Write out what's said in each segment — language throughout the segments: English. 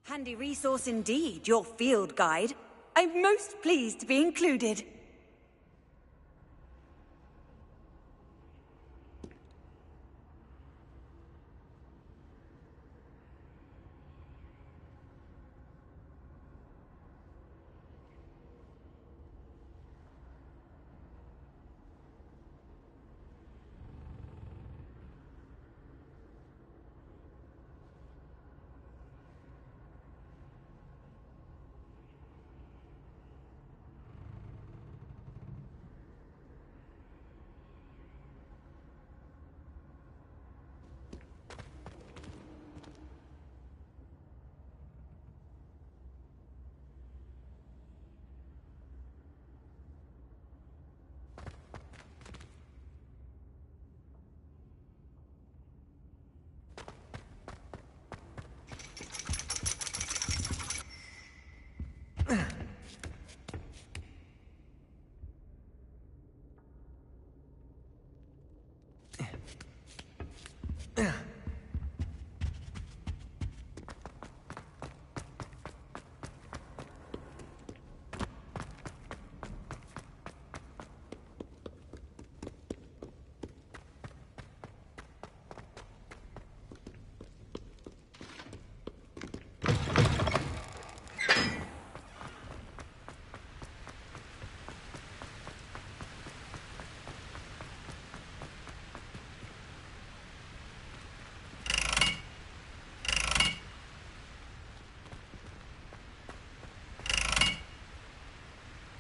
Handy resource indeed, your field guide. I'm most pleased to be included.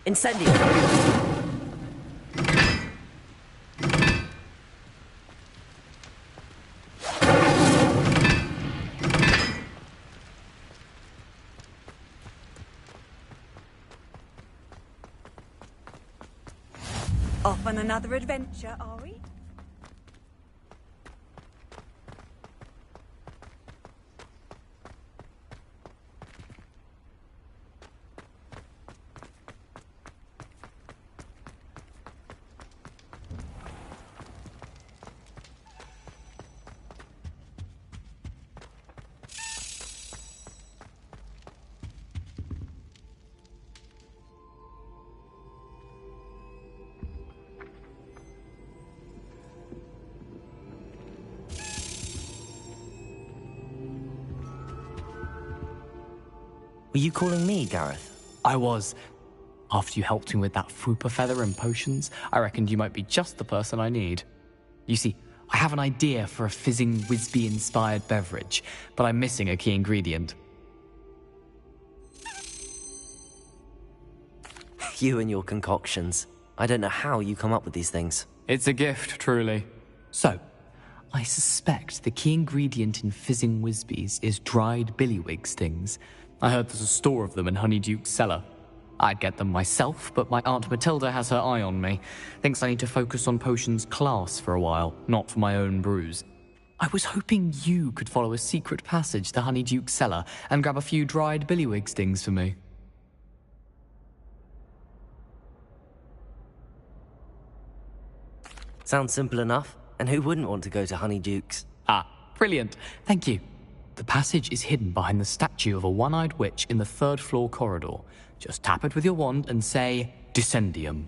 Incendio! Off on another adventure, are we? Were you calling me, Gareth? I was. After you helped me with that Fupa feather and potions, I reckoned you might be just the person I need. You see, I have an idea for a fizzing Whizbee-inspired beverage, but I'm missing a key ingredient. You and your concoctions. I don't know how you come up with these things. It's a gift, truly. So, I suspect the key ingredient in fizzing Whizbees is dried billywig stings. I heard there's a store of them in Honeyduke's cellar. I'd get them myself, but my Aunt Matilda has her eye on me. Thinks I need to focus on potions class for a while, not for my own brews. I was hoping you could follow a secret passage to Honeyduke's cellar and grab a few dried billywig stings for me. Sounds simple enough. And who wouldn't want to go to Honeyduke's? Ah, brilliant. Thank you. The passage is hidden behind the statue of a one-eyed witch in the third-floor corridor. Just tap it with your wand and say, Descendium.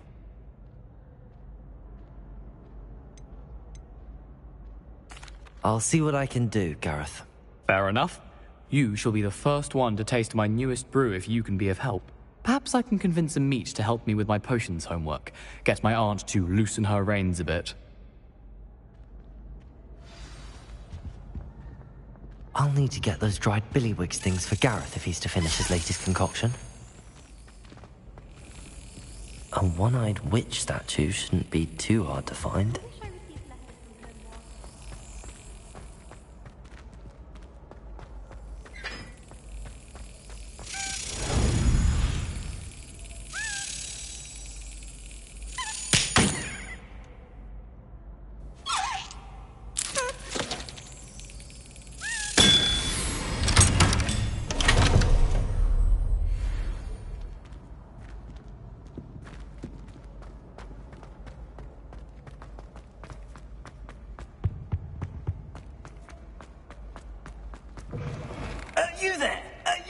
I'll see what I can do, Gareth. Fair enough. You shall be the first one to taste my newest brew if you can be of help. Perhaps I can convince a meat to help me with my potions homework. Get my aunt to loosen her reins a bit. I'll need to get those dried billywig things for Gareth if he's to finish his latest concoction. A one-eyed witch statue shouldn't be too hard to find.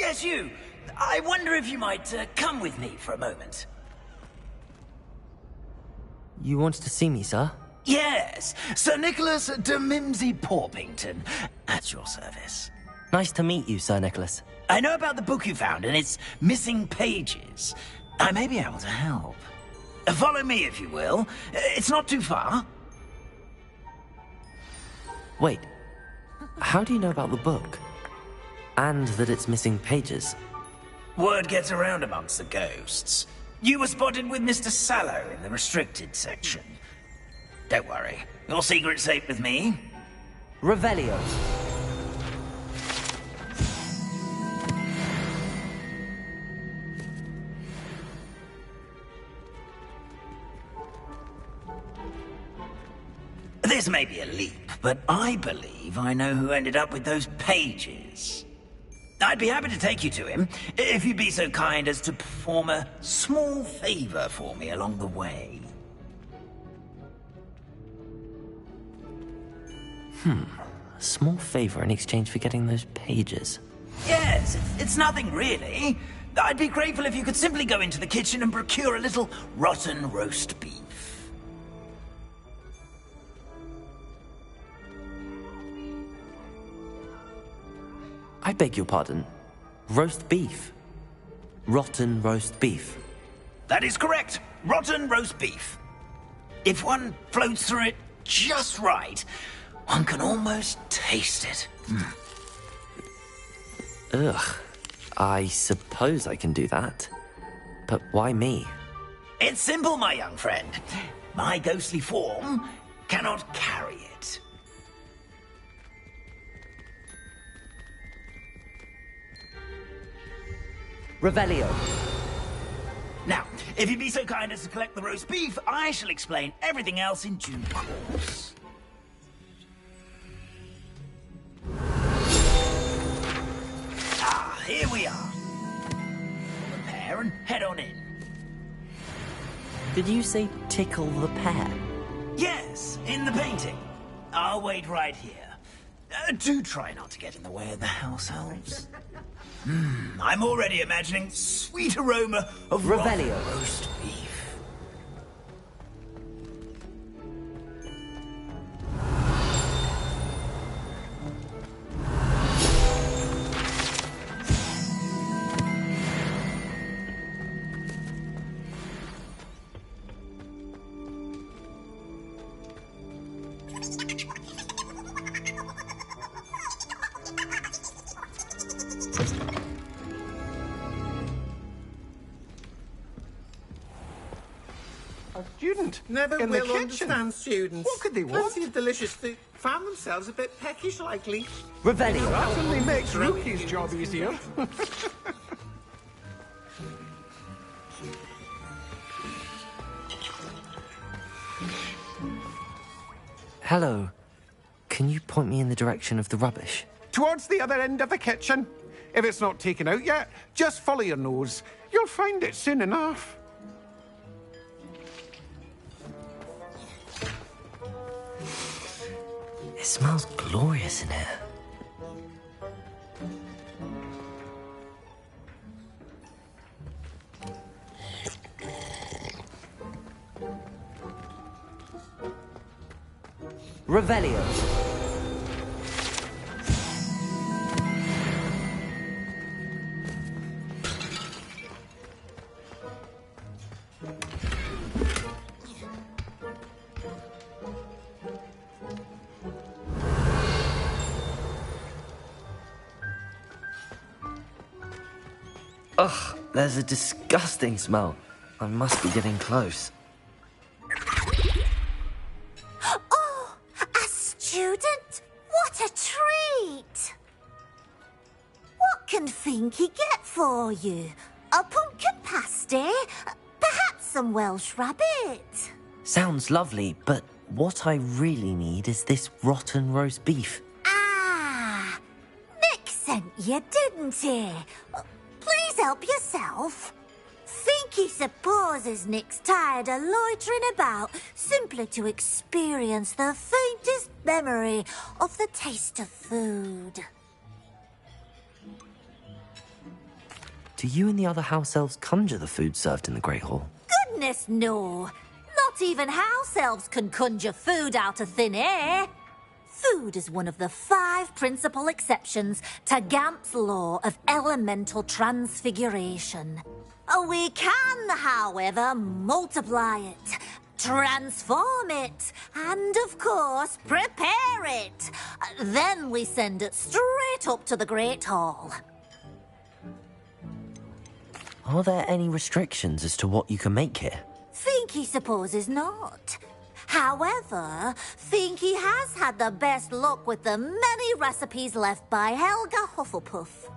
Yes, you. I wonder if you might come with me for a moment. You wanted to see me, sir? Yes, Sir Nicholas de Mimsy Porpington, at your service. Nice to meet you, Sir Nicholas. I know about the book you found and its missing pages. I may be able to help. Follow me, if you will. It's not too far. Wait, how do you know about the book? And that it's missing pages? Word gets around amongst the ghosts. You were spotted with Mr. Sallow in the restricted section. Don't worry, your secret's safe with me. Revelio. This may be a leap, but I believe I know who ended up with those pages. I'd be happy to take you to him, if you'd be so kind as to perform a small favor for me along the way. A small favor in exchange for getting those pages. Yes, it's nothing really. I'd be grateful if you could simply go into the kitchen and procure a little rotten roast beef. I beg your pardon. Roast beef. Rotten roast beef. That is correct. Rotten roast beef. If one floats through it just right, one can almost taste it. Ugh. I suppose I can do that. But why me? It's simple, my young friend. My ghostly form cannot carry it. Revelio. Now, if you'd be so kind as to collect the roast beef, I shall explain everything else in due course. Ah, here we are. Prepare and head on in. Did you say tickle the pear? Yes, in the painting. I'll wait right here. Do try not to get in the way of the house elves. I'm already imagining sweet aroma of Revelio. roast beef. A student Never in will the kitchen. understand students. What could they want? Fancy a delicious food. Found themselves a bit peckish, likely. Revelio. Certainly makes Rookie's job easier. Hello. Can you point me in the direction of the rubbish? Towards the other end of the kitchen. If it's not taken out yet, just follow your nose. You'll find it soon enough. It smells glorious in here. Revelio. Ugh, there's a disgusting smell. I must be getting close. Oh, a student? What a treat! What can Finky get for you? A pumpkin pasty? Perhaps some Welsh rabbit? Sounds lovely, but what I really need is this rotten roast beef. Ah, Nick sent you, didn't he? Please help yourself. Finky supposes Nick's tired of loitering about simply to experience the faintest memory of the taste of food. Do you and the other house elves conjure the food served in the Great Hall? Goodness, no. Not even house elves can conjure food out of thin air. Food is one of the 5 principal exceptions to Gamp's law of elemental transfiguration. We can, however, multiply it, transform it, and, of course, prepare it. Then we send it straight up to the Great Hall. Are there any restrictions as to what you can make here? Finky supposes not. However, Finky has had the best luck with the many recipes left by Helga Hufflepuff.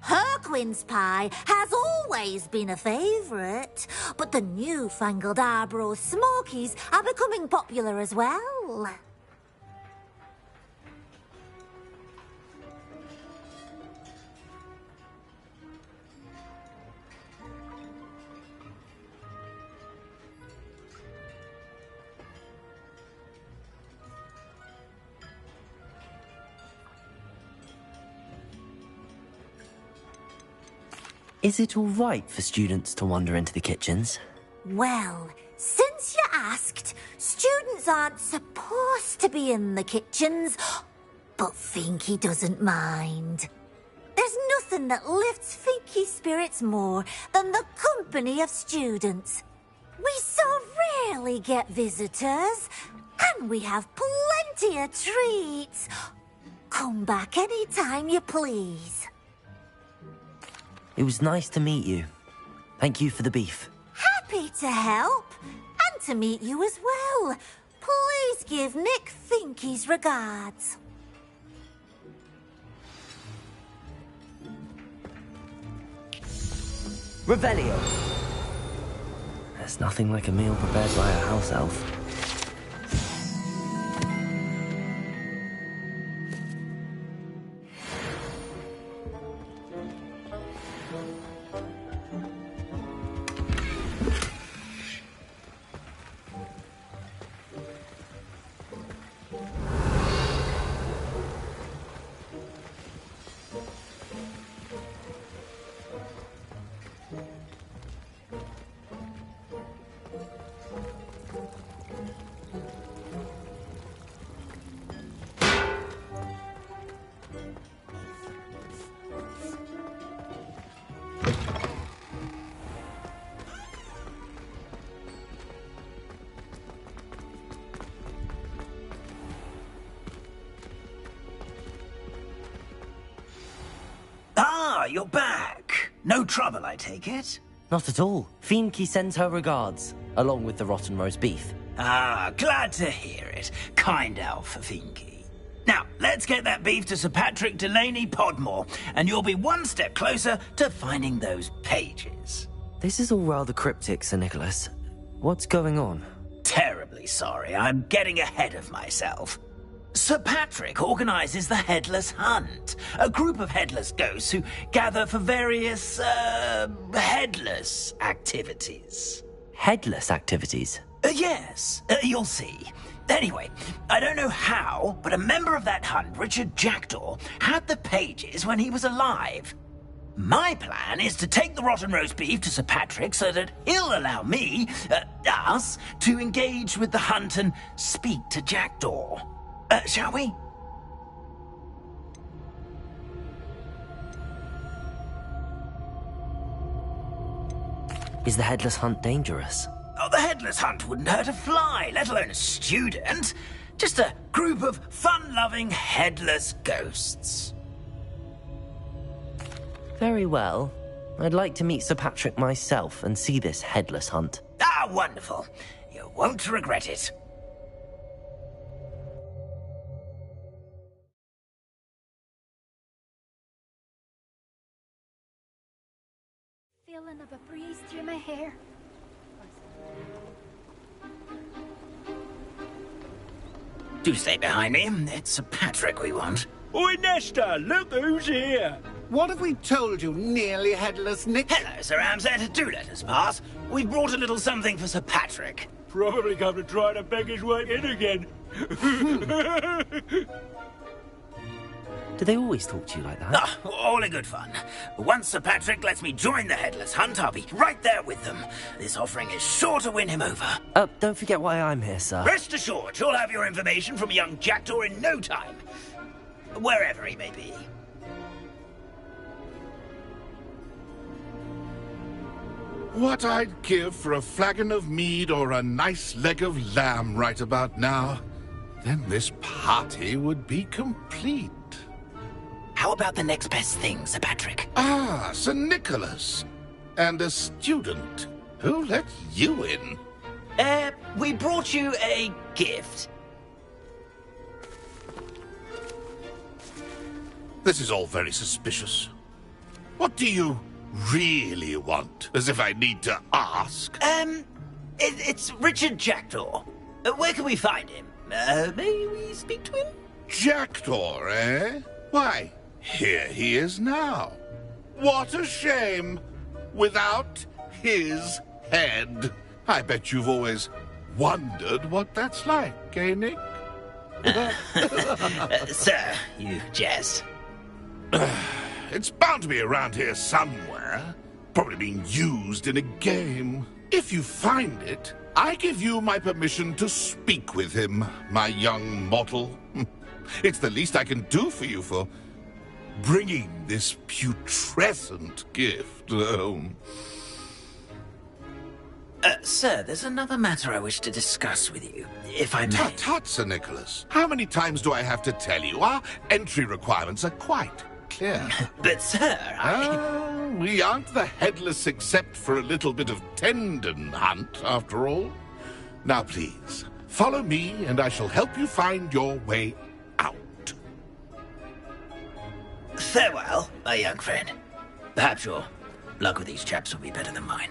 Her quince pie has always been a favourite, but the newfangled Arbroath Smokies are becoming popular as well. Is it all right for students to wander into the kitchens? Well, since you asked, students aren't supposed to be in the kitchens, but Finky doesn't mind. There's nothing that lifts Finky's spirits more than the company of students. We so rarely get visitors, and we have plenty of treats. Come back any time you please. It was nice to meet you. Thank you for the beef. Happy to help, and to meet you as well. Please give Nick Finky's regards. Revelio! There's nothing like a meal prepared by a house elf. Ah, you're back. No trouble, I take it? Not at all. Finky sends her regards, along with the rotten roast beef. Ah, glad to hear it. Kind elf, Finky. Now, let's get that beef to Sir Patrick Delaney Podmore, and you'll be one step closer to finding those pages. This is all rather cryptic, Sir Nicholas. What's going on? Terribly sorry, I'm getting ahead of myself. Sir Patrick organises the Headless Hunt, a group of headless ghosts who gather for various, headless activities. Headless activities? Yes, you'll see. Anyway, I don't know how, but a member of that hunt, Richard Jackdaw, had the pages when he was alive. My plan is to take the rotten roast beef to Sir Patrick so that he'll allow me, us, to engage with the hunt and speak to Jackdaw. Shall we? Is the Headless Hunt dangerous? Oh, the Headless Hunt wouldn't hurt a fly, let alone a student. Just a group of fun-loving headless ghosts. Very well. I'd like to meet Sir Patrick myself and see this Headless Hunt. Ah, wonderful. You won't regret it. Feeling of a breeze through my hair. Do stay behind me. It's Sir Patrick we want. Oi, Nesta, look who's here. What have we told you, nearly headless Nick? Hello, Sir Ramsett. Do let us pass. We've brought a little something for Sir Patrick. Probably come to try to beg his way in again. Do they always talk to you like that? Ah, all in good fun. Once Sir Patrick lets me join the Headless Hunt, I'll be right there with them. This offering is sure to win him over. Don't forget why I'm here, sir. Rest assured, you'll have your information from young Jackdaw in no time. Wherever he may be. What I'd give for a flagon of mead or a nice leg of lamb right about now. Then this party would be complete. How about the next best thing, Sir Patrick? Ah, Sir Nicholas. And a student. Who let you in? We brought you a gift. This is all very suspicious. What do you really want? As if I need to ask. It's Richard Jackdaw. Where can we find him? May we speak to him? Jackdaw, eh? Why, here he is now. What a shame. Without his head. I bet you've always wondered what that's like, eh, Nick? Sir, you jest. It's bound to be around here somewhere. Probably being used in a game. If you find it, I give you my permission to speak with him, my young mortal. It's the least I can do for you for bringing this putrescent gift home. Sir, there's another matter I wish to discuss with you, if I may. Tut, tut, Sir Nicholas. How many times do I have to tell you? Our entry requirements are quite clear. But, sir, we aren't the Headless except for a little bit of tendon hunt, after all. Now, please, follow me, and I shall help you find your way out. Farewell, my young friend. Perhaps your luck with these chaps will be better than mine.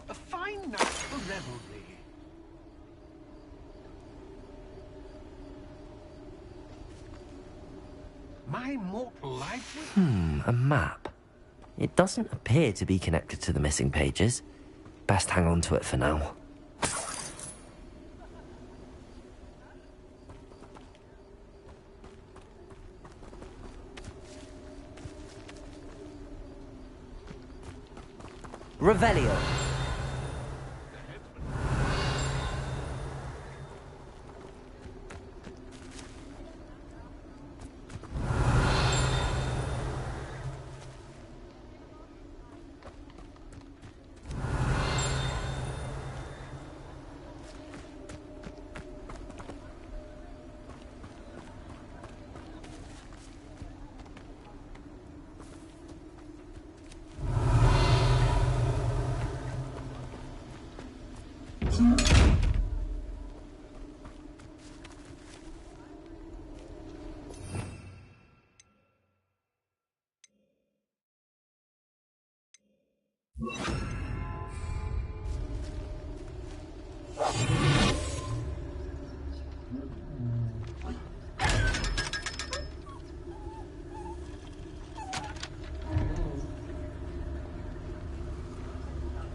A fine night for revelry. My mortal life was... A map. It doesn't appear to be connected to the missing pages. Best hang on to it for now. Revelio.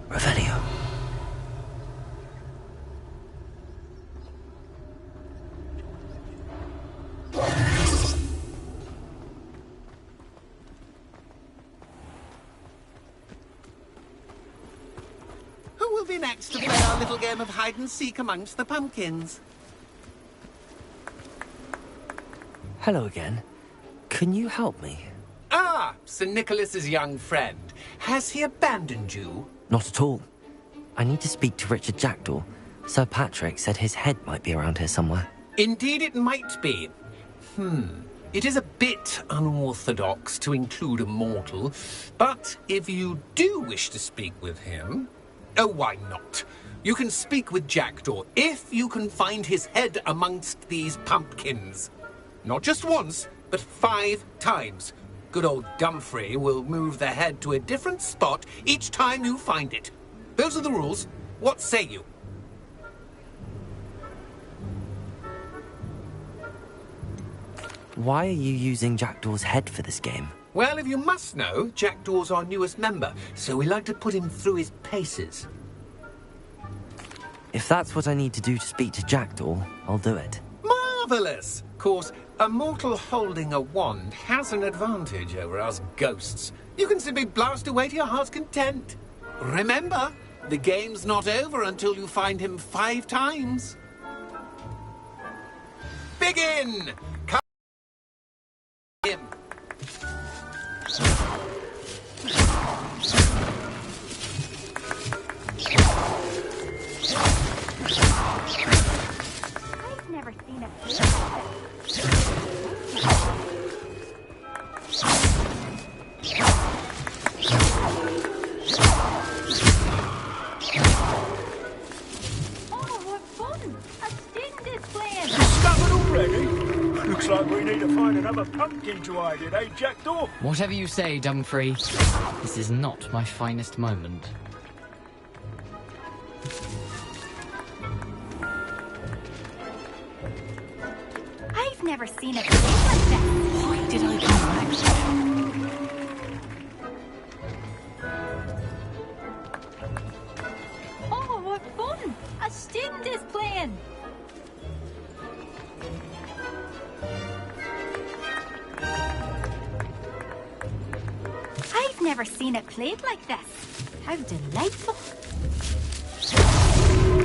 Revelio. Who will be next to play our little game of hide-and-seek amongst the pumpkins? Hello again. Can you help me? Ah, Sir Nicholas's young friend. Has he abandoned you? Not at all. I need to speak to Richard Jackdaw. Sir Patrick said his head might be around here somewhere. Indeed it might be. It is a bit unorthodox to include a mortal, but if you do wish to speak with him... Oh, why not? You can speak with Jackdaw if you can find his head amongst these pumpkins. Not just once, but 5 times. Good old Dumfrey will move the head to a different spot each time you find it. Those are the rules. What say you? Why are you using Jackdaw's head for this game? Well, if you must know, Jackdaw's our newest member, so we like to put him through his paces. If that's what I need to do to speak to Jackdaw, I'll do it. Marvellous! Of course, a mortal holding a wand has an advantage over us ghosts. You can simply blast away to your heart's content. Remember, the game's not over until you find him 5 times. Begin! Come him. I've never seen a place like Oh, what fun! A student is playing! Discovered already? Looks like we need to find another pumpkin to hide in, eh, Jackdaw? Whatever you say, Dumfrey. This is not my finest moment. I've never seen a place like this! Why did I come back here? Oh, what fun! A student is playing! I've never seen it played like this. How delightful!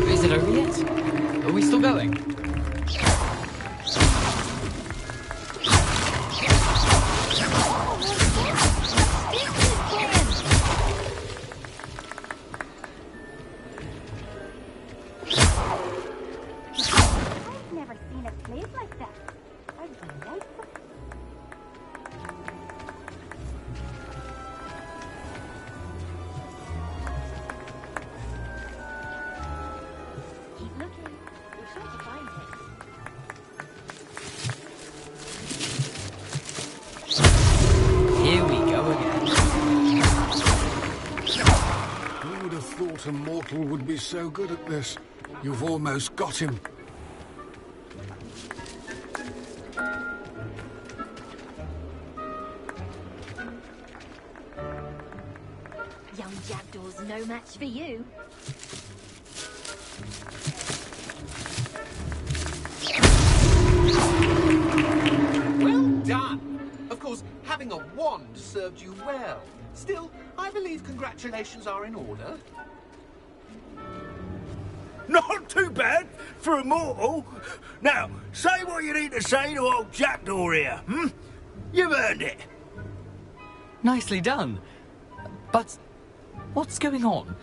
Is it over yet? Are we still going? I've never seen it played like that. How delightful! Keep looking. You're sure to find it. Here we go again. Who would have thought a mortal would be so good at this? You've almost got him. Young Jackdaw's no match for you. Well done! Of course, having a wand served you well. Still, I believe congratulations are in order. Not too bad for a mortal. Now, say what you need to say to old Jackdaw here, hmm? You've earned it. Nicely done. But what's going on?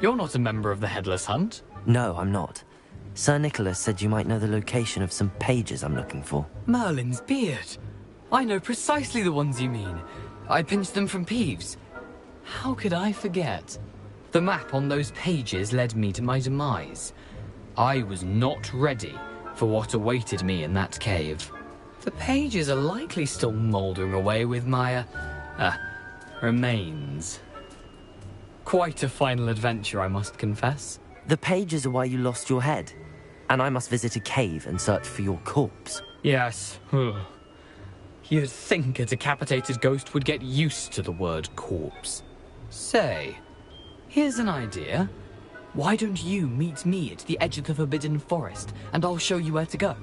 You're not a member of the Headless Hunt. No, I'm not. Sir Nicholas said you might know the location of some pages I'm looking for. Merlin's beard. I know precisely the ones you mean. I pinched them from Peeves. How could I forget? The map on those pages led me to my demise. I was not ready for what awaited me in that cave. The pages are likely still mouldering away with my, remains. Quite a final adventure, I must confess. The pages are why you lost your head, and I must visit a cave and search for your corpse. Yes. You'd think a decapitated ghost would get used to the word corpse. Say, here's an idea. Why don't you meet me at the edge of the Forbidden Forest, and I'll show you where to go?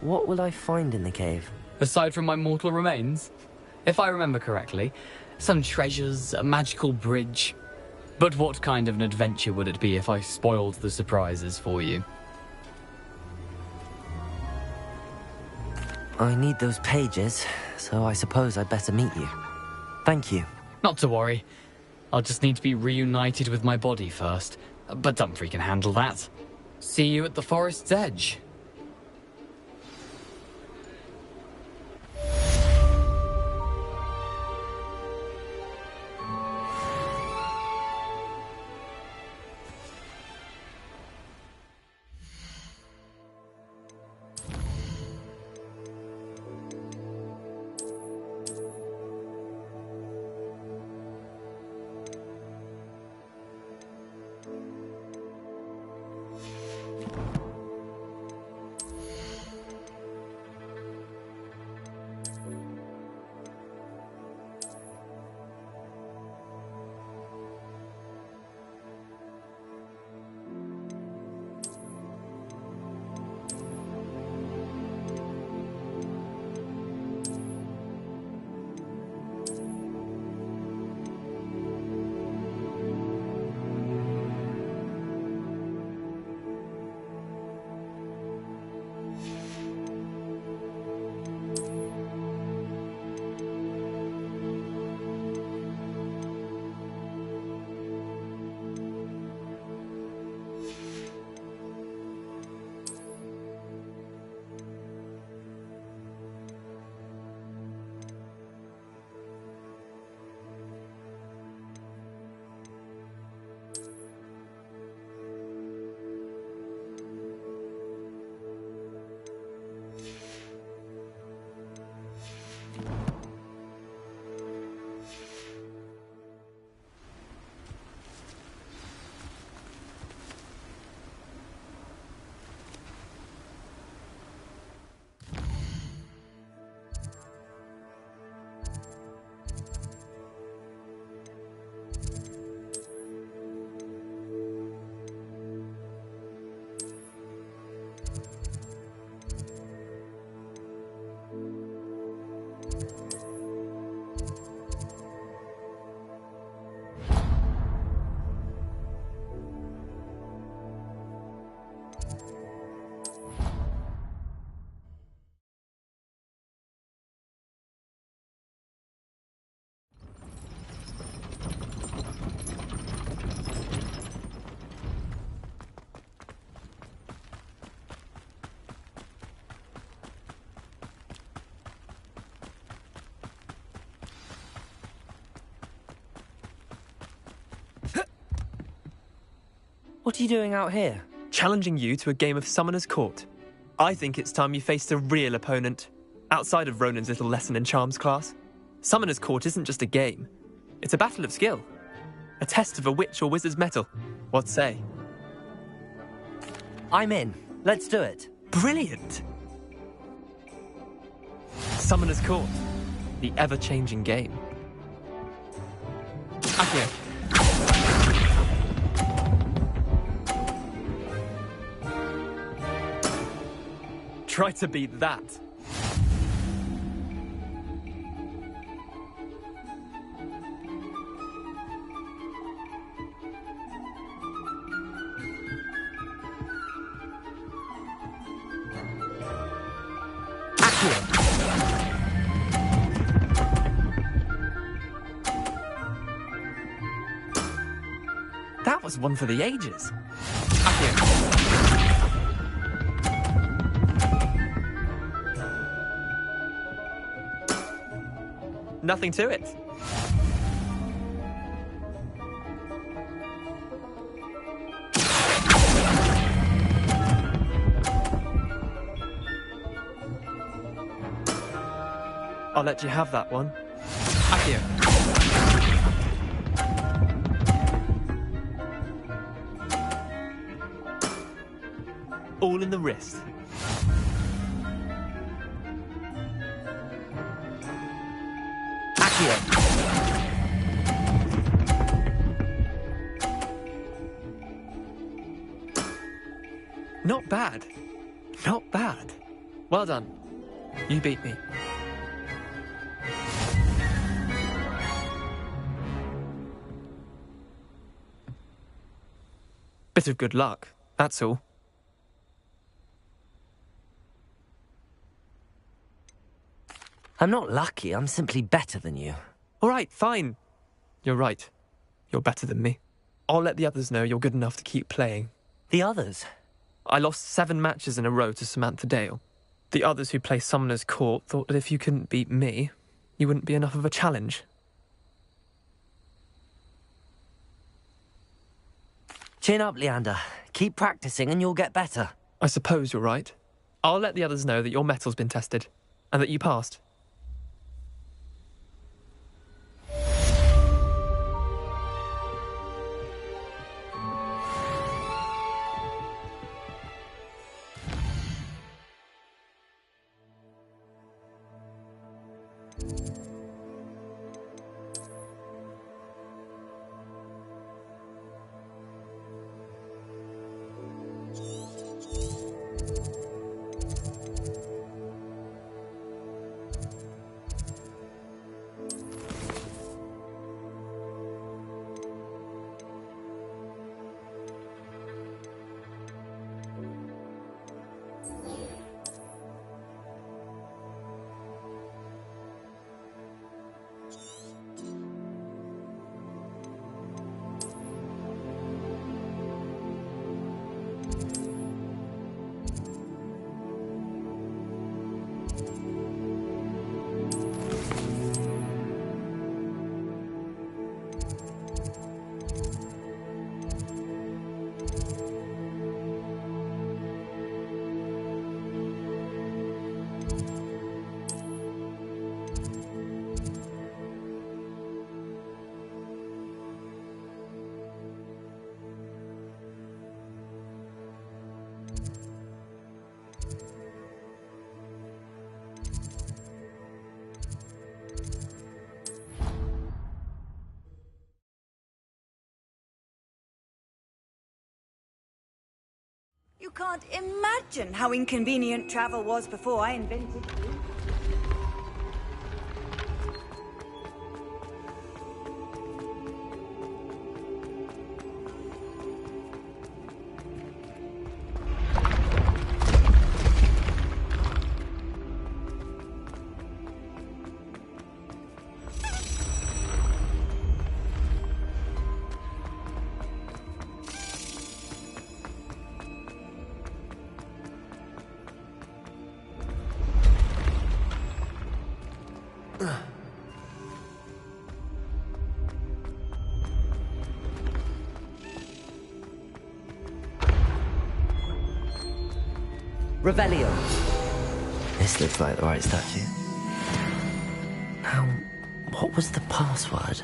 What will I find in the cave? Aside from my mortal remains? If I remember correctly, some treasures, a magical bridge. But what kind of an adventure would it be if I spoiled the surprises for you? I need those pages, so I suppose I'd better meet you. Thank you. Not to worry. I'll just need to be reunited with my body first. But Dumfries can handle that. See you at the forest's edge. What are you doing out here? Challenging you to a game of Summoner's Court. I think it's time you faced a real opponent, outside of Ronan's little lesson in charms class. Summoner's Court isn't just a game. It's a battle of skill. A test of a witch or wizard's mettle. What say? I'm in. Let's do it. Brilliant! Summoner's Court. The ever-changing game. Accio. Try to beat that. That was one for the ages. Accio. Nothing to it. I'll let you have that one. Accio. All in the wrist. Not bad. Not bad. Well done. You beat me. Bit of good luck, that's all. I'm not lucky, I'm simply better than you. All right, fine. You're right. You're better than me. I'll let the others know you're good enough to keep playing. The others? I lost 7 matches in a row to Samantha Dale. The others who play Summoner's Court thought that if you couldn't beat me, you wouldn't be enough of a challenge. Chin up, Leander. Keep practicing and you'll get better. I suppose you're right. I'll let the others know that your metal's been tested, and that you passed. You can't imagine how inconvenient travel was before I invented it. Revelio. This looks like the right statue. Now, what was the password?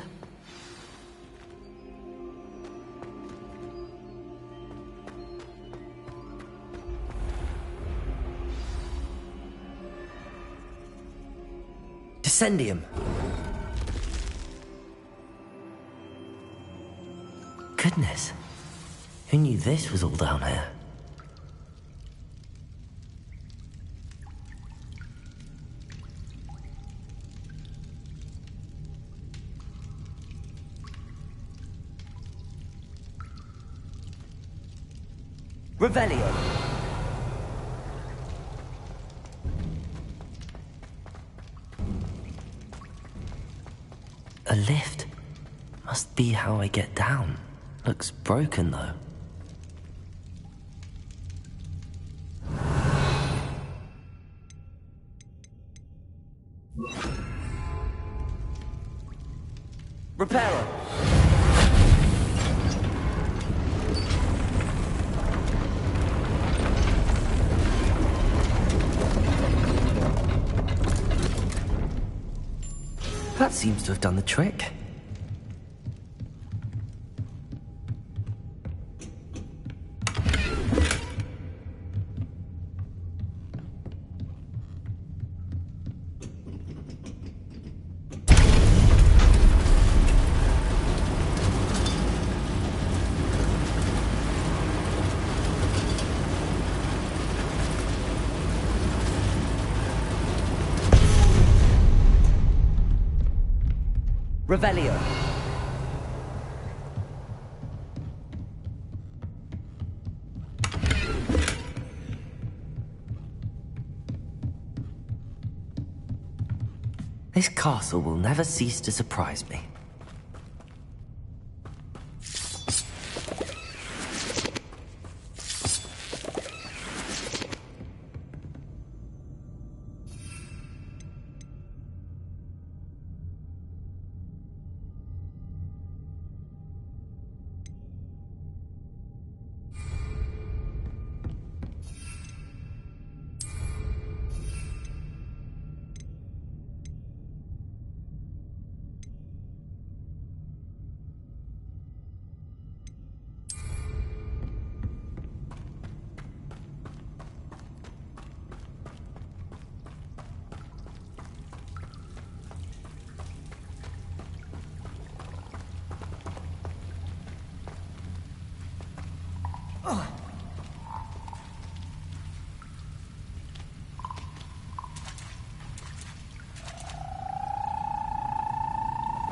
Descendium. Goodness. Who knew this was all down here? Revelio. A lift. Must be how I get down. Looks broken, though. Reparo. That seems to have done the trick. Revelio. This castle will never cease to surprise me.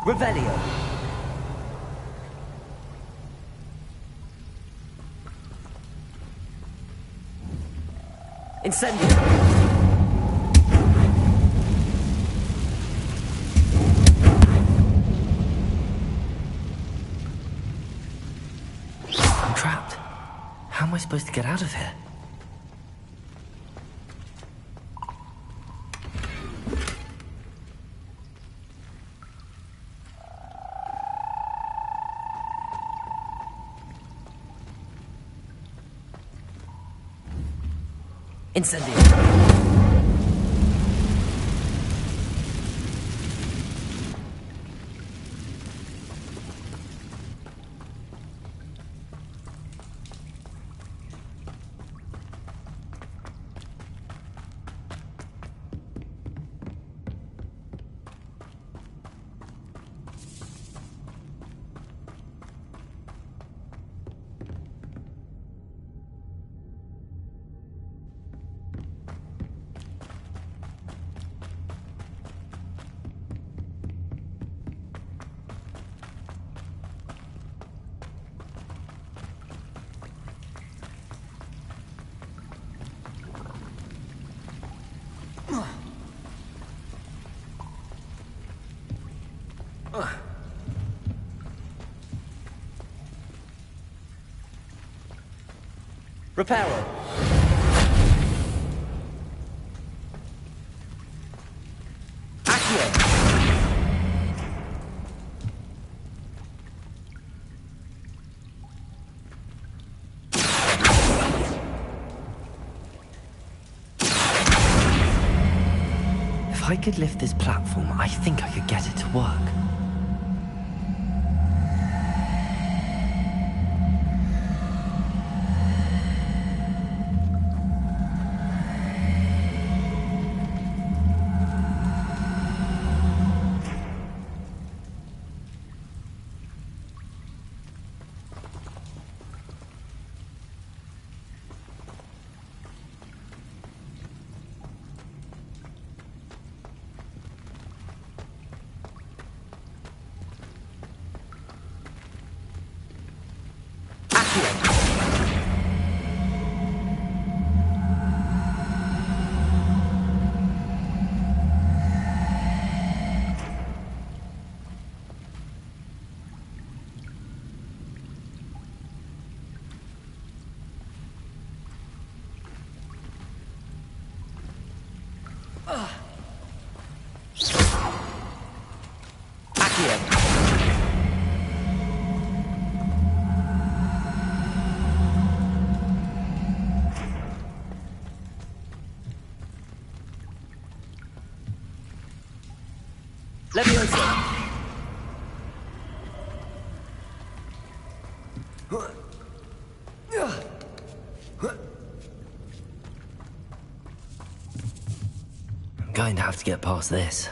Revelio. Incendio. I'm trapped. How am I supposed to get out of here? Incendio. Reparo. Accio. If I could lift this platform, I think I could get it to work. Leviosa. I'm going to have to get past this.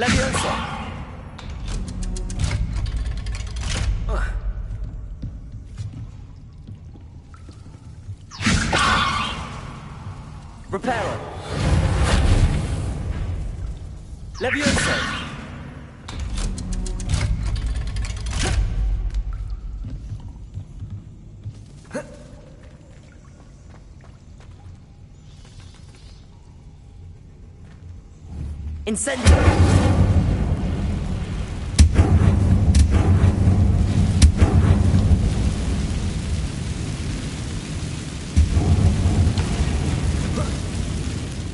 Leviosa! Reparo! Leviosa! Incendio!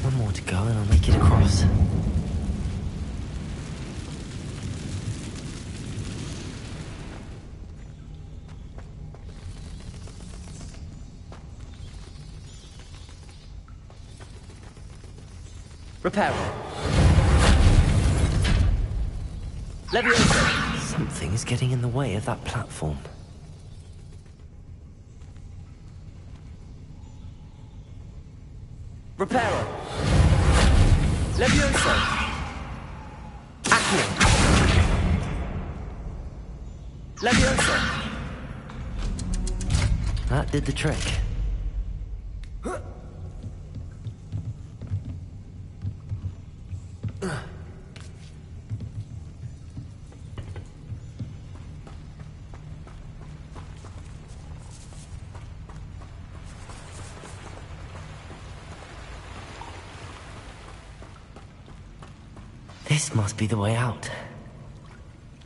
One more to go and I'll make it across. Reparo! Leviosa! Something is getting in the way of that platform. Reparo! Leviosa! Accio! Leviosa! That did the trick. This must be the way out.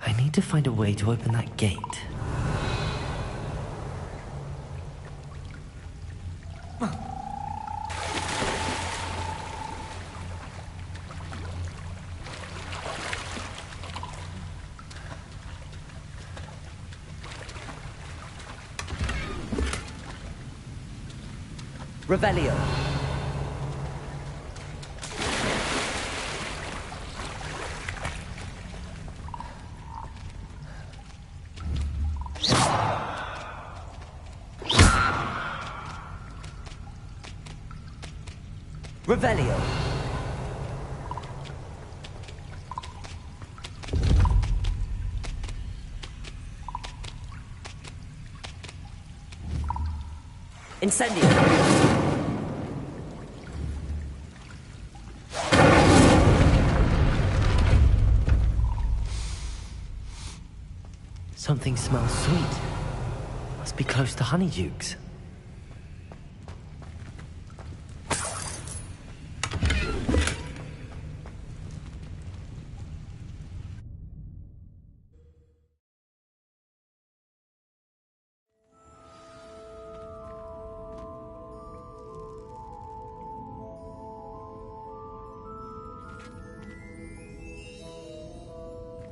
I need to find a way to open that gate. Revelio. Revelio. Incendio. Something smells sweet. Must be close to Honeydukes.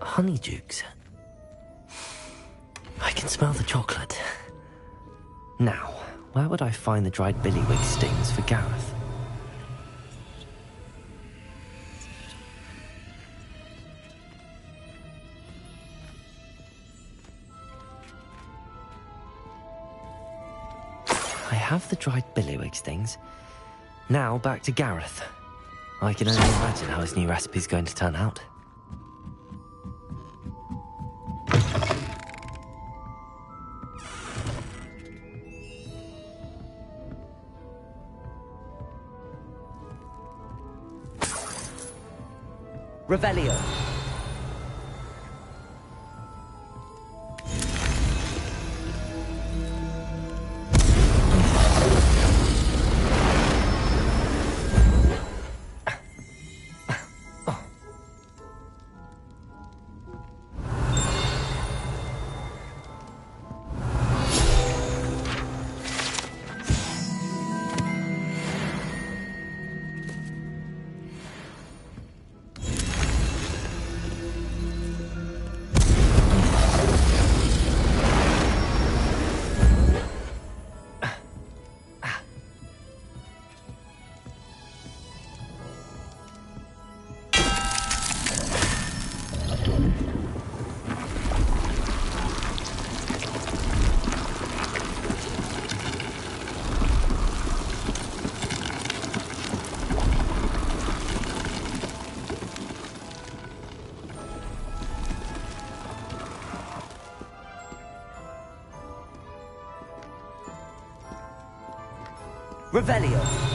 Honeydukes. I can smell the chocolate. Now, where would I find the dried billywig stings for Gareth? I have the dried billywig stings. Now back to Gareth. I can only imagine how his new recipe's going to turn out. Revelio. Revelio.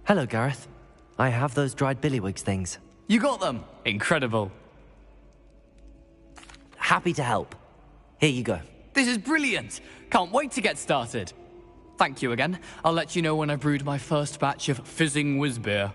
Hello, Gareth. I have those dried billywigs things. You got them? Incredible. Happy to help. Here you go. This is brilliant. Can't wait to get started. Thank you again. I'll let you know when I've brewed my first batch of fizzing whizbeer.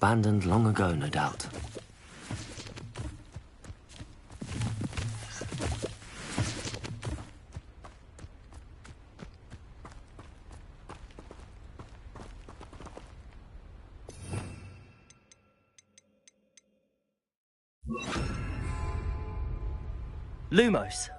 abandoned long ago, no doubt. Lumos.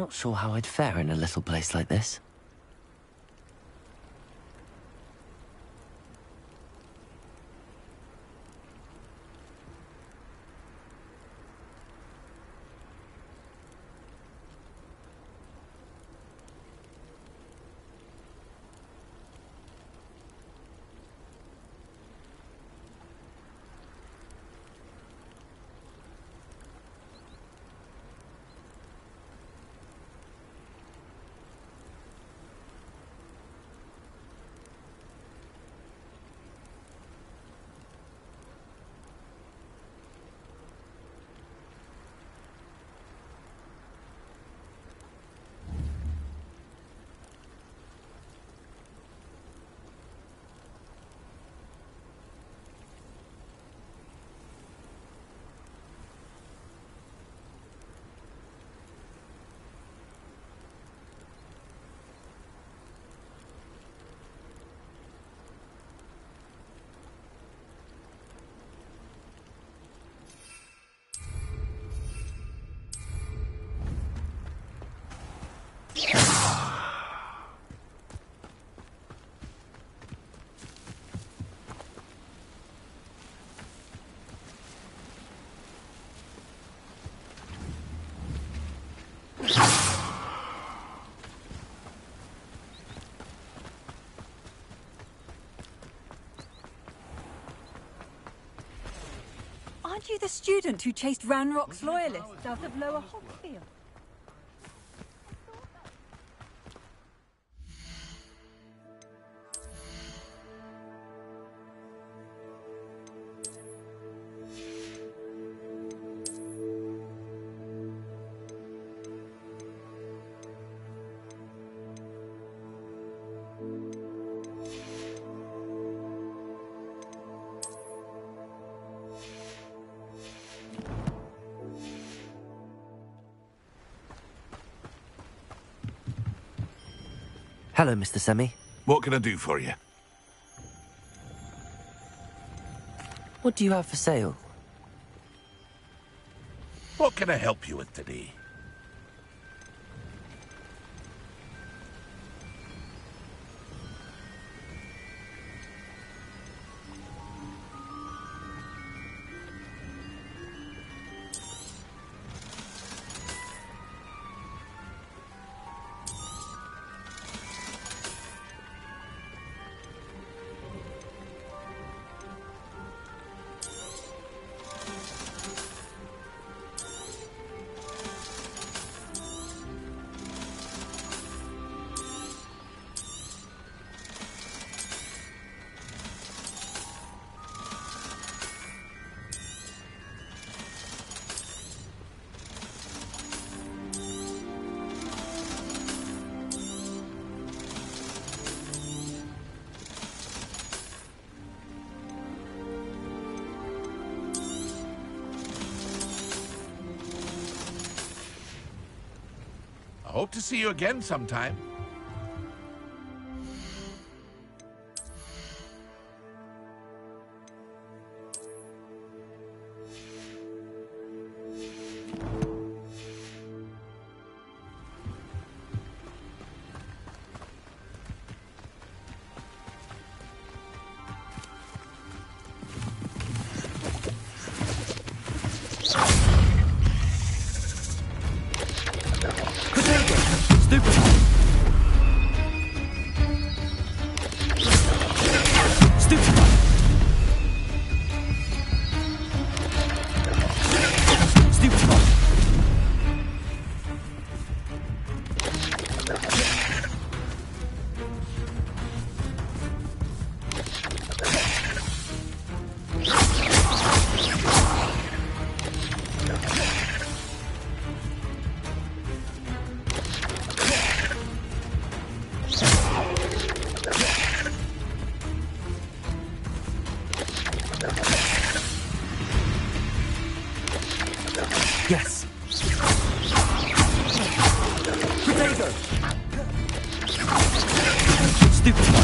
Not sure how I'd fare in a little place like this. Aren't you the student who chased Ranrock's loyalists out of Lower Hogfield? Hello, Mr. Semi. What can I do for you? What do you have for sale? What can I help you with today? I hope to see you again sometime. Yes. Potato. Stupid.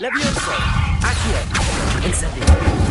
Levioso! Accio! Incendio!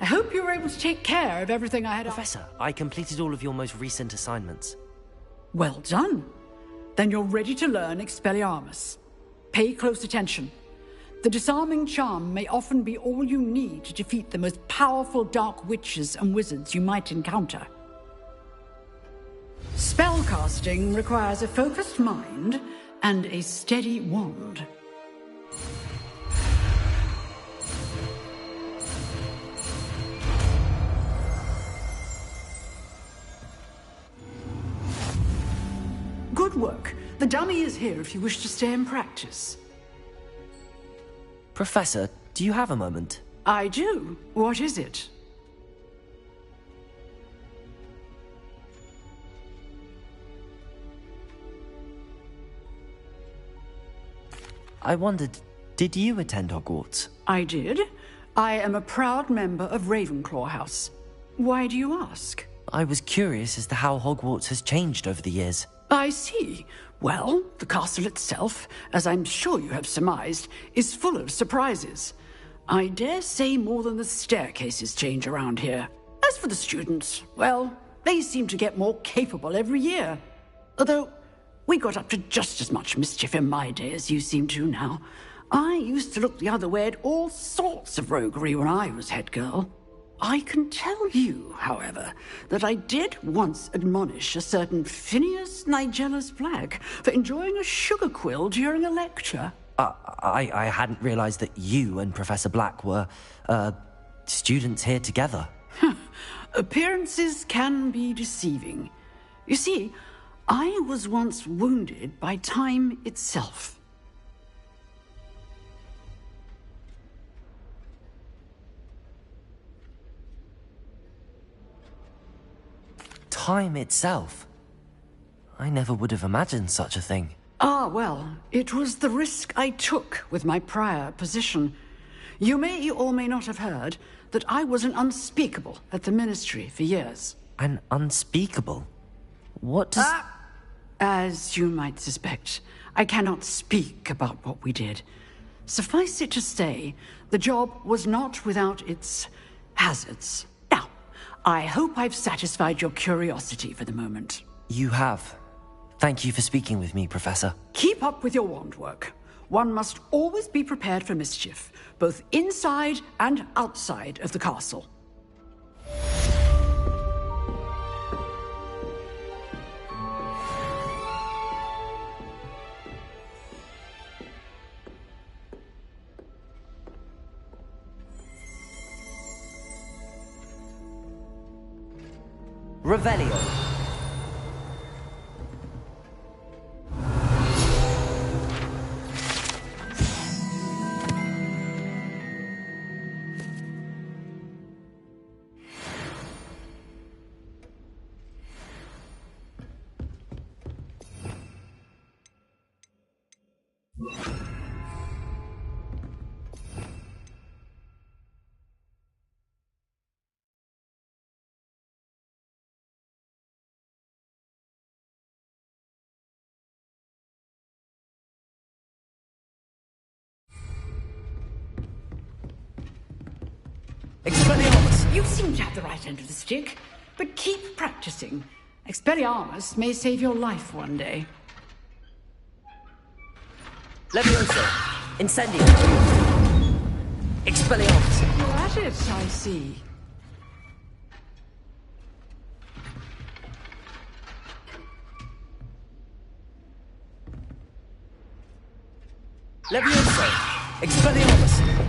I hope you were able to take care of everything I had. Professor, I completed all of your most recent assignments. Well done. Then you're ready to learn Expelliarmus. Pay close attention. The disarming charm may often be all you need to defeat the most powerful dark witches and wizards you might encounter. Spellcasting requires a focused mind and a steady wand. Good work. The dummy is here if you wish to stay and practice. Professor, do you have a moment? I do. What is it? I wondered, did you attend Hogwarts? I did. I am a proud member of Ravenclaw House. Why do you ask? I was curious as to how Hogwarts has changed over the years. I see. Well, the castle itself, as I'm sure you have surmised, is full of surprises. I dare say more than the staircases change around here. As for the students, well, they seem to get more capable every year. Although, we got up to just as much mischief in my day as you seem to now. I used to look the other way at all sorts of roguery when I was head girl. I can tell you, however, that I did once admonish a certain Phineas Nigellus Black for enjoying a sugar quill during a lecture. I hadn't realized that you and Professor Black were, students here together. Appearances can be deceiving. You see, I was once wounded by time itself. Time itself? I never would have imagined such a thing. Ah, well, it was the risk I took with my prior position. You may or may not have heard that I was an unspeakable at the Ministry for years. An unspeakable? What does... As you might suspect, I cannot speak about what we did. Suffice it to say, the job was not without its hazards. Now, I hope I've satisfied your curiosity for the moment. You have. Thank you for speaking with me, Professor. Keep up with your wand work. One must always be prepared for mischief, both inside and outside of the castle. Revelio. Expelliarmus! You seem to have the right end of the stick, but keep practicing. Expelliarmus may save your life one day. Levioso! Incendio! Expelliarmus! You're at it, I see. Levioso! Expelliarmus!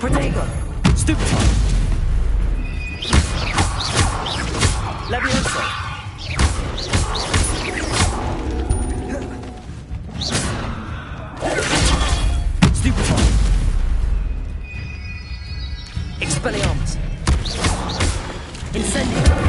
Protego! Stupefy! Levioso! Stupefy! Expelliarmus! Incendio!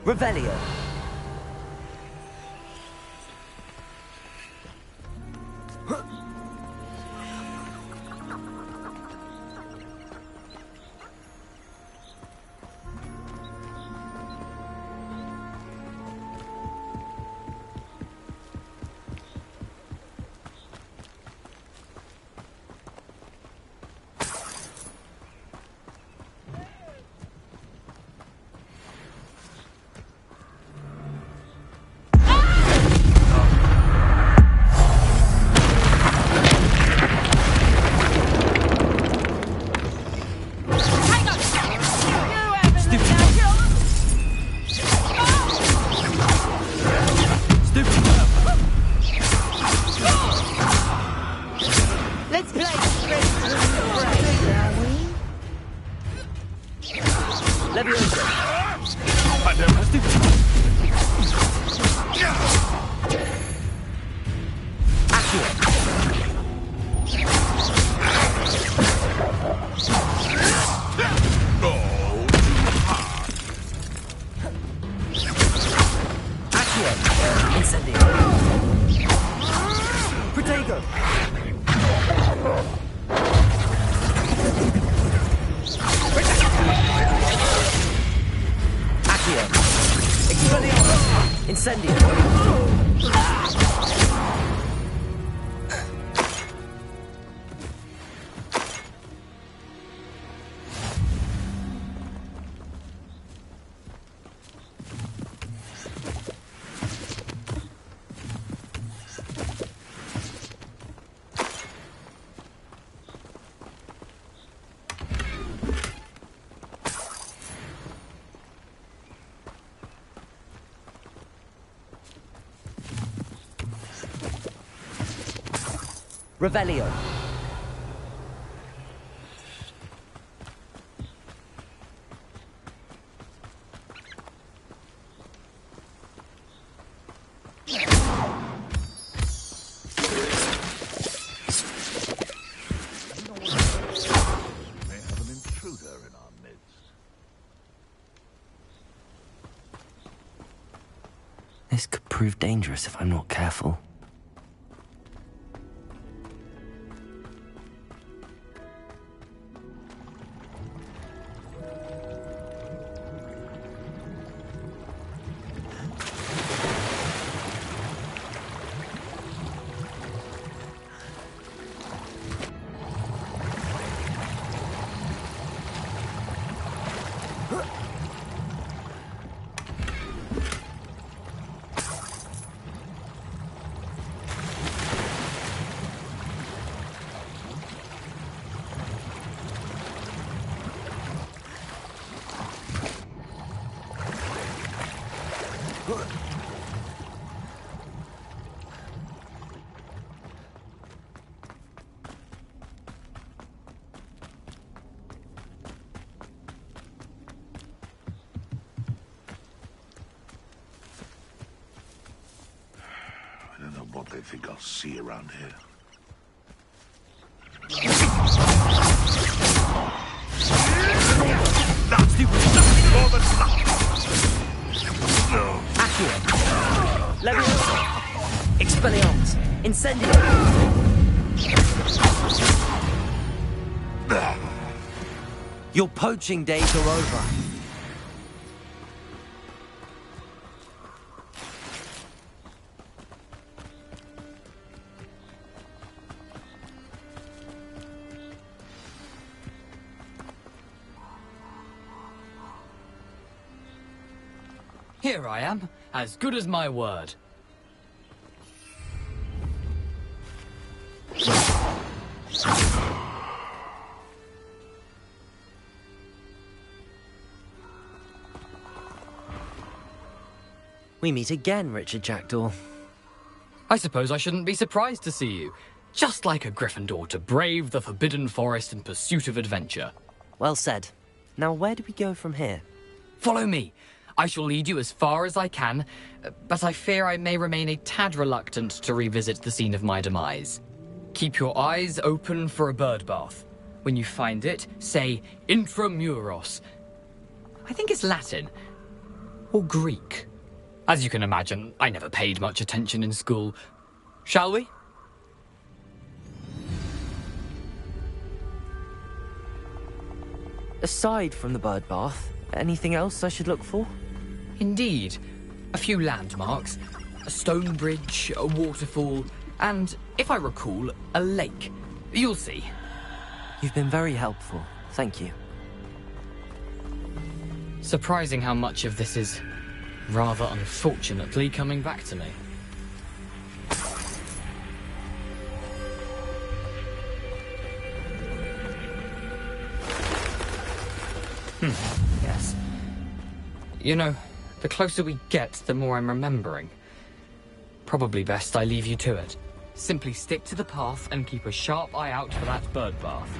Revelio. Protego! Incendio! Revelio. This could prove dangerous if I'm not careful. I don't know what they think I'll see around here. Accio! Leviosa! Expelliarmus! Incendio! Your poaching days are over. Here I am, as good as my word. We meet again, Richard Jackdaw. I suppose I shouldn't be surprised to see you. Just like a Gryffindor to brave the Forbidden Forest in pursuit of adventure. Well said. Now where do we go from here? Follow me. I shall lead you as far as I can, but I fear I may remain a tad reluctant to revisit the scene of my demise. Keep your eyes open for a bird bath. When you find it, say Intramuros. I think it's Latin. Or Greek. As you can imagine, I never paid much attention in school. Shall we? Aside from the bird bath, anything else I should look for? Indeed. A few landmarks, a stone bridge, a waterfall, and, if I recall, a lake. You'll see. You've been very helpful. Thank you. Surprising how much of this is, rather unfortunately, coming back to me. Yes. You know, the closer we get, the more I'm remembering. Probably best I leave you to it. Simply stick to the path and keep a sharp eye out for that bird bath.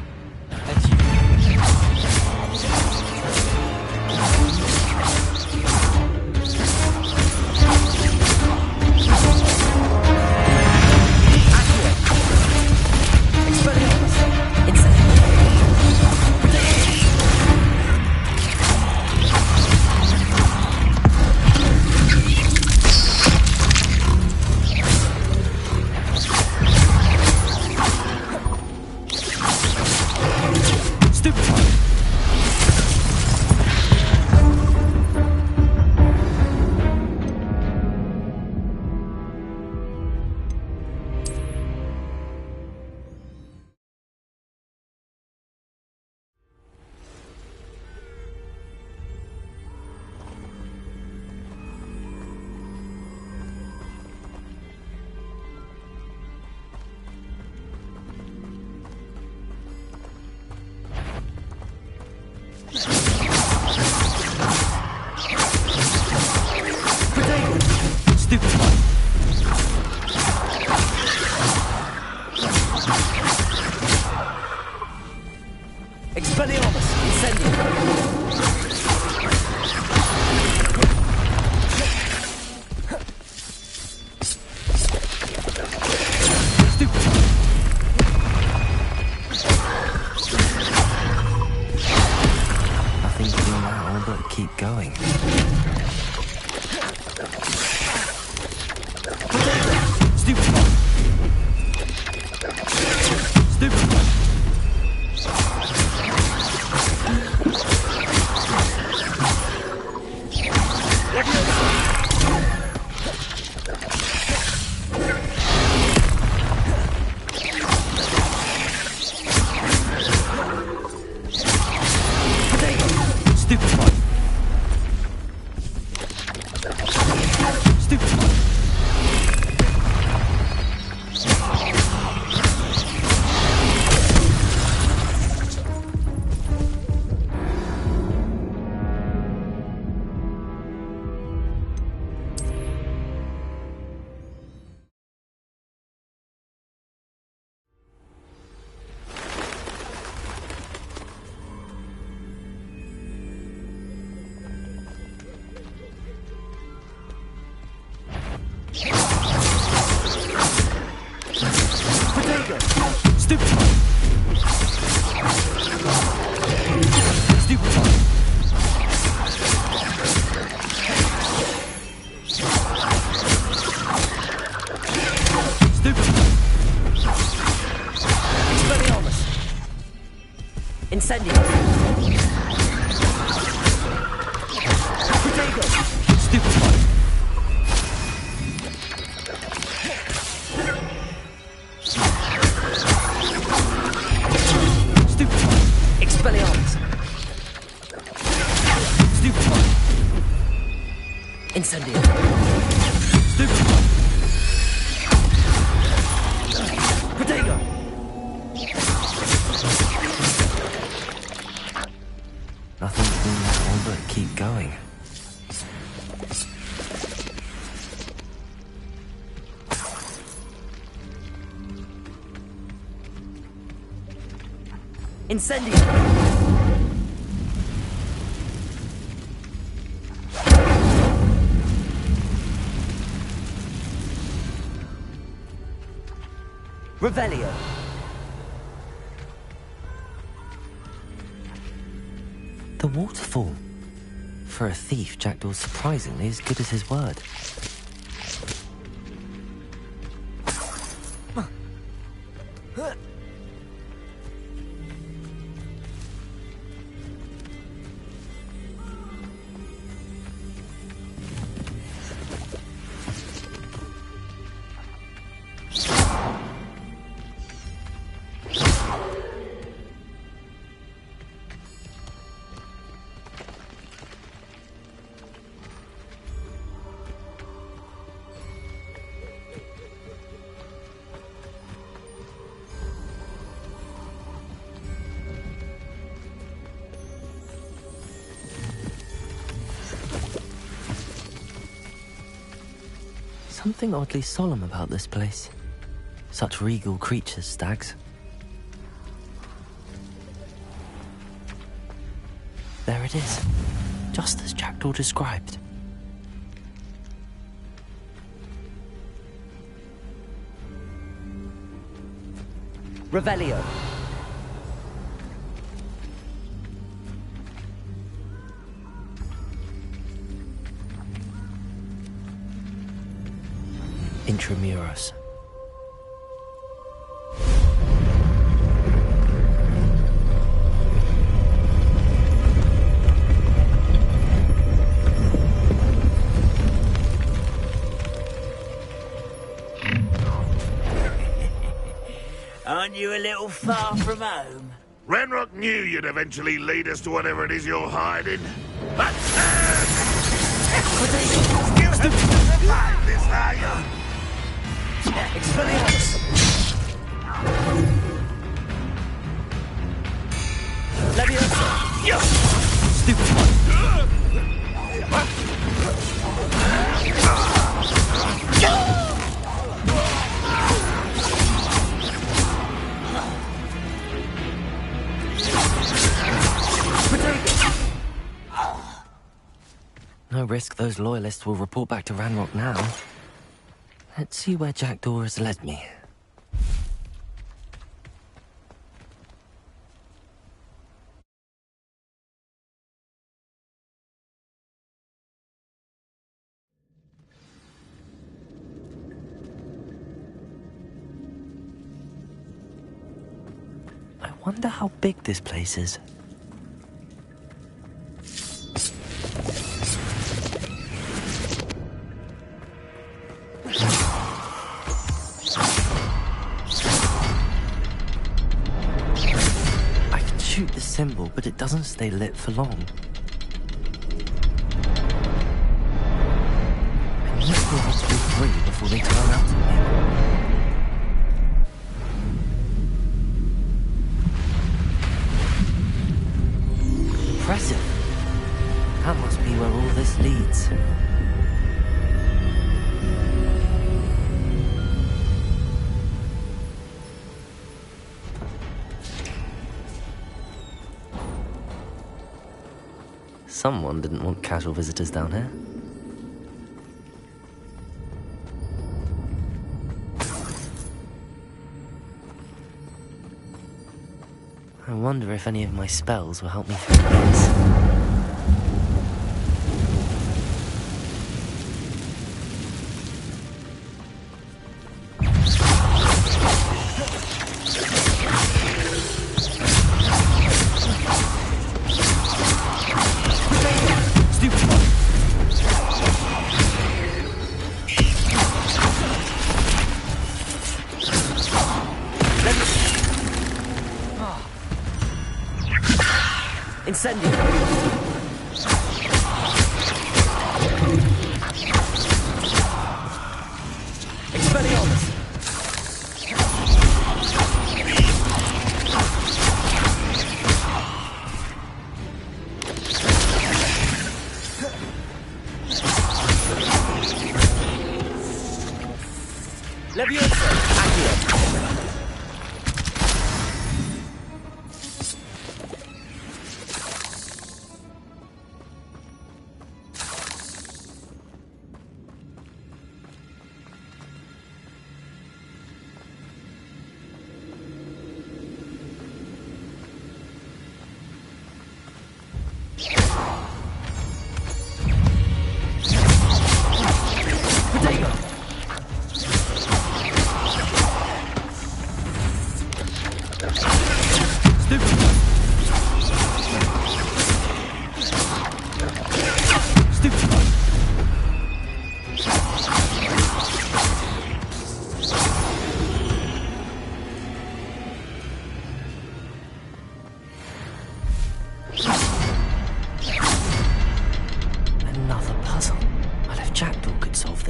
Expelliarmus! Incendium! Nothing to do now but keep going. Stupid one! Stupid one! Stupid one! Stupid one! Stupid one! Stupid one! Stupid one! Expelliarmus! Incendium! Potato! Stupid one! Stupid one! Expelliarmus! Stupid one! Incendium! Stupid one! Potato! Nothing to do now but keep going. Incendium! Revelio! The waterfall. For a thief, Jackdaw's surprisingly as good as his word. Something oddly solemn about this place. Such regal creatures, stags. There it is, just as Jackdaw described. Revelio. Intramuros. Aren't you a little far from home? Renrock knew you'd eventually lead us to whatever it is you're hiding. But still survive this, are you? Expelliarmus! Leviosa! Stupid one! No risk those loyalists will report back to Ranrock now. Let's see where Jackdaw has led me. I wonder how big this place is. I can shoot the symbol, but it doesn't stay lit for long. I need to be hospital 3 before they turn out on me. Impressive. That must be where all this leads. Someone didn't want casual visitors down here. I wonder if any of my spells will help me through this. Incendio! Expelliarmus! Leviosa! Accio!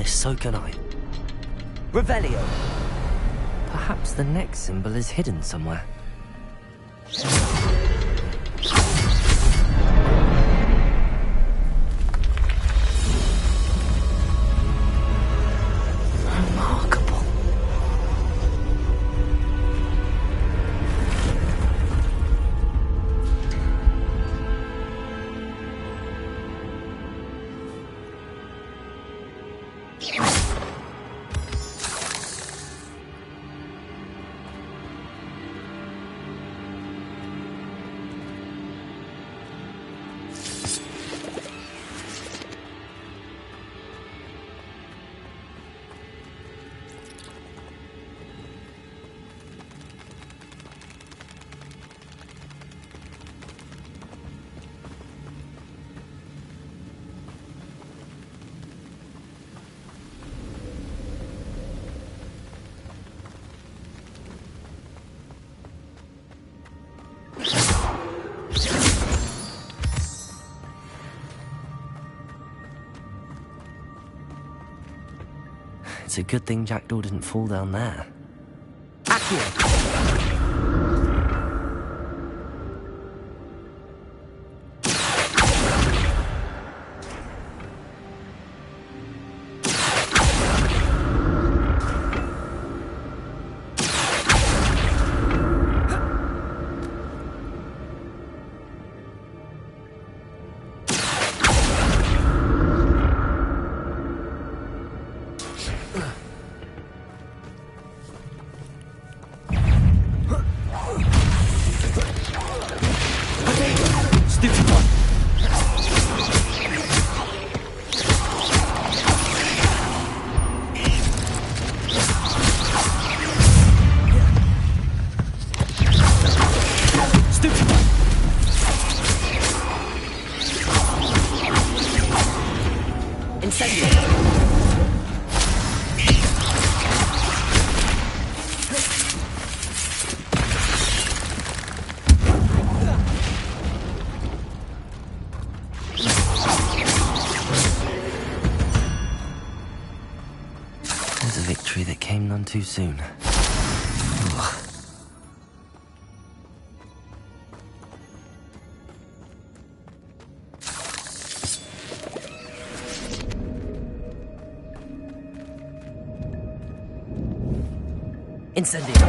So can I. Revelio. Perhaps the next symbol is hidden somewhere. Remarkable. It's a good thing Jackdaw didn't fall down there. Accio! Stupid one. There's a victory that came none too soon. Ugh. Incendio.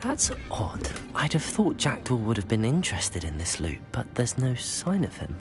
That's odd. I'd have thought Jackdaw would have been interested in this loot, but there's no sign of him.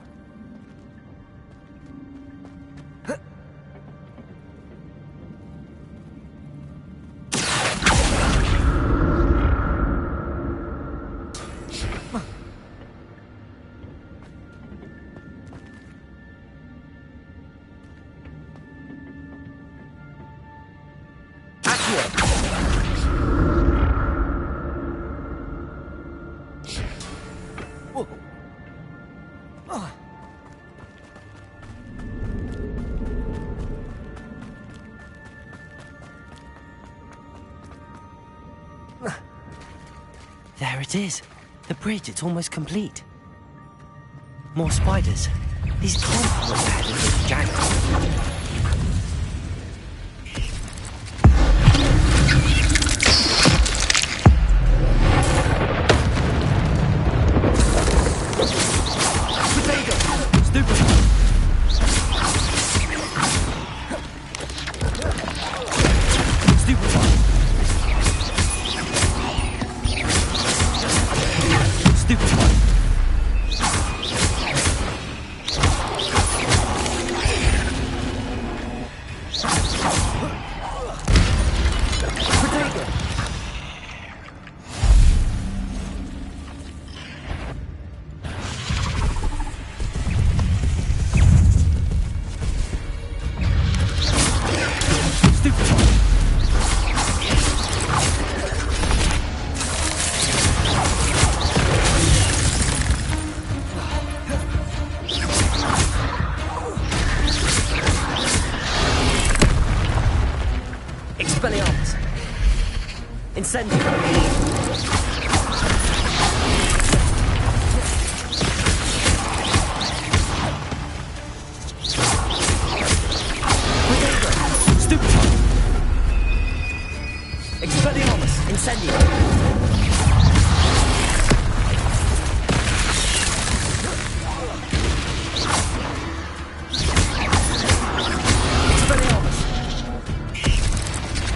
There it is. The bridge, it's almost complete. More spiders. These can't look bad if it's Jackdaw. Incendio! Expelliarmus! Incendio!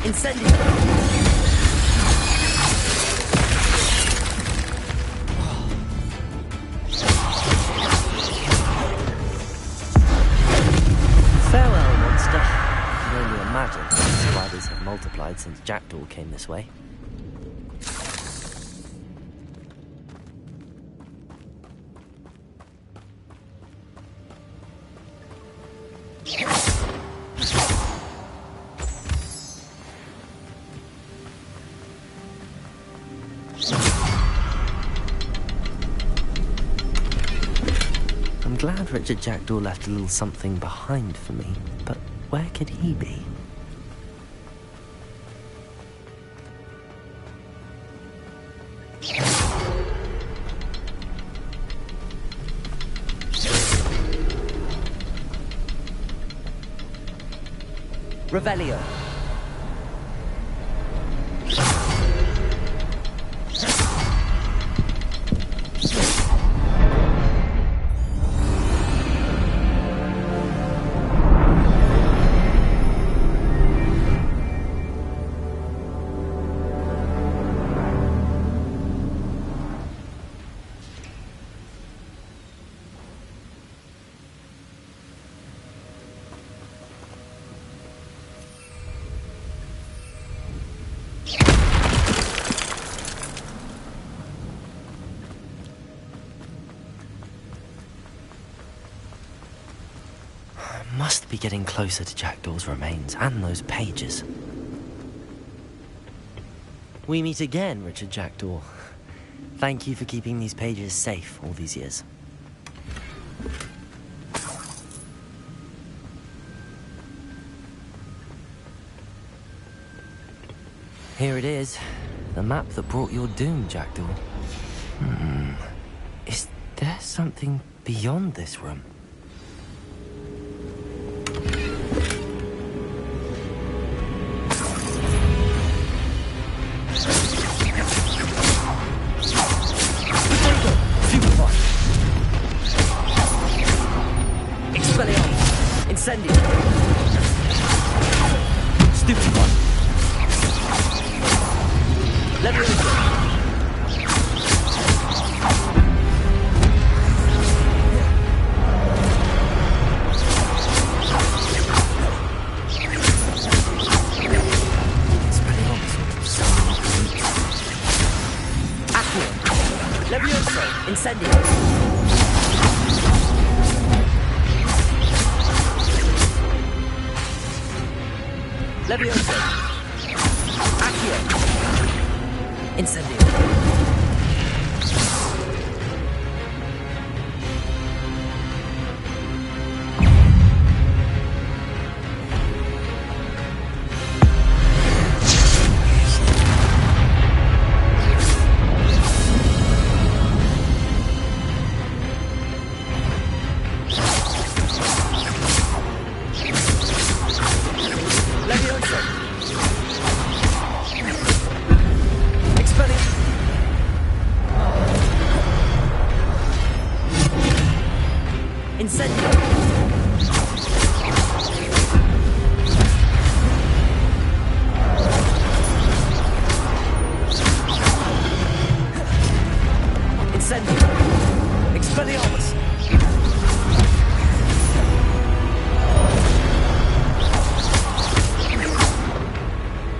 Incendio! Farewell, monster. I can only imagine how spiders have multiplied since Jackdaw came this way. I'm glad Richard Jackdaw left a little something behind for me, but where could he be? Revelio. Must be getting closer to Jackdaw's remains and those pages. We meet again, Richard Jackdaw. Thank you for keeping these pages safe all these years. Here it is. The map that brought your doom, Jackdaw. Is there something beyond this room? Incendio! Stupid one! Let me go! Accio! Levioso! Incendio! Levioso! Accio! Incendio! Incendio! Incendio! Expelliarmus!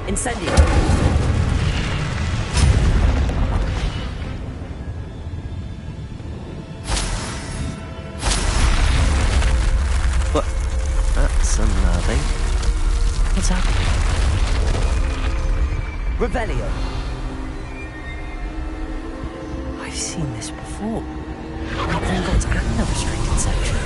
Incendio! What? That's unnerving. What's happening? Revelio! I've seen this before. Gringotts and the restricted section.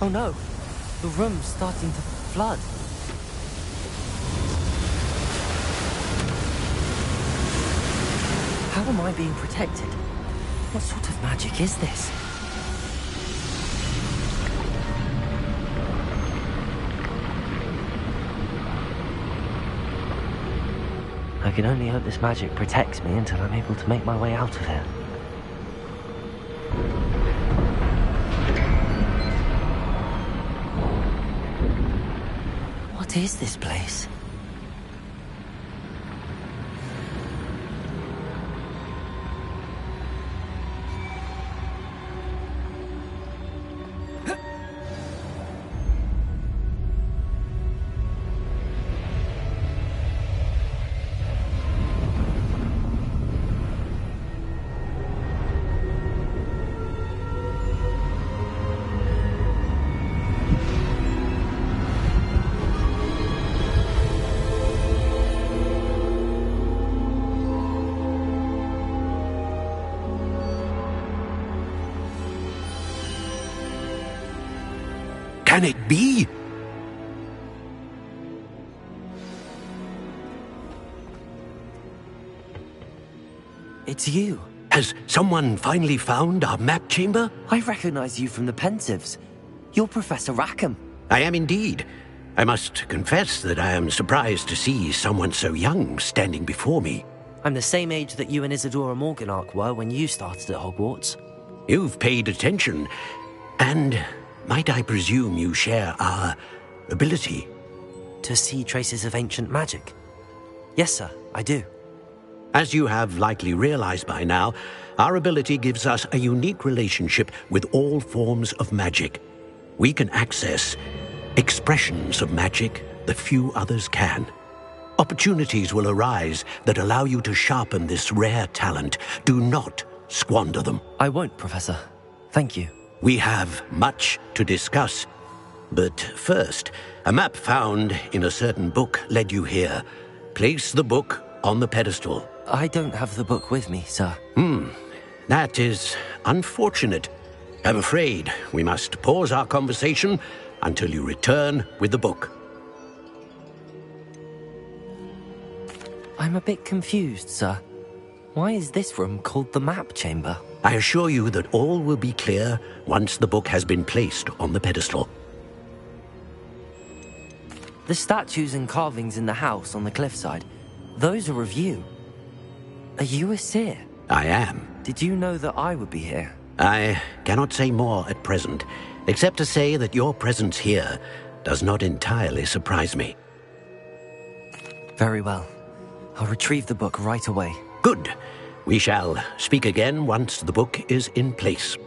Oh no, the room's starting to flood. How am I being protected? What sort of magic is this? I can only hope this magic protects me until I'm able to make my way out of here. What is this place? Can it be? It's you. Has someone finally found our map chamber? I recognize you from the Pensives. You're Professor Rackham. I am indeed. I must confess that I am surprised to see someone so young standing before me. I'm the same age that you and Isadora Morganach were when you started at Hogwarts. You've paid attention, and might I presume you share our ability? To see traces of ancient magic? Yes, sir, I do. As you have likely realized by now, our ability gives us a unique relationship with all forms of magic. We can access expressions of magic that few others can. Opportunities will arise that allow you to sharpen this rare talent. Do not squander them. I won't, Professor. Thank you. We have much to discuss. But first, a map found in a certain book led you here. Place the book on the pedestal. I don't have the book with me, sir. That is unfortunate. I'm afraid we must pause our conversation until you return with the book. I'm a bit confused, sir. Why is this room called the map chamber? I assure you that all will be clear once the book has been placed on the pedestal. The statues and carvings in the house on the cliffside, those are of you. Are you a seer? I am. Did you know that I would be here? I cannot say more at present, except to say that your presence here does not entirely surprise me. Very well. I'll retrieve the book right away. Good. We shall speak again once the book is in place.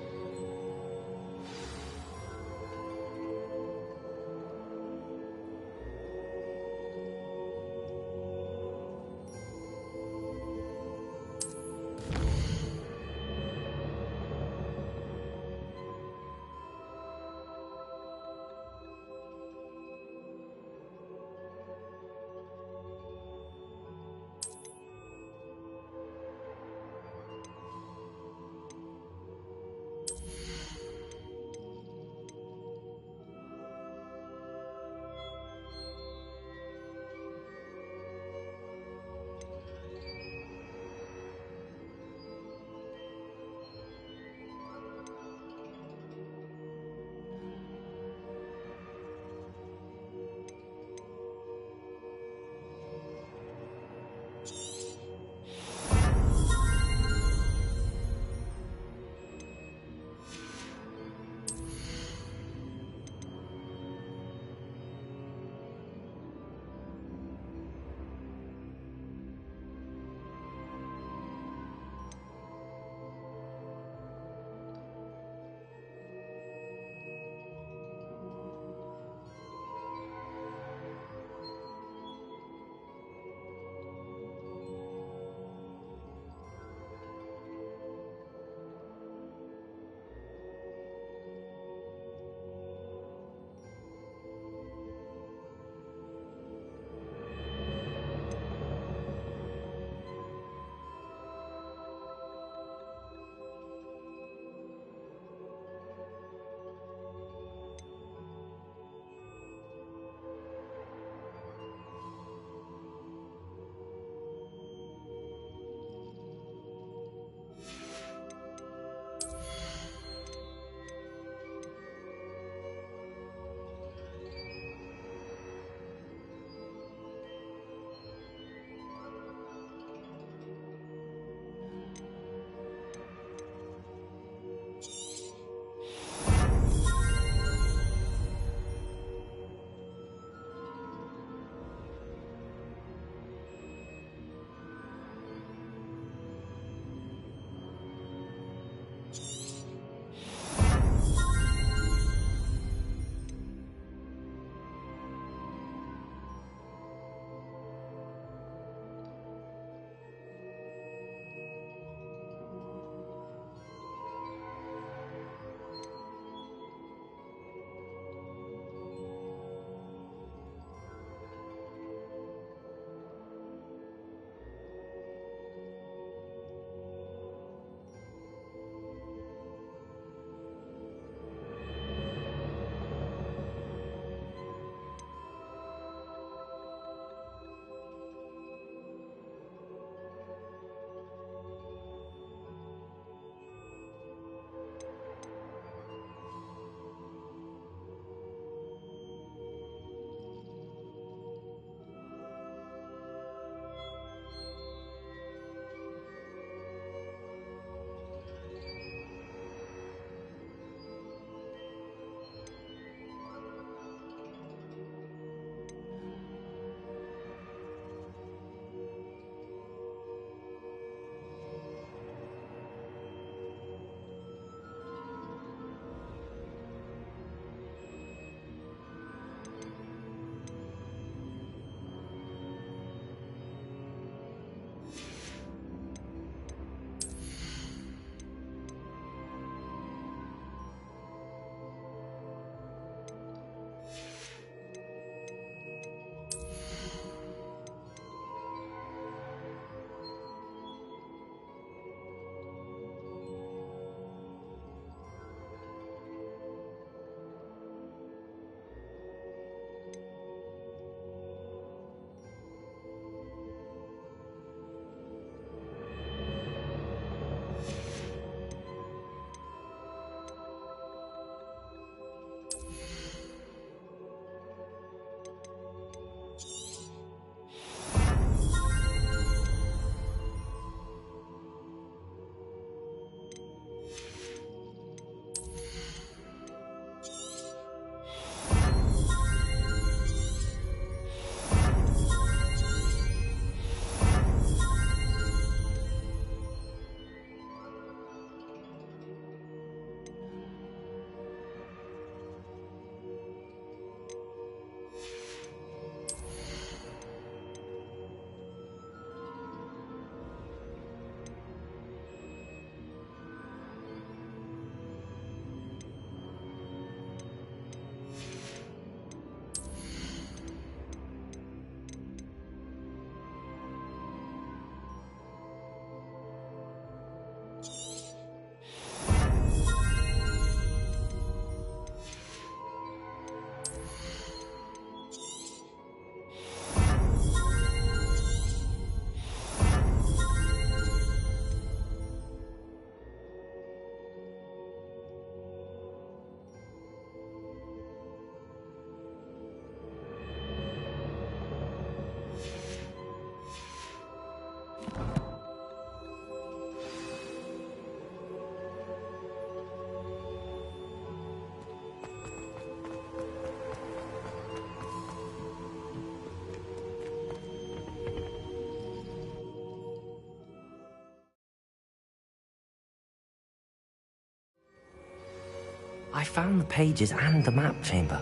I found the pages and the map chamber.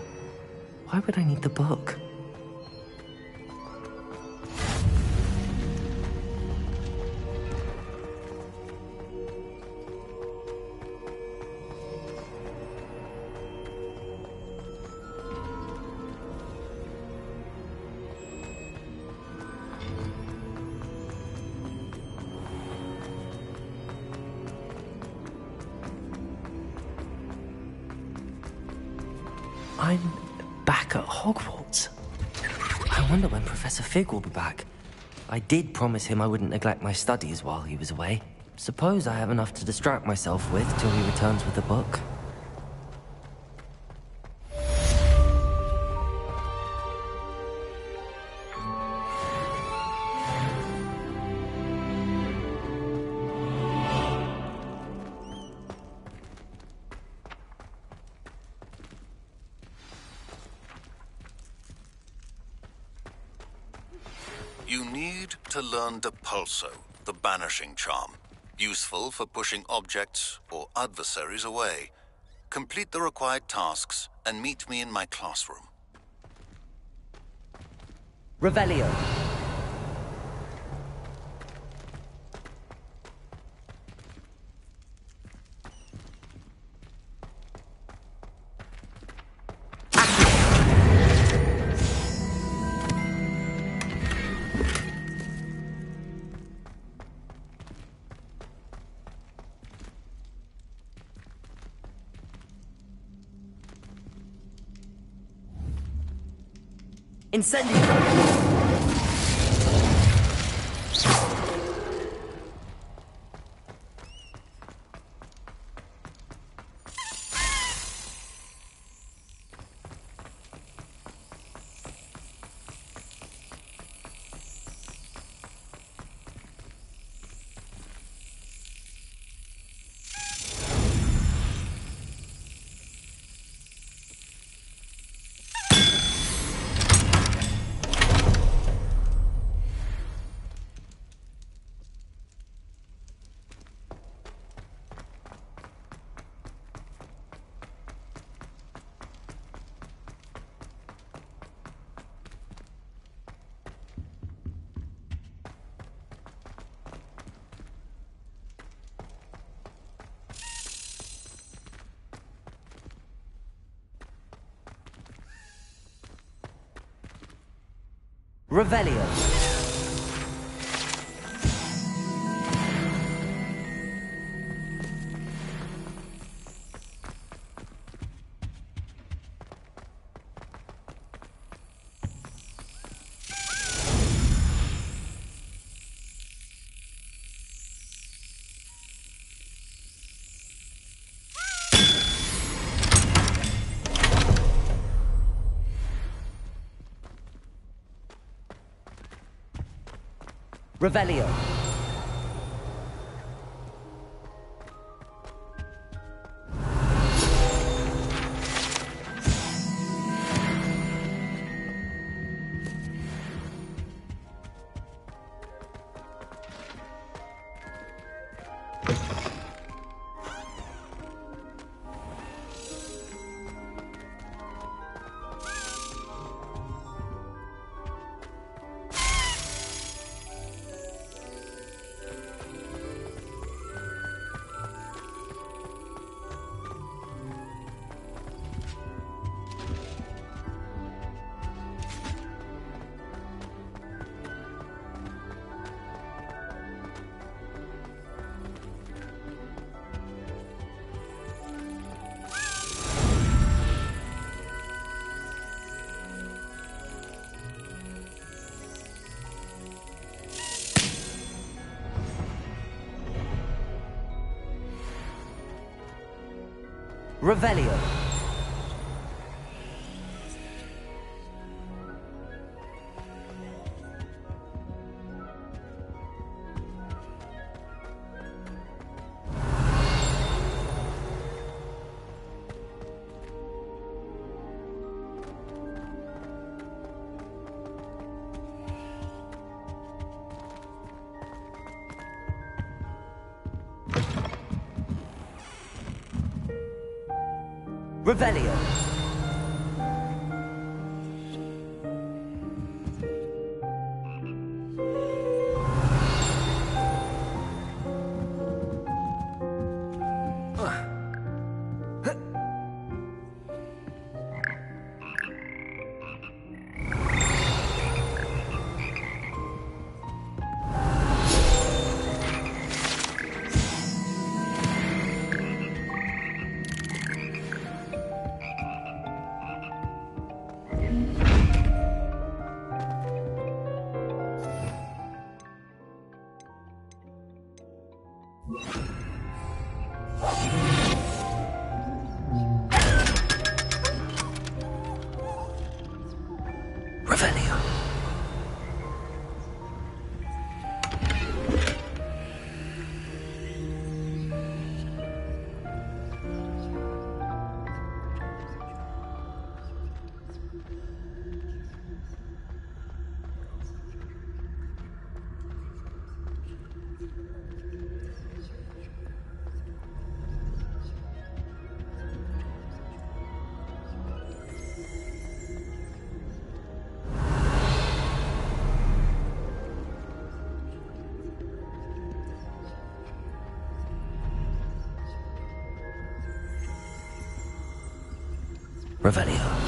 Why would I need the book? I'm back at Hogwarts. I wonder when Professor Fig will be back. I did promise him I wouldn't neglect my studies while he was away. Suppose I have enough to distract myself with till he returns with the book. You need to learn Depulso, the banishing charm. Useful for pushing objects or adversaries away. Complete the required tasks and meet me in my classroom. Revelio. Incendio! Revelio. Revelio. Revelio. Revelio. Revelio.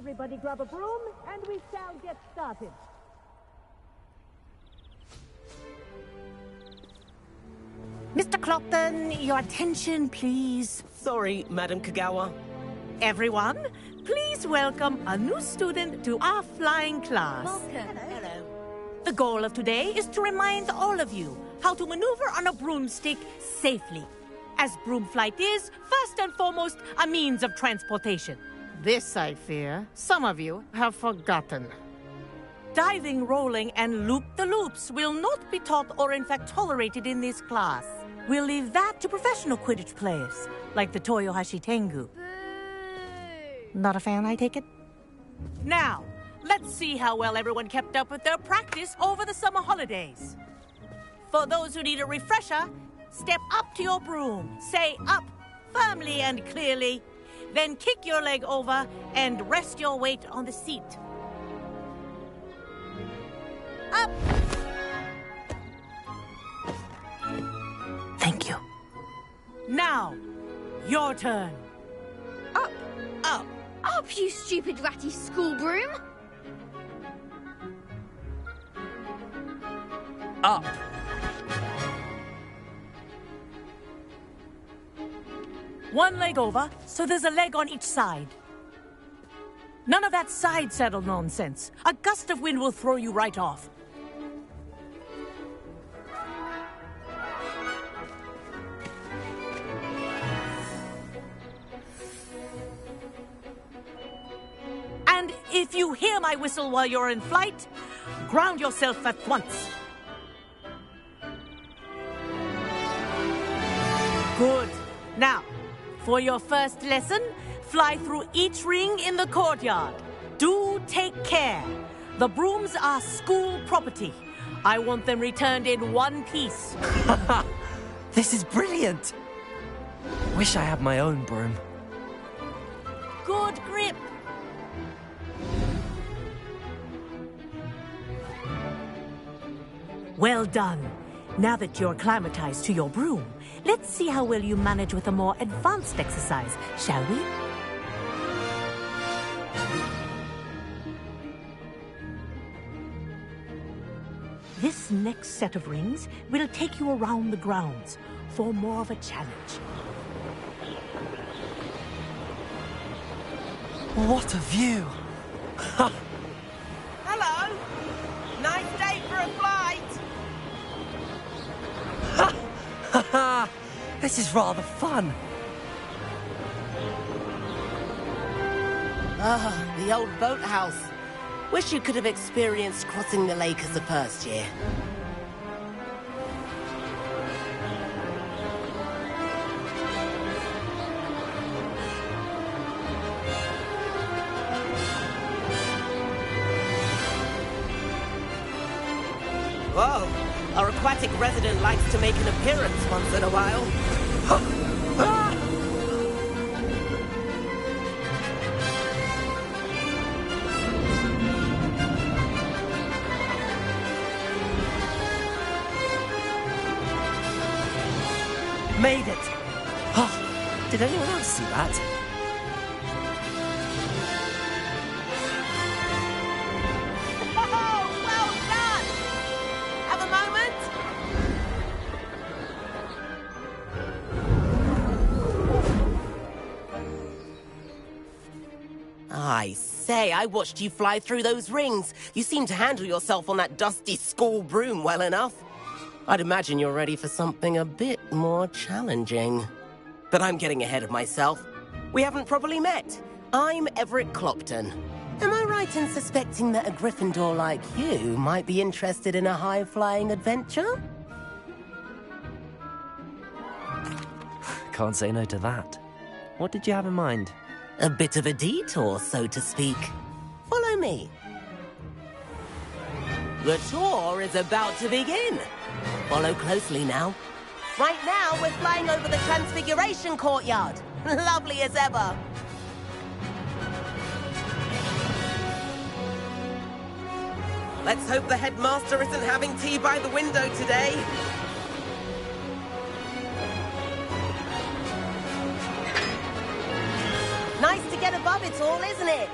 Everybody grab a broom, and we shall get started. Mr. Clockton, your attention, please. Sorry, Madam Kagawa. Everyone, please welcome a new student to our flying class. Welcome. Hello. The goal of today is to remind all of you how to maneuver on a broomstick safely, as broom flight is, first and foremost, a means of transportation. This, I fear, some of you have forgotten. Diving, rolling, and loop-the-loops will not be taught or in fact tolerated in this class. We'll leave that to professional Quidditch players, like the Toyohashi Tengu. Not a fan, I take it? Now, let's see how well everyone kept up with their practice over the summer holidays. For those who need a refresher, step up to your broom, say up firmly and clearly, then kick your leg over and rest your weight on the seat. Up! Thank you. Now, your turn. Up! Up! Up, you stupid ratty school broom! Up! One leg over, so there's a leg on each side. None of that side saddle nonsense. A gust of wind will throw you right off. If you hear my whistle while you're in flight, ground yourself at once. Good. Now, for your first lesson, fly through each ring in the courtyard. Do take care. The brooms are school property. I want them returned in one piece. This is brilliant. Wish I had my own broom. Good grip. Well done. Now that you're acclimatized to your broom, let's see how well you manage with a more advanced exercise, shall we? This next set of rings will take you around the grounds for more of a challenge. What a view! Hello! Nice day for a flight! This is rather fun. Ah, the old boathouse. Wish you could have experienced crossing the lake as a first year. Whoa! Our aquatic resident likes to make an appearance once in a while. Made it! Oh, did anyone else see that? Oh, well done! Have a moment? I say, I watched you fly through those rings. You seem to handle yourself on that dusty school broom well enough. I'd imagine you're ready for something a bit more challenging. But I'm getting ahead of myself. We haven't properly met. I'm Everett Clopton. Am I right in suspecting that a Gryffindor like you might be interested in a high-flying adventure? Can't say no to that. What did you have in mind? A bit of a detour, so to speak. Follow me. The tour is about to begin. Follow closely now. Right now, we're flying over the Transfiguration Courtyard. Lovely as ever. Let's hope the headmaster isn't having tea by the window today. Nice to get above it all, isn't it?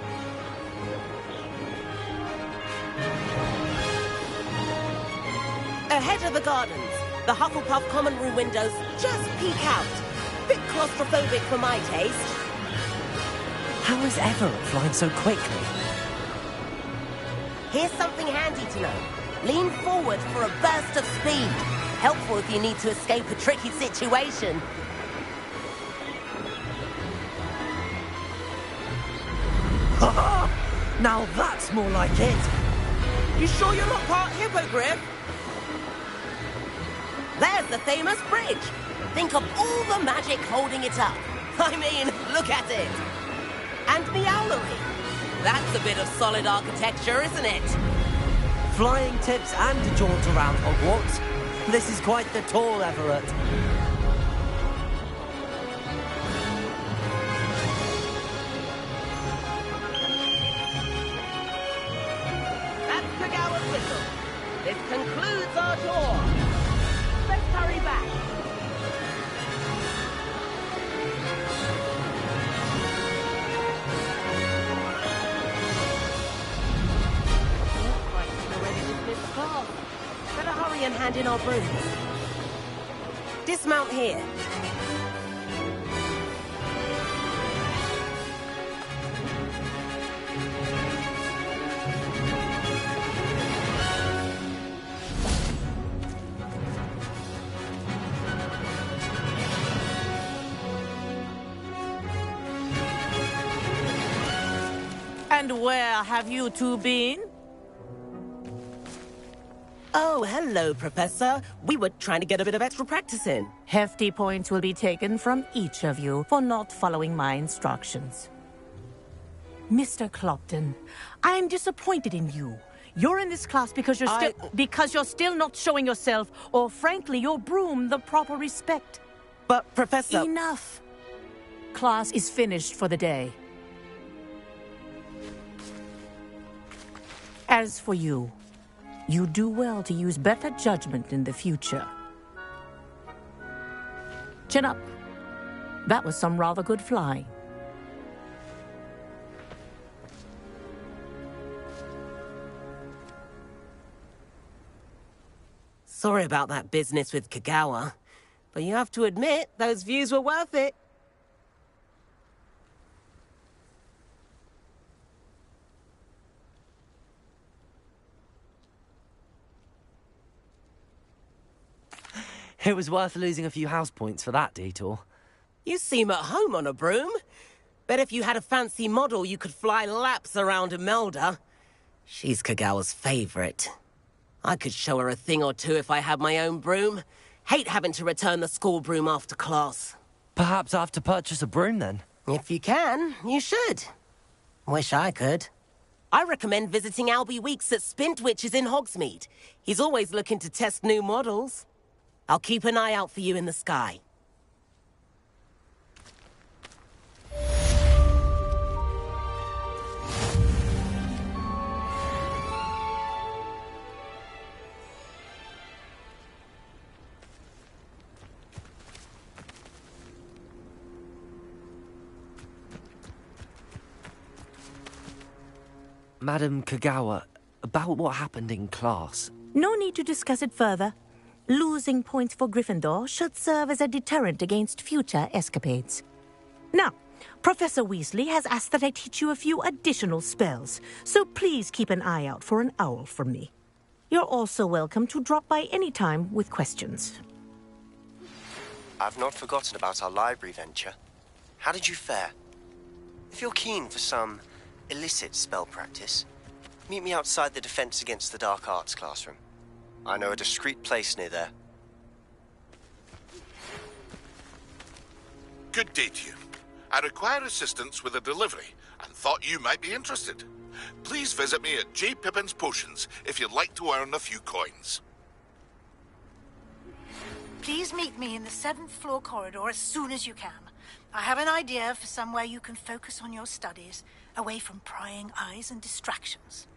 Ahead of the gardens, the Hufflepuff common room windows just peek out. Bit claustrophobic for my taste. How is Everett flying so quickly? Here's something handy to know. Lean forward for a burst of speed. Helpful if you need to escape a tricky situation. Now that's more like it. You sure you're not part hippogriff? There's the famous bridge. Think of all the magic holding it up. I mean, look at it. And Meowlery. That's a bit of solid architecture, isn't it? Flying tips and a jaunt around Hogwarts. This is quite the tour, Everett. That's Kagawa's whistle. This concludes our tour. Let's hurry back. Better hurry and hand in our brooms. Dismount here. And where have you two been? Oh, hello, Professor. We were trying to get a bit of extra practice in. Hefty points will be taken from each of you for not following my instructions. Mr. Clopton, I am disappointed in you. You're in this class because you're still not showing yourself, or frankly, your broom the proper respect. But, Professor... Enough. Class is finished for the day. As for you, you do well to use better judgment in the future. Chin up. That was some rather good flying. Sorry about that business with Kagawa, but you have to admit, those views were worth it. It was worth losing a few house points for that detour. You seem at home on a broom. Bet if you had a fancy model, you could fly laps around Imelda. She's Kagawa's favorite. I could show her a thing or two if I had my own broom. Hate having to return the school broom after class. Perhaps I have to purchase a broom then. If you can, you should. Wish I could. I recommend visiting Albie Weeks at Spintwitches in Hogsmeade. He's always looking to test new models. I'll keep an eye out for you in the sky. Madam Kagawa, about what happened in class. No need to discuss it further. Losing points for Gryffindor should serve as a deterrent against future escapades. Now, Professor Weasley has asked that I teach you a few additional spells, so please keep an eye out for an owl from me. You're also welcome to drop by any time with questions. I've not forgotten about our library venture. How did you fare? If you're keen for some illicit spell practice, meet me outside the Defense Against the Dark Arts classroom. I know a discreet place near there. Good day to you. I require assistance with a delivery and thought you might be interested. Please visit me at J. Pippin's Potions if you'd like to earn a few coins. Please meet me in the 7th floor corridor as soon as you can. I have an idea for somewhere you can focus on your studies, away from prying eyes and distractions.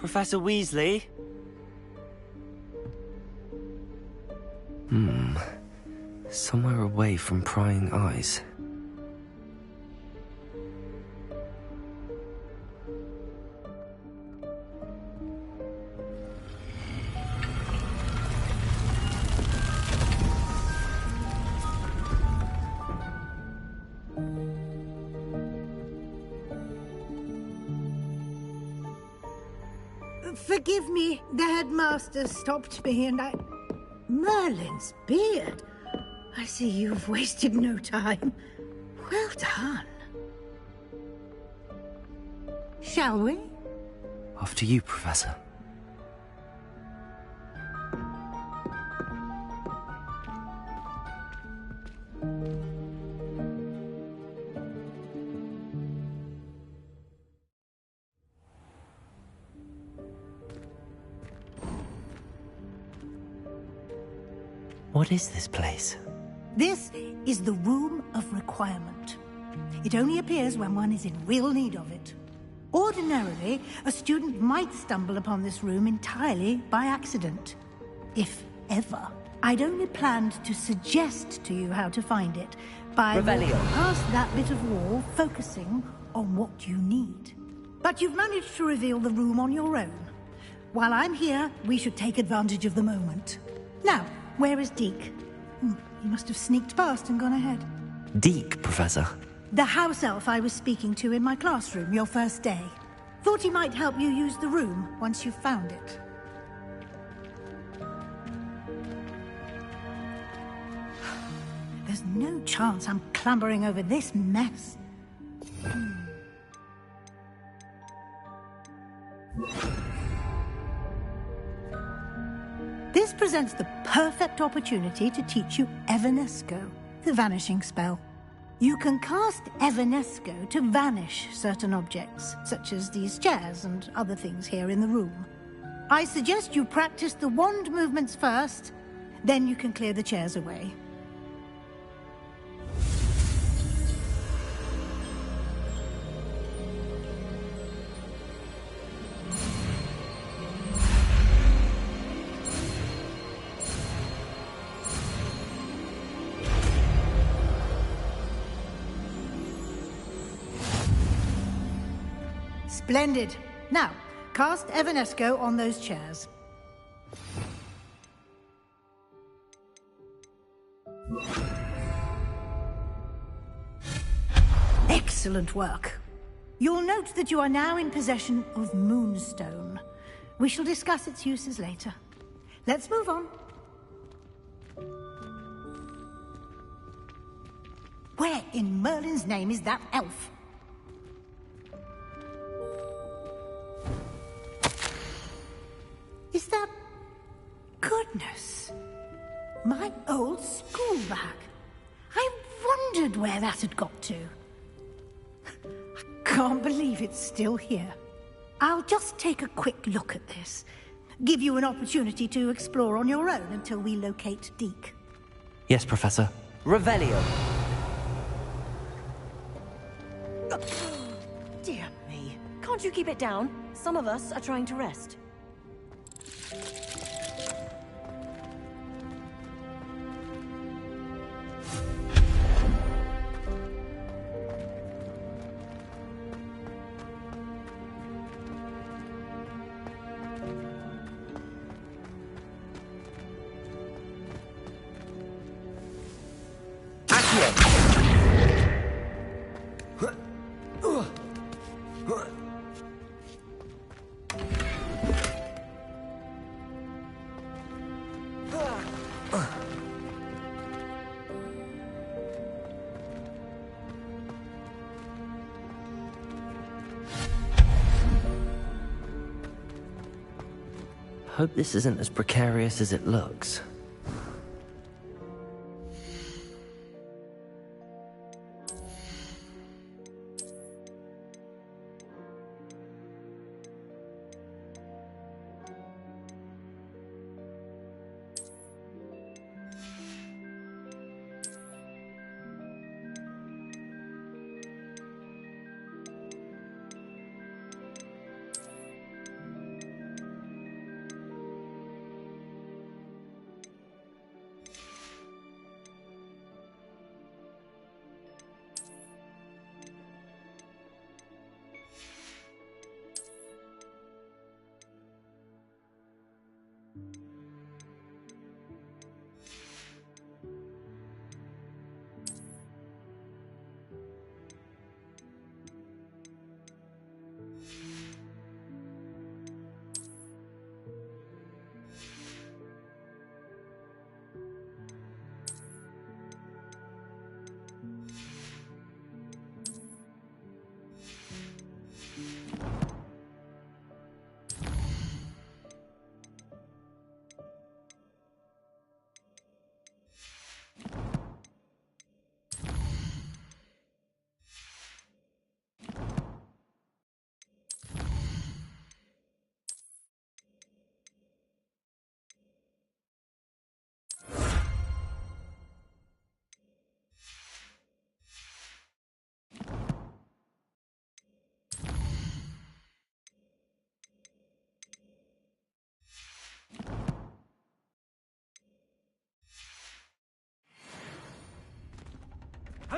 Professor Weasley? Somewhere away from prying eyes. Forgive me, the headmaster stopped me and I... Merlin's beard. I see you've wasted no time. Well done. Shall we? After you, Professor. What is this place? This is the Room of Requirement. It only appears when one is in real need of it. Ordinarily, a student might stumble upon this room entirely by accident. If ever. I'd only planned to suggest to you how to find it by walking past that bit of wall, focusing on what you need. But you've managed to reveal the room on your own. While I'm here, we should take advantage of the moment. Now, where is Deke? He must have sneaked past and gone ahead. Deke, Professor. The house elf I was speaking to in my classroom your first day. Thought he might help you use the room once you've found it. There's no chance I'm clambering over this mess. This presents the perfect opportunity to teach you Evanesco, the vanishing spell. You can cast Evanesco to vanish certain objects, such as these chairs and other things here in the room. I suggest you practice the wand movements first, then you can clear the chairs away. Splendid. Now, cast Evanesco on those chairs. Excellent work. You'll note that you are now in possession of Moonstone. We shall discuss its uses later. Let's move on. Where in Merlin's name is that elf? Is that... Goodness. My old school bag. I wondered where that had got to. I can't believe it's still here. I'll just take a quick look at this. Give you an opportunity to explore on your own until we locate Deke. Yes, Professor. Revelio. Dear me. Can't you keep it down? Some of us are trying to rest. Hope this isn't as precarious as it looks.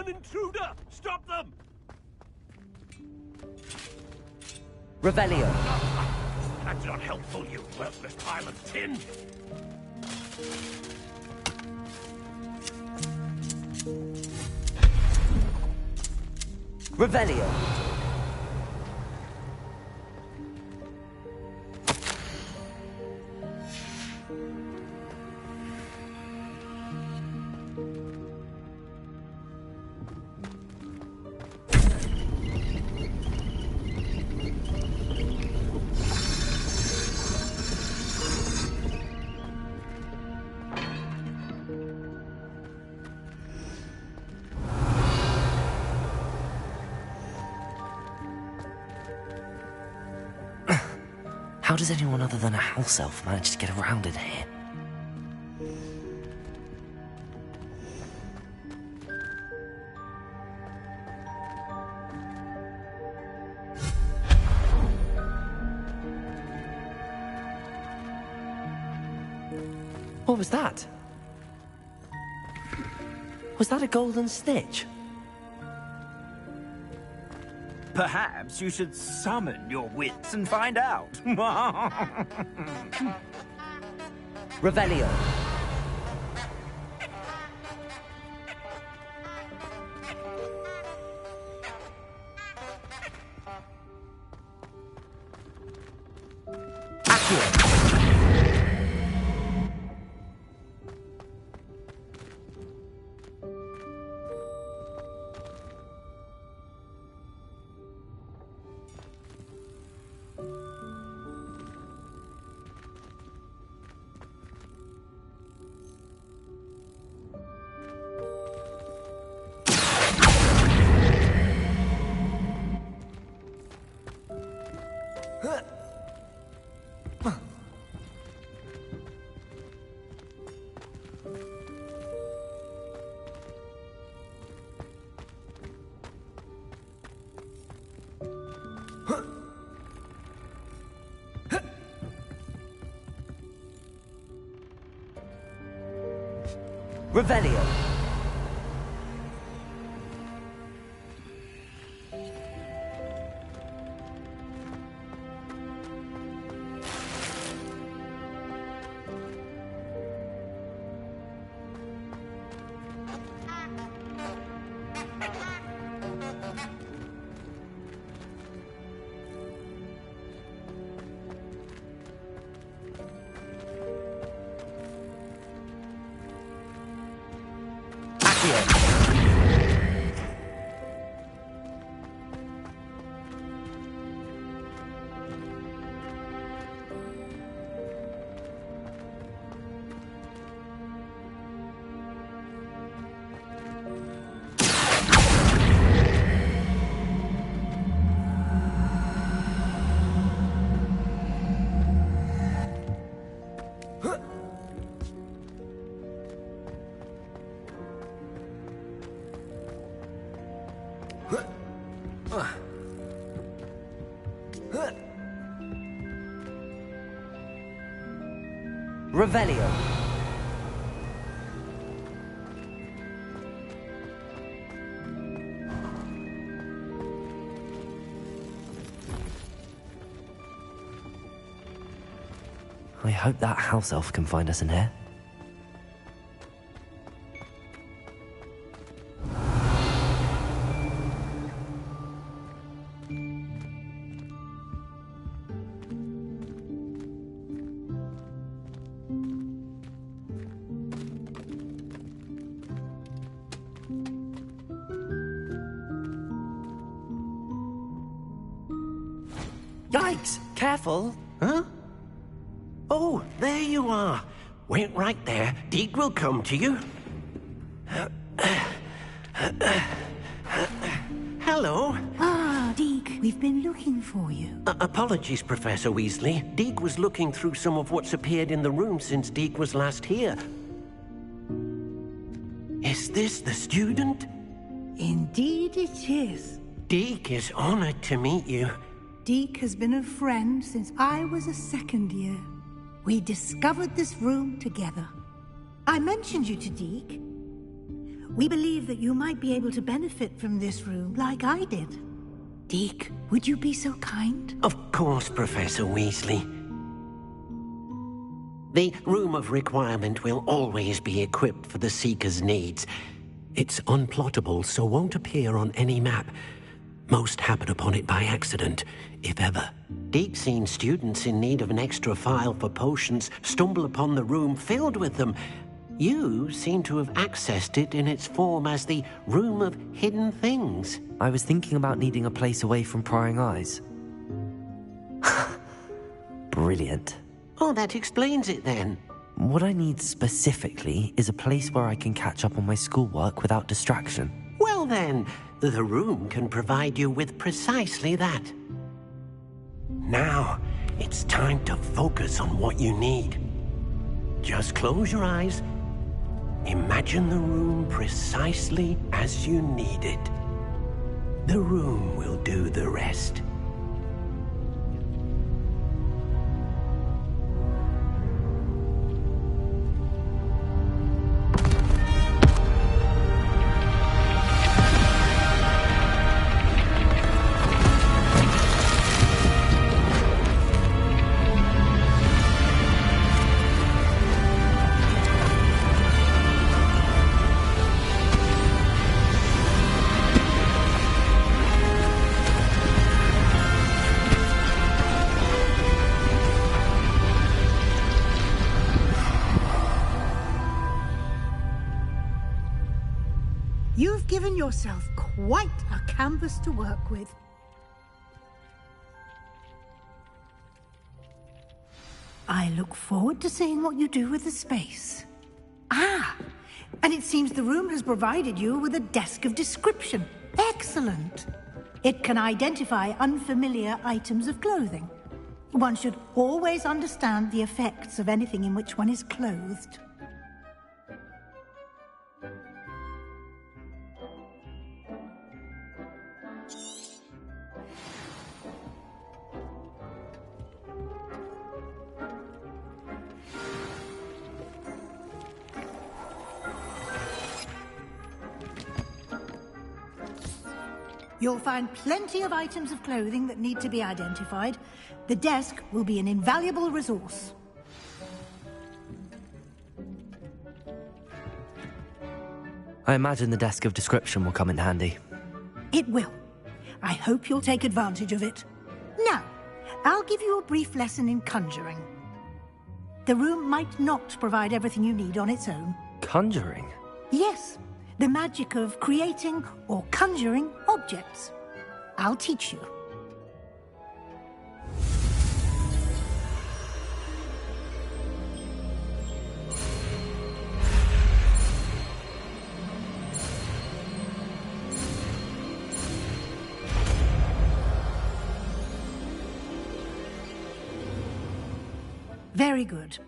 An intruder! Stop them! Revelio. That's not helpful, you worthless pile of tin! Revelio. How does anyone other than a house elf manage to get around in here? What was that? Was that a golden snitch? Perhaps you should summon your wits and find out. Revelio. Revelio. Revelio. I hope that house elf can find us in here. Yikes! Careful! Huh? Oh, there you are. Wait right there. Deke will come to you. Hello. Ah, Deke, we've been looking for you. Apologies, Professor Weasley. Deke was looking through some of what's appeared in the room since Deke was last here. Is this the student? Indeed it is. Deke is honored to meet you. Deke has been a friend since I was a second year. We discovered this room together. I mentioned you to Deke. We believe that you might be able to benefit from this room like I did. Deke, would you be so kind? Of course, Professor Weasley. The Room of Requirement will always be equipped for the Seeker's needs. It's unplottable, so won't appear on any map. Most happen upon it by accident, if ever. Deke's seen students in need of an extra file for potions stumble upon the room filled with them. You seem to have accessed it in its form as the Room of Hidden Things. I was thinking about needing a place away from prying eyes. Brilliant. Oh, that explains it then. What I need specifically is a place where I can catch up on my schoolwork without distraction. Well then, the room can provide you with precisely that. Now, it's time to focus on what you need. Just close your eyes. Imagine the room precisely as you need it. The room will do the rest. You've given yourself quite a canvas to work with. I look forward to seeing what you do with the space. Ah, and it seems the room has provided you with a desk of description. Excellent. It can identify unfamiliar items of clothing. One should always understand the effects of anything in which one is clothed. You'll find plenty of items of clothing that need to be identified. The desk will be an invaluable resource. I imagine the desk of description will come in handy. It will. I hope you'll take advantage of it. Now, I'll give you a brief lesson in conjuring. The room might not provide everything you need on its own. Conjuring? Yes. The magic of creating or conjuring objects. I'll teach you. Very good.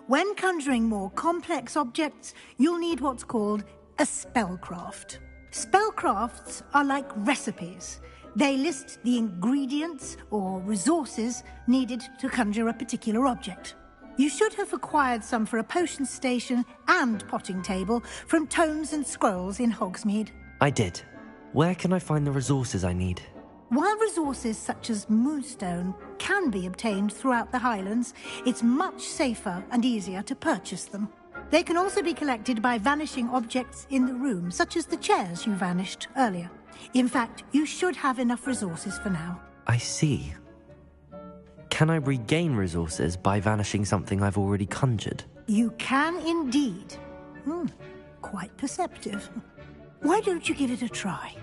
When conjuring more complex objects, you'll need what's called a spellcraft. Spellcrafts are like recipes. They list the ingredients or resources needed to conjure a particular object. You should have acquired some for a potion station and potting table from tomes and scrolls in Hogsmeade. I did. Where can I find the resources I need? While resources such as moonstone can be obtained throughout the Highlands, it's much safer and easier to purchase them. They can also be collected by vanishing objects in the room, such as the chairs you vanished earlier. In fact, you should have enough resources for now. I see. Can I regain resources by vanishing something I've already conjured? You can indeed. Quite perceptive. Why don't you give it a try?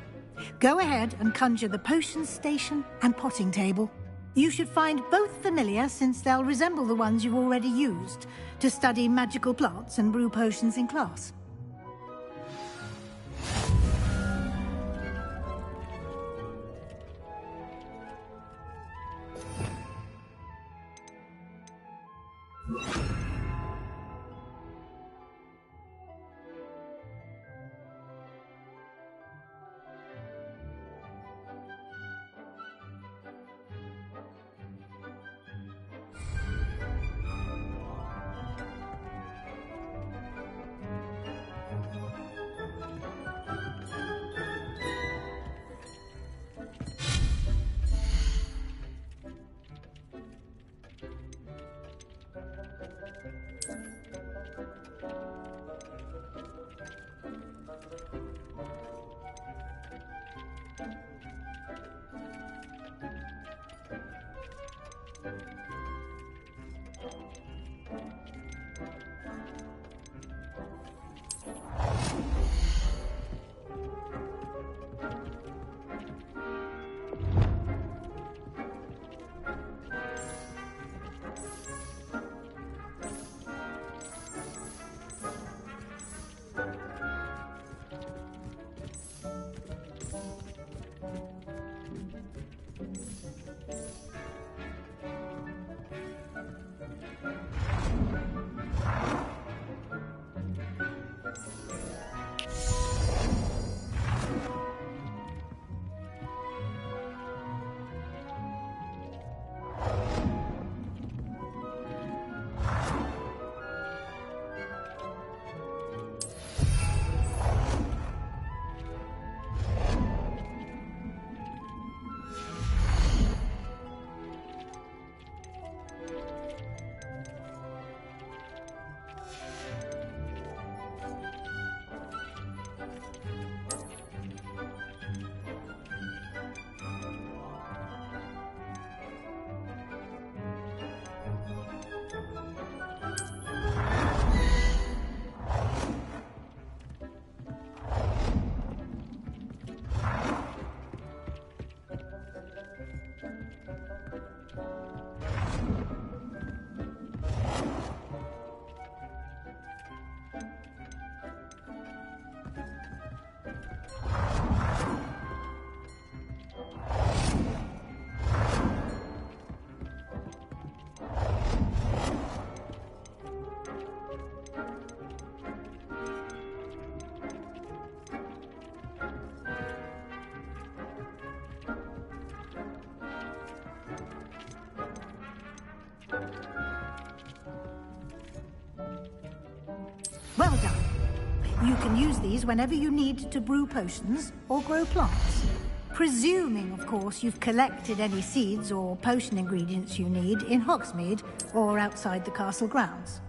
Go ahead and conjure the potion station and potting table. You should find both familiar, since they'll resemble the ones you've already used to study magical plants and brew potions in class. Well done. You can use these whenever you need to brew potions or grow plants. Presuming, of course, you've collected any seeds or potion ingredients you need in Hogsmeade or outside the castle grounds.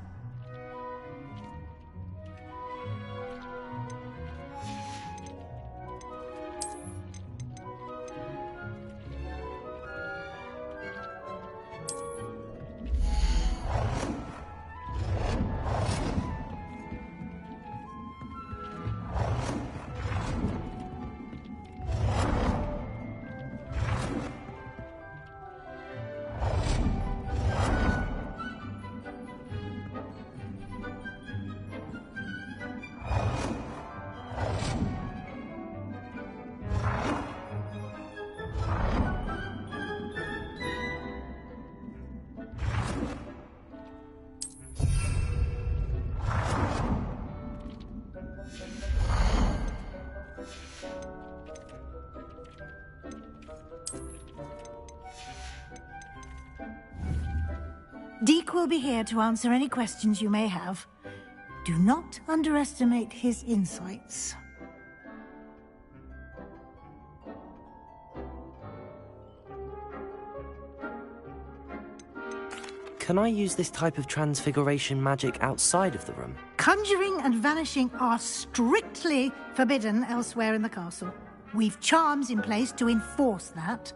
Deke will be here to answer any questions you may have. Do not underestimate his insights. Can I use this type of transfiguration magic outside of the room? Conjuring and vanishing are strictly forbidden elsewhere in the castle. We've charms in place to enforce that.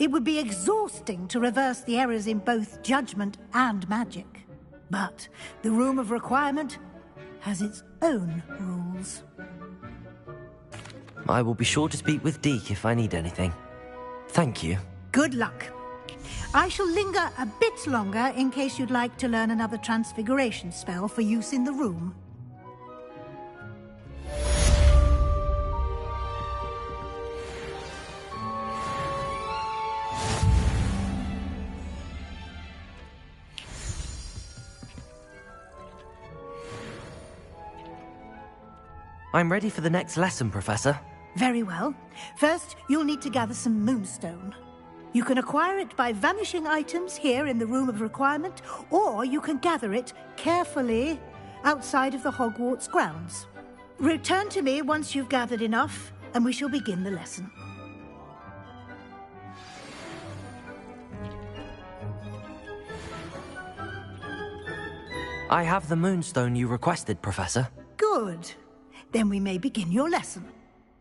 It would be exhausting to reverse the errors in both judgment and magic. But the Room of Requirement has its own rules. I will be sure to speak with Deke if I need anything. Thank you. Good luck. I shall linger a bit longer in case you'd like to learn another transfiguration spell for use in the room. I'm ready for the next lesson, Professor. Very well. First, you'll need to gather some moonstone. You can acquire it by vanishing items here in the Room of Requirement, or you can gather it carefully outside of the Hogwarts grounds. Return to me once you've gathered enough, and we shall begin the lesson. I have the moonstone you requested, Professor. Good. Then we may begin your lesson.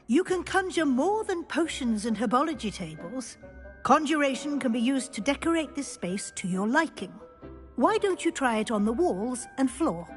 You can conjure more than potions and herbology tables. Conjuration can be used to decorate this space to your liking. Why don't you try it on the walls and floor?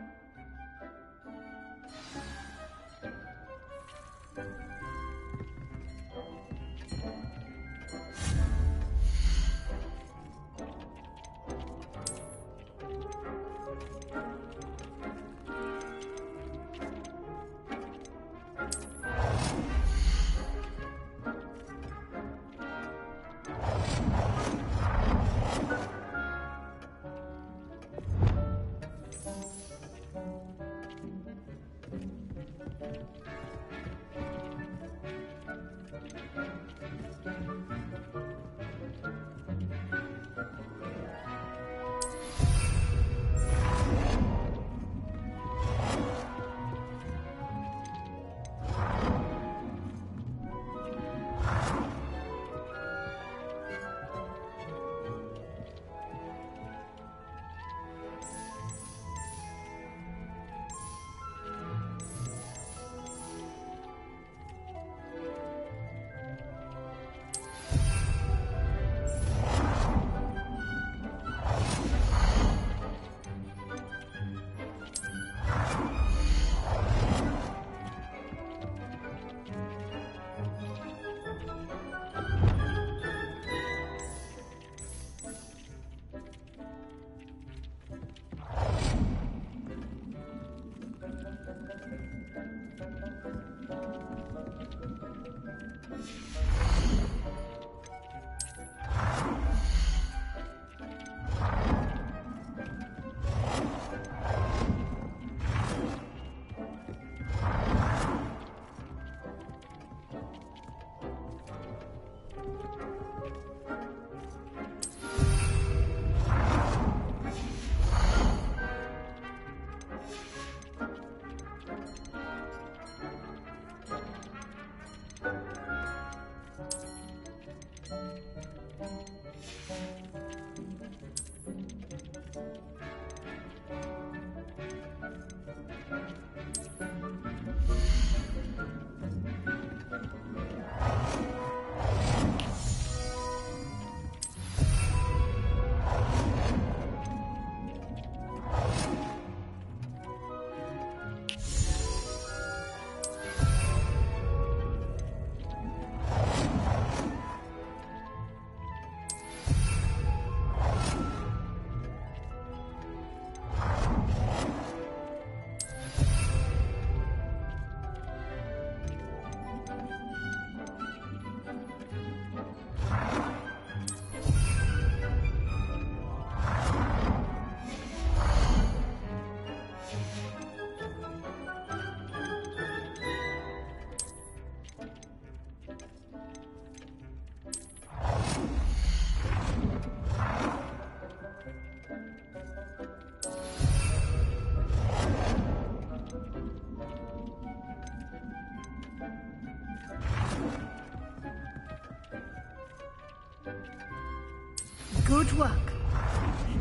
Good work.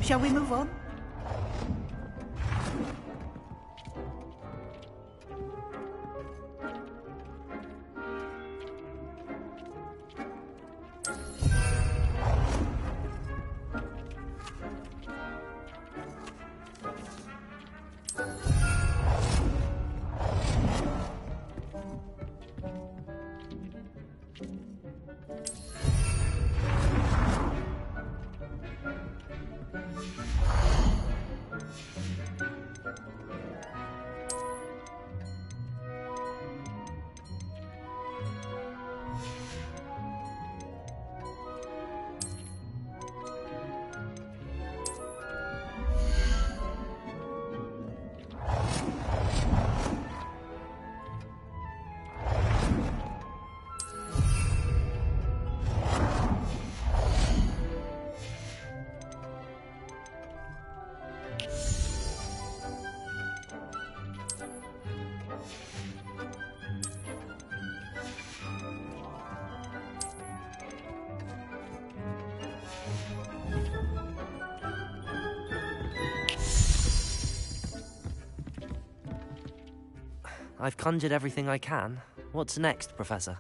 Shall we move on? I've conjured everything I can. What's next, Professor?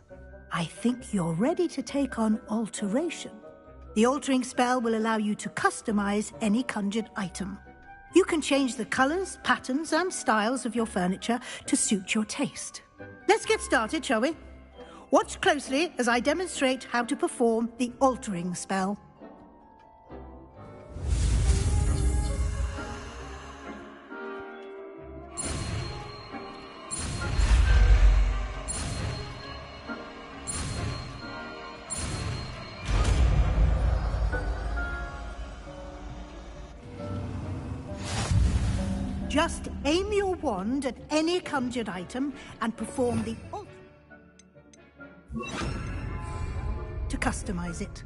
I think you're ready to take on alteration. The altering spell will allow you to customize any conjured item. You can change the colors, patterns, and styles of your furniture to suit your taste. Let's get started, shall we? Watch closely as I demonstrate how to perform the altering spell. Just aim your wand at any conjured item and perform the to customize it.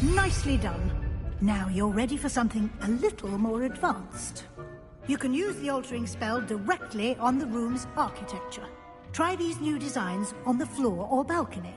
Nicely done. Now you're ready for something a little more advanced. You can use the altering spell directly on the room's architecture. Try these new designs on the floor or balcony.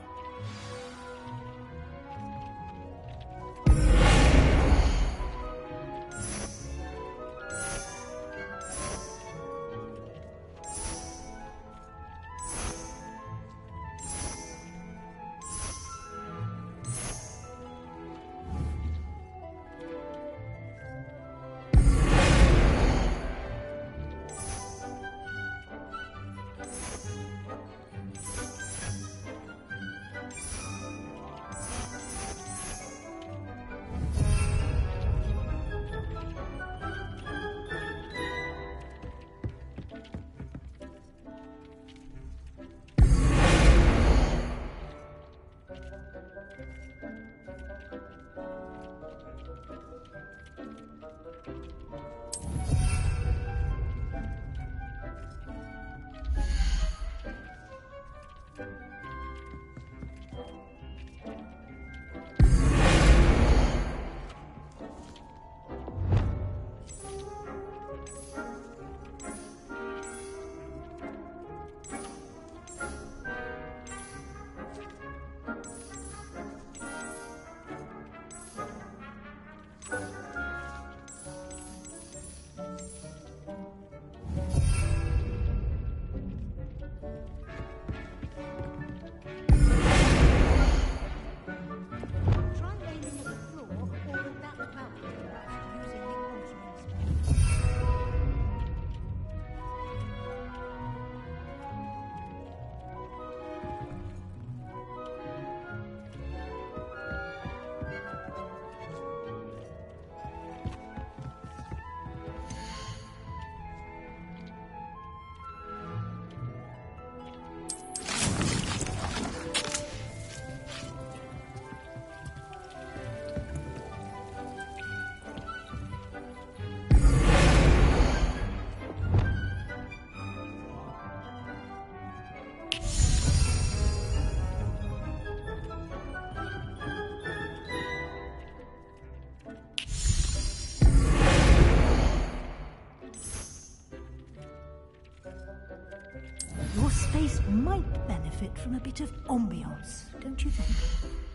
Your space might benefit from a bit of ambiance, don't you think?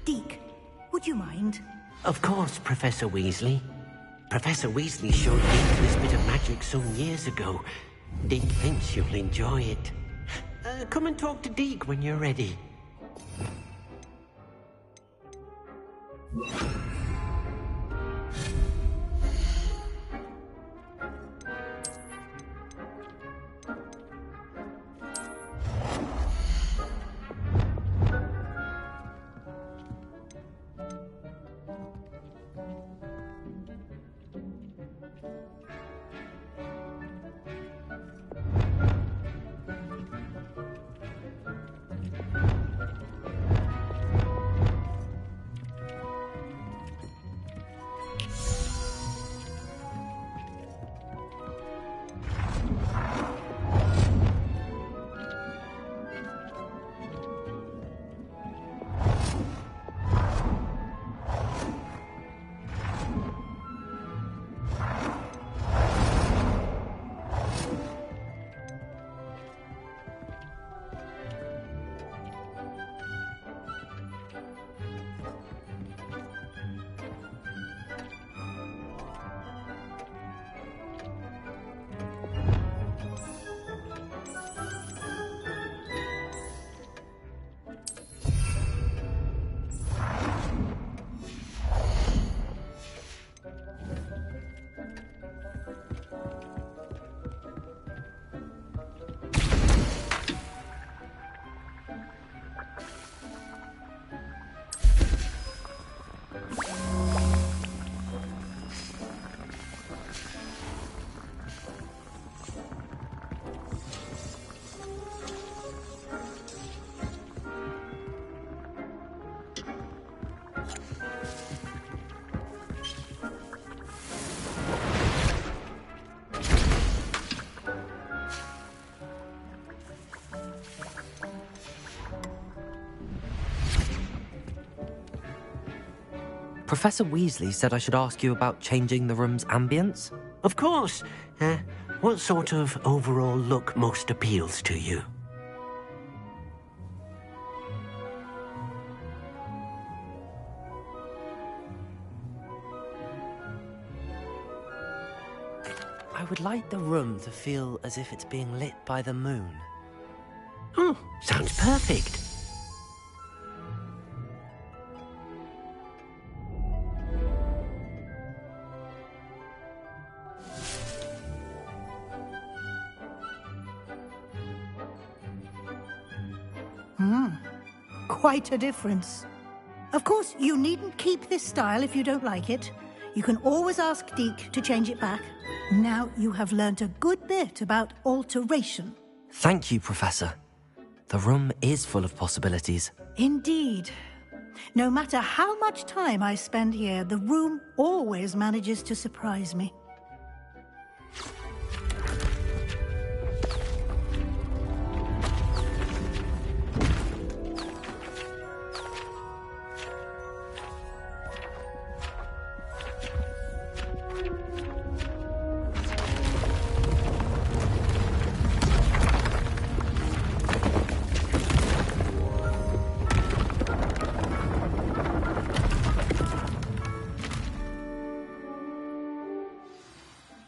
Deke, would you mind? Of course, Professor Weasley. Professor Weasley showed Deke this bit of magic some years ago. Deke thinks you'll enjoy it. Come and talk to Deke when you're ready. Professor Weasley said I should ask you about changing the room's ambience? Of course. What sort of overall look most appeals to you? I would like the room to feel as if it's being lit by the moon. Oh, sounds perfect. Quite a difference. Of course, you needn't keep this style if you don't like it. You can always ask Deke to change it back. Now you have learnt a good bit about alteration. Thank you, Professor. The room is full of possibilities. Indeed. No matter how much time I spend here, the room always manages to surprise me.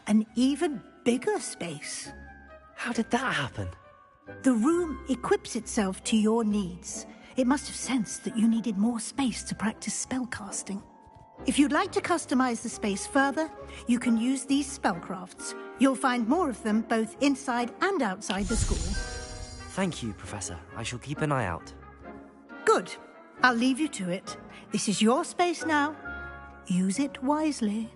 An even bigger space. How did that happen? The room equips itself to your needs. It must have sensed that you needed more space to practice spellcasting. If you'd like to customize the space further, you can use these spellcrafts. You'll find more of them both inside and outside the school. Thank you, Professor. I shall keep an eye out. Good. I'll leave you to it. This is your space now. Use it wisely.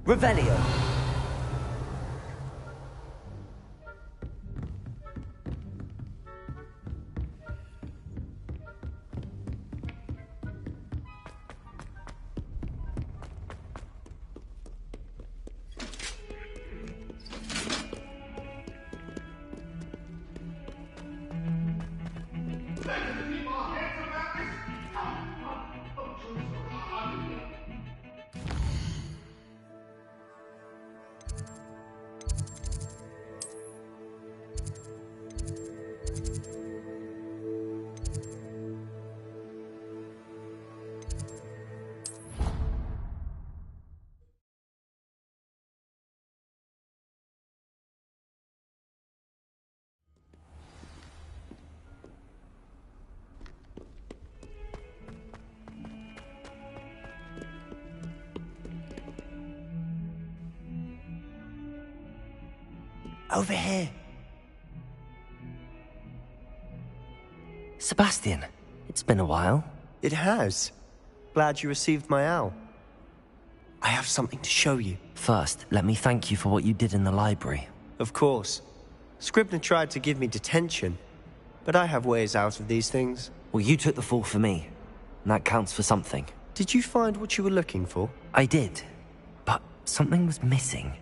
Revelio. Over here. Sebastian, it's been a while. It has. Glad you received my owl. I have something to show you. First, let me thank you for what you did in the library. Of course. Scribner tried to give me detention, but I have ways out of these things. Well, you took the fall for me, and that counts for something. Did you find what you were looking for? I did, but something was missing.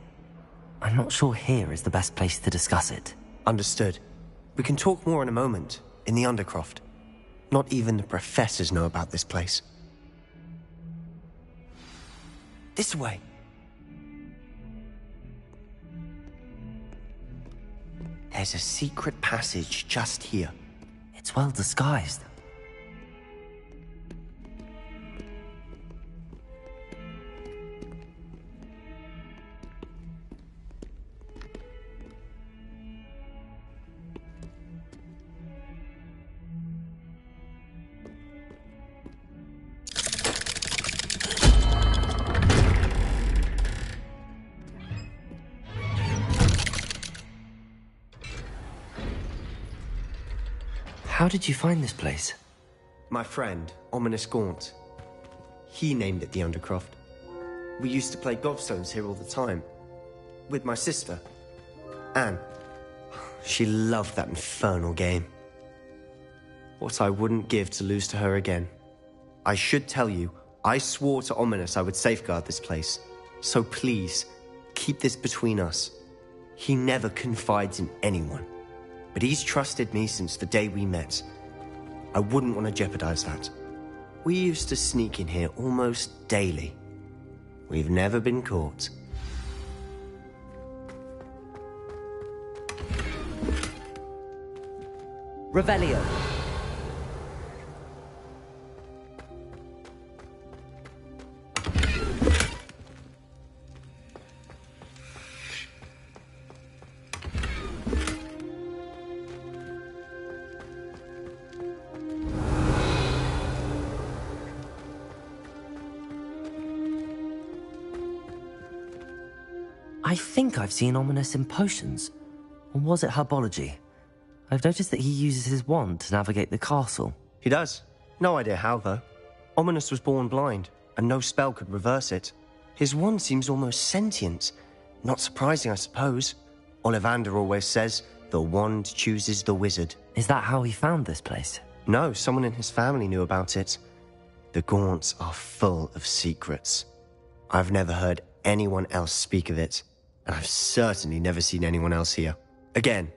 I'm not sure here is the best place to discuss it. Understood. We can talk more in a moment, in the Undercroft. Not even the professors know about this place. This way. There's a secret passage just here. It's well disguised. How did you find this place? My friend, Ominous Gaunt. He named it the Undercroft. We used to play gobstones here all the time. With my sister, Anne. She loved that infernal game. What I wouldn't give to lose to her again. I should tell you, I swore to Ominous I would safeguard this place. So please, keep this between us. He never confides in anyone. But he's trusted me since the day we met. I wouldn't want to jeopardize that. We used to sneak in here almost daily. We've never been caught. Revelio. I think I've seen Ominous in potions. Or was it herbology? I've noticed that he uses his wand to navigate the castle. He does. No idea how, though. Ominous was born blind, and no spell could reverse it. His wand seems almost sentient. Not surprising, I suppose. Ollivander always says, the wand chooses the wizard. Is that how he found this place? No, someone in his family knew about it. The Gaunts are full of secrets. I've never heard anyone else speak of it, and I've certainly never seen anyone else here. Again,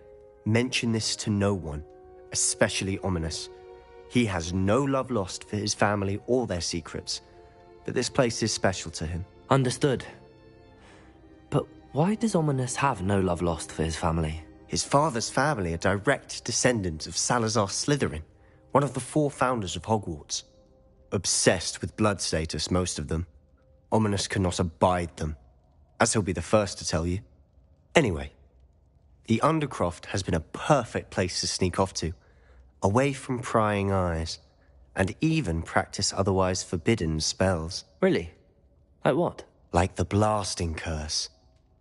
mention this to no one, especially Ominous. He has no love lost for his family or their secrets, but this place is special to him. Understood. But why does Ominous have no love lost for his family? His father's family are direct descendants of Salazar Slytherin, one of the 4 founders of Hogwarts. Obsessed with blood status, most of them. Ominous cannot abide them, as he'll be the first to tell you. Anyway, the Undercroft has been a perfect place to sneak off to, away from prying eyes, and even practice otherwise forbidden spells. Really? Like what? Like the blasting curse.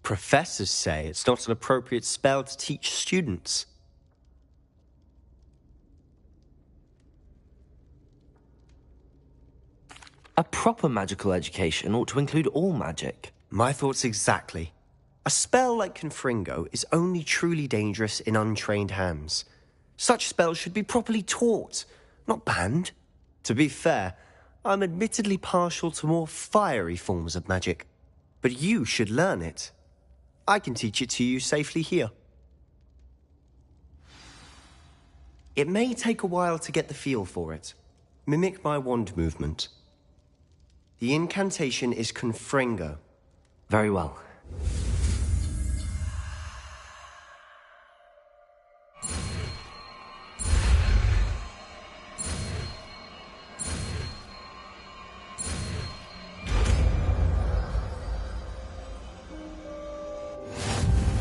Professors say it's not an appropriate spell to teach students. A proper magical education ought to include all magic. My thoughts exactly. A spell like Confringo is only truly dangerous in untrained hands. Such spells should be properly taught, not banned. To be fair, I'm admittedly partial to more fiery forms of magic. But you should learn it. I can teach it to you safely here. It may take a while to get the feel for it. Mimic my wand movement. The incantation is Confringo. Very well.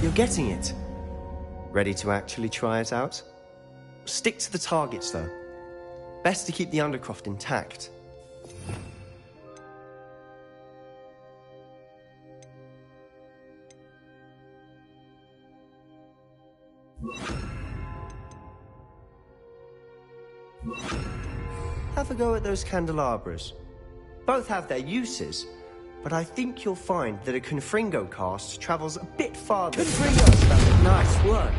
You're getting it. Ready to actually try it out? Stick to the targets, though. Best to keep the undercroft intact. Have a go at those candelabras. Both have their uses, but I think you'll find that a Confringo cast travels a bit farther. Confringo! Nice work.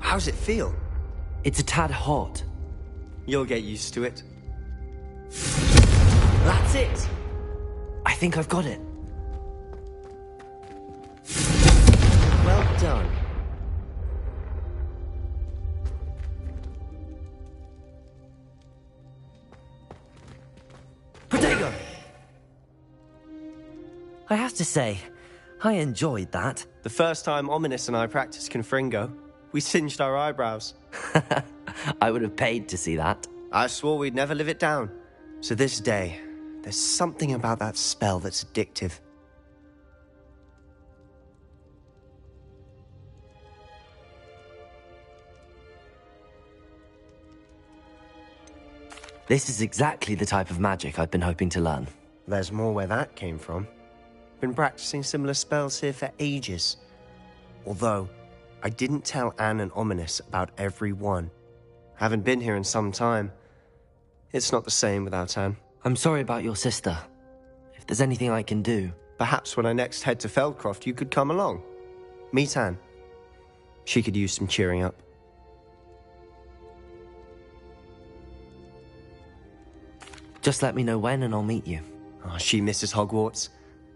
How's it feel? It's a tad hot. You'll get used to it. That's it! I think I've got it. Well done. Protego! I have to say, I enjoyed that. The first time Ominous and I practiced Confringo, we singed our eyebrows. I would have paid to see that. I swore we'd never live it down. So this day, there's something about that spell that's addictive. This is exactly the type of magic I've been hoping to learn. There's more where that came from. Been practicing similar spells here for ages. Although, I didn't tell Anne and Ominous about every one. Haven't been here in some time. It's not the same without Anne. I'm sorry about your sister. If there's anything I can do... Perhaps when I next head to Feldcroft, you could come along. Meet Anne. She could use some cheering up. Just let me know when and I'll meet you. Oh, she misses Hogwarts.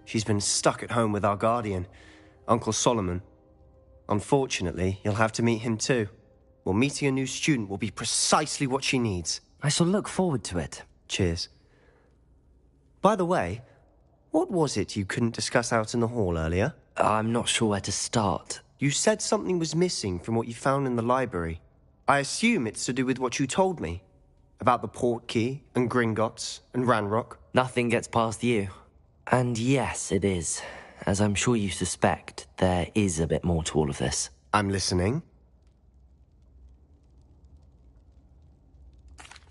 She's been stuck at home with our guardian, Uncle Solomon. Unfortunately, you'll have to meet him too. Well, meeting a new student will be precisely what she needs. I shall look forward to it. Cheers. By the way, what was it you couldn't discuss out in the hall earlier? I'm not sure where to start. You said something was missing from what you found in the library. I assume it's to do with what you told me. About the Portkey, and Gringotts, and Ranrock. Nothing gets past you. And yes, it is. As I'm sure you suspect, there is a bit more to all of this. I'm listening.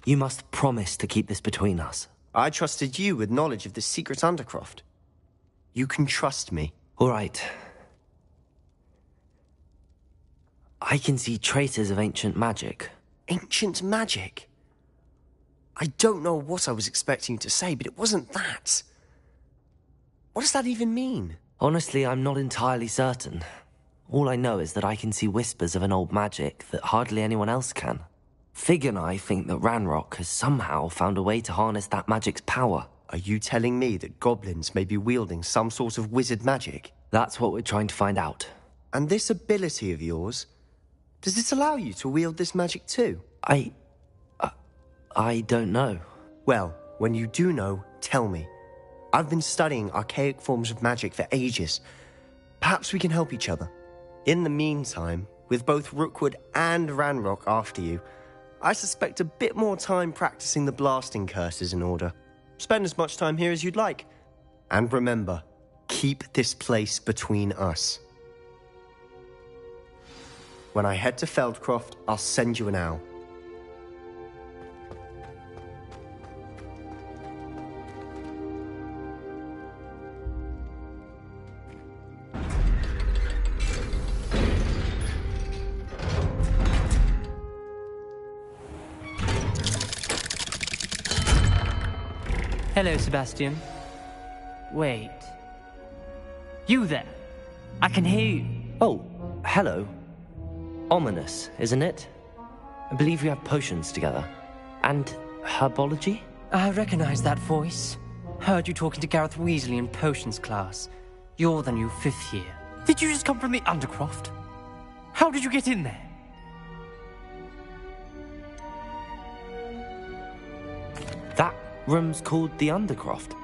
You must promise to keep this between us. I trusted you with knowledge of the secret Undercroft. You can trust me. All right. I can see traces of ancient magic. Ancient magic? I don't know what I was expecting you to say, but it wasn't that. What does that even mean? Honestly, I'm not entirely certain. All I know is that I can see whispers of an old magic that hardly anyone else can. Fig and I think that Ranrock has somehow found a way to harness that magic's power. Are you telling me that goblins may be wielding some sort of wizard magic? That's what we're trying to find out. And this ability of yours, does it allow you to wield this magic too? I don't know. Well, when you do know, tell me. I've been studying archaic forms of magic for ages. Perhaps we can help each other. In the meantime, with both Rookwood and Ranrock after you, I suspect a bit more time practicing the blasting curses in order. Spend as much time here as you'd like. And remember, keep this place between us. When I head to Feldcroft, I'll send you an owl. Hello, Sebastian. Wait. You there? I can hear you. Oh, hello. Ominous, isn't it? I believe we have potions together. And herbology? I recognize that voice. Heard you talking to Gareth Weasley in potions class. You're the new 5th year. Did you just come from the Undercroft? How did you get in there? That room's called the Undercroft.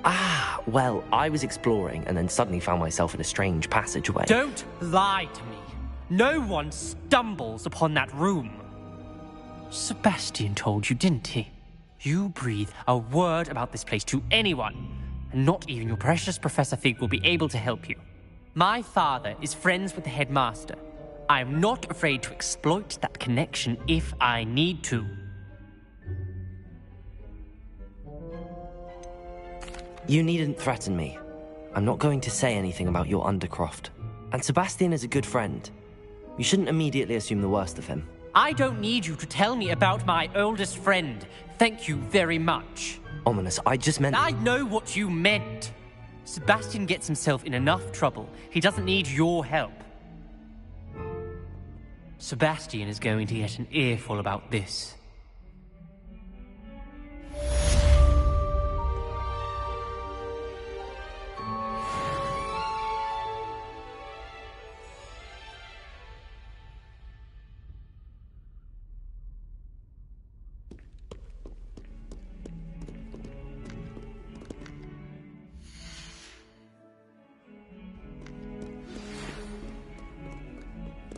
Ah, well, I was exploring and then suddenly found myself in a strange passageway. Don't lie to me. No one stumbles upon that room. Sebastian told you, didn't he? You breathe a word about this place to anyone, and not even your precious Professor Fig will be able to help you. My father is friends with the headmaster. I am not afraid to exploit that connection if I need to. You needn't threaten me. I'm not going to say anything about your Undercroft. And Sebastian is a good friend. You shouldn't immediately assume the worst of him. I don't need you to tell me about my oldest friend. Thank you very much. Ominous, I just meant... I know what you meant. Sebastian gets himself in enough trouble. He doesn't need your help. Sebastian is going to get an earful about this.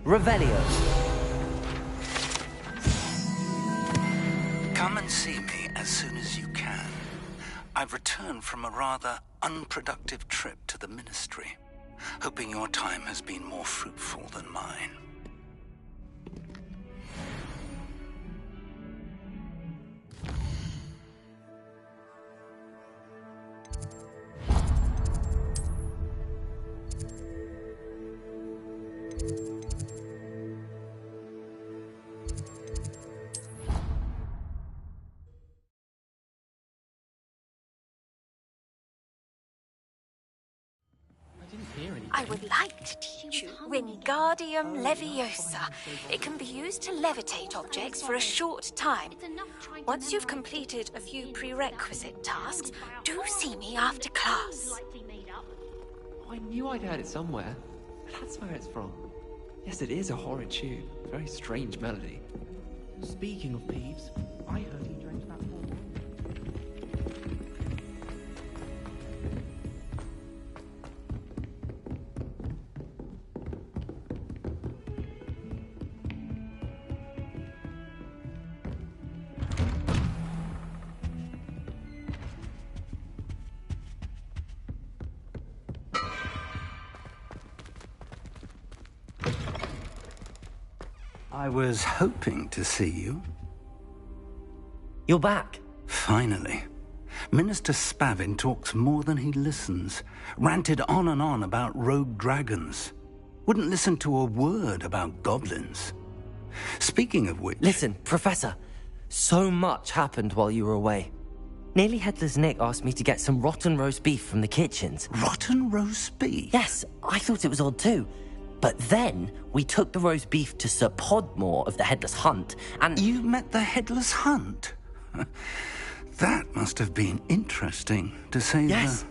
Revelio. Come and see me as soon as you can. I've returned from a rather unproductive trip to the Ministry, hoping your time has been more fruitful than mine. I would like to teach you Wingardium Leviosa. It can be used to levitate objects for a short time. Once you've completed a few prerequisite tasks, do see me after class. I knew I'd heard it somewhere. That's where it's from. Yes, it is a horrid tune. Very strange melody. Speaking of Peeves, I heard he drank that water. I was hoping to see you. You're back. Finally. Minister Spavin talks more than he listens. Ranted on and on about rogue dragons. Wouldn't listen to a word about goblins. Speaking of which... Listen, Professor. So much happened while you were away. Nearly Headless Nick asked me to get some rotten roast beef from the kitchens. Rotten roast beef? Yes, I thought it was odd too. But then we took the roast beef to Sir Podmore of the Headless Hunt, and... You met the Headless Hunt? That must have been interesting, to say Yes.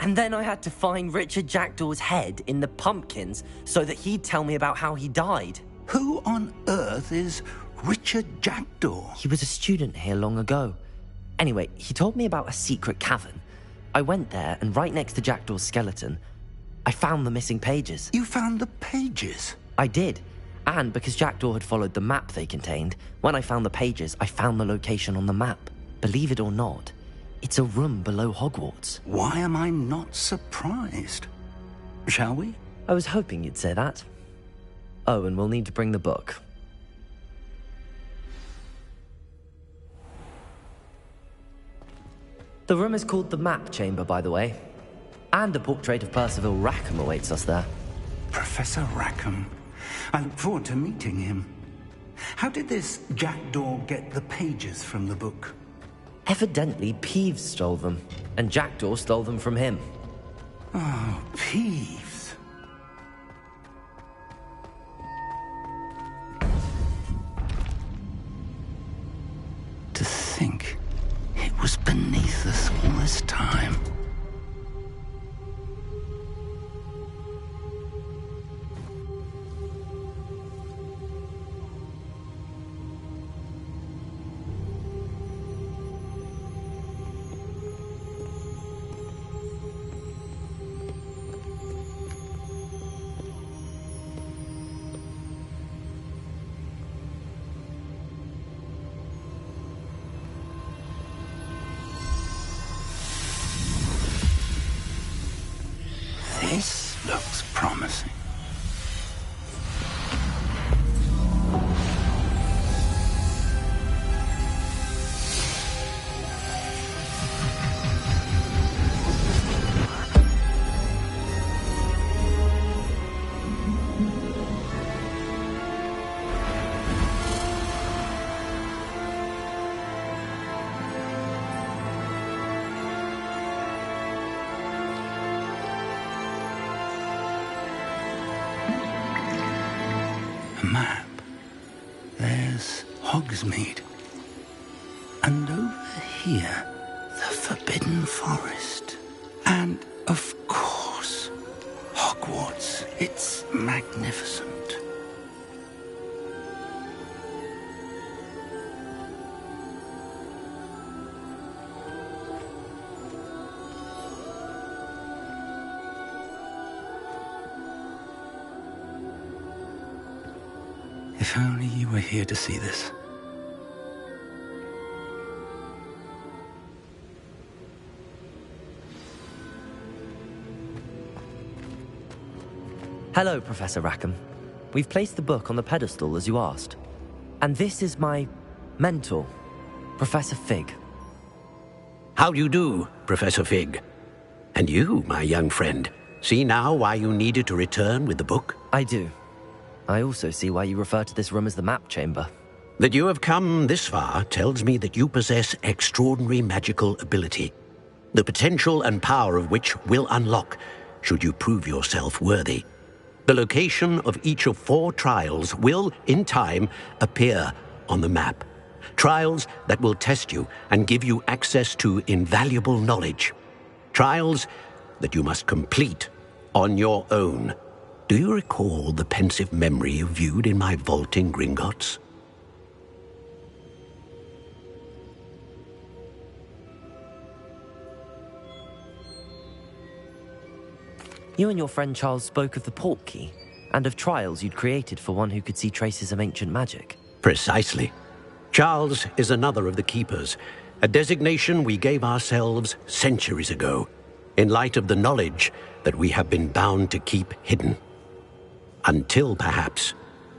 And then I had to find Richard Jackdaw's head in the pumpkins so that he'd tell me about how he died. Who on earth is Richard Jackdaw? He was a student here long ago. Anyway, he told me about a secret cavern. I went there, and right next to Jackdaw's skeleton, I found the missing pages. You found the pages? I did. And because Jackdaw had followed the map they contained, when I found the pages, I found the location on the map. Believe it or not, it's a room below Hogwarts. Why am I not surprised? Shall we? I was hoping you'd say that. Oh, and we'll need to bring the book. The room is called the Map Chamber, by the way. And a portrait of Percival Rackham awaits us there. Professor Rackham. I look forward to meeting him. How did this Jackdaw get the pages from the book? Evidently, Peeves stole them, and Jackdaw stole them from him. Oh, Peeves. To think it was beneath us all this time. This looks promising. A map. There's Hogsmeade. And over here, the Forbidden Forest. And, of course, Hogwarts. It's magnificent. If only you were here to see this. Hello, Professor Rackham. We've placed the book on the pedestal as you asked. And this is my mentor, Professor Fig. How do you do, Professor Fig? And you, my young friend, see now why you needed to return with the book? I do. I also see why you refer to this room as the map chamber. That you have come this far tells me that you possess extraordinary magical ability, the potential and power of which will unlock should you prove yourself worthy. The location of each of 4 trials will, in time, appear on the map. Trials that will test you and give you access to invaluable knowledge. Trials that you must complete on your own. Do you recall the pensive memory you viewed in my vault in Gringotts? You and your friend Charles spoke of the port key, and of trials you'd created for one who could see traces of ancient magic. Precisely. Charles is another of the keepers, a designation we gave ourselves centuries ago, in light of the knowledge that we have been bound to keep hidden. Until, perhaps,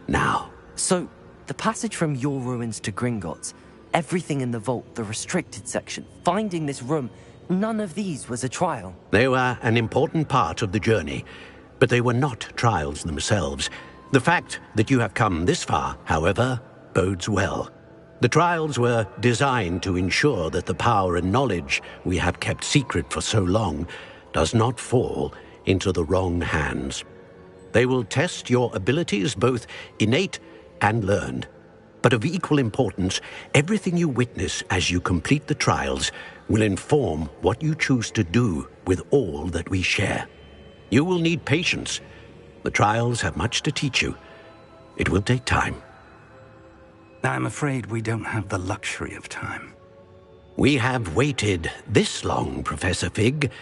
now. So, the passage from your ruins to Gringotts, everything in the vault, the restricted section, finding this room, none of these was a trial. They were an important part of the journey, but they were not trials themselves. The fact that you have come this far, however, bodes well. The trials were designed to ensure that the power and knowledge we have kept secret for so long does not fall into the wrong hands. They will test your abilities, both innate and learned. But of equal importance, everything you witness as you complete the trials will inform what you choose to do with all that we share. You will need patience. The trials have much to teach you. It will take time. I'm afraid we don't have the luxury of time. We have waited this long, Professor Fig.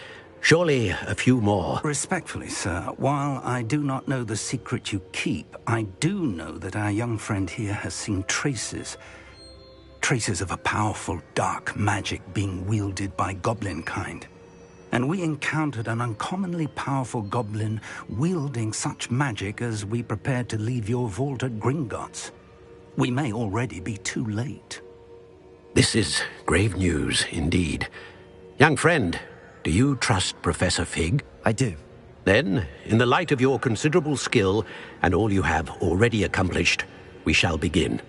Surely a few more. Respectfully, sir, while I do not know the secret you keep, I do know that our young friend here has seen traces of a powerful dark magic being wielded by goblin kind. And we encountered an uncommonly powerful goblin wielding such magic as we prepared to leave your vault at Gringotts. We may already be too late. This is grave news indeed. Young friend, do you trust Professor Fig? I do. Then, in the light of your considerable skill and all you have already accomplished, we shall begin.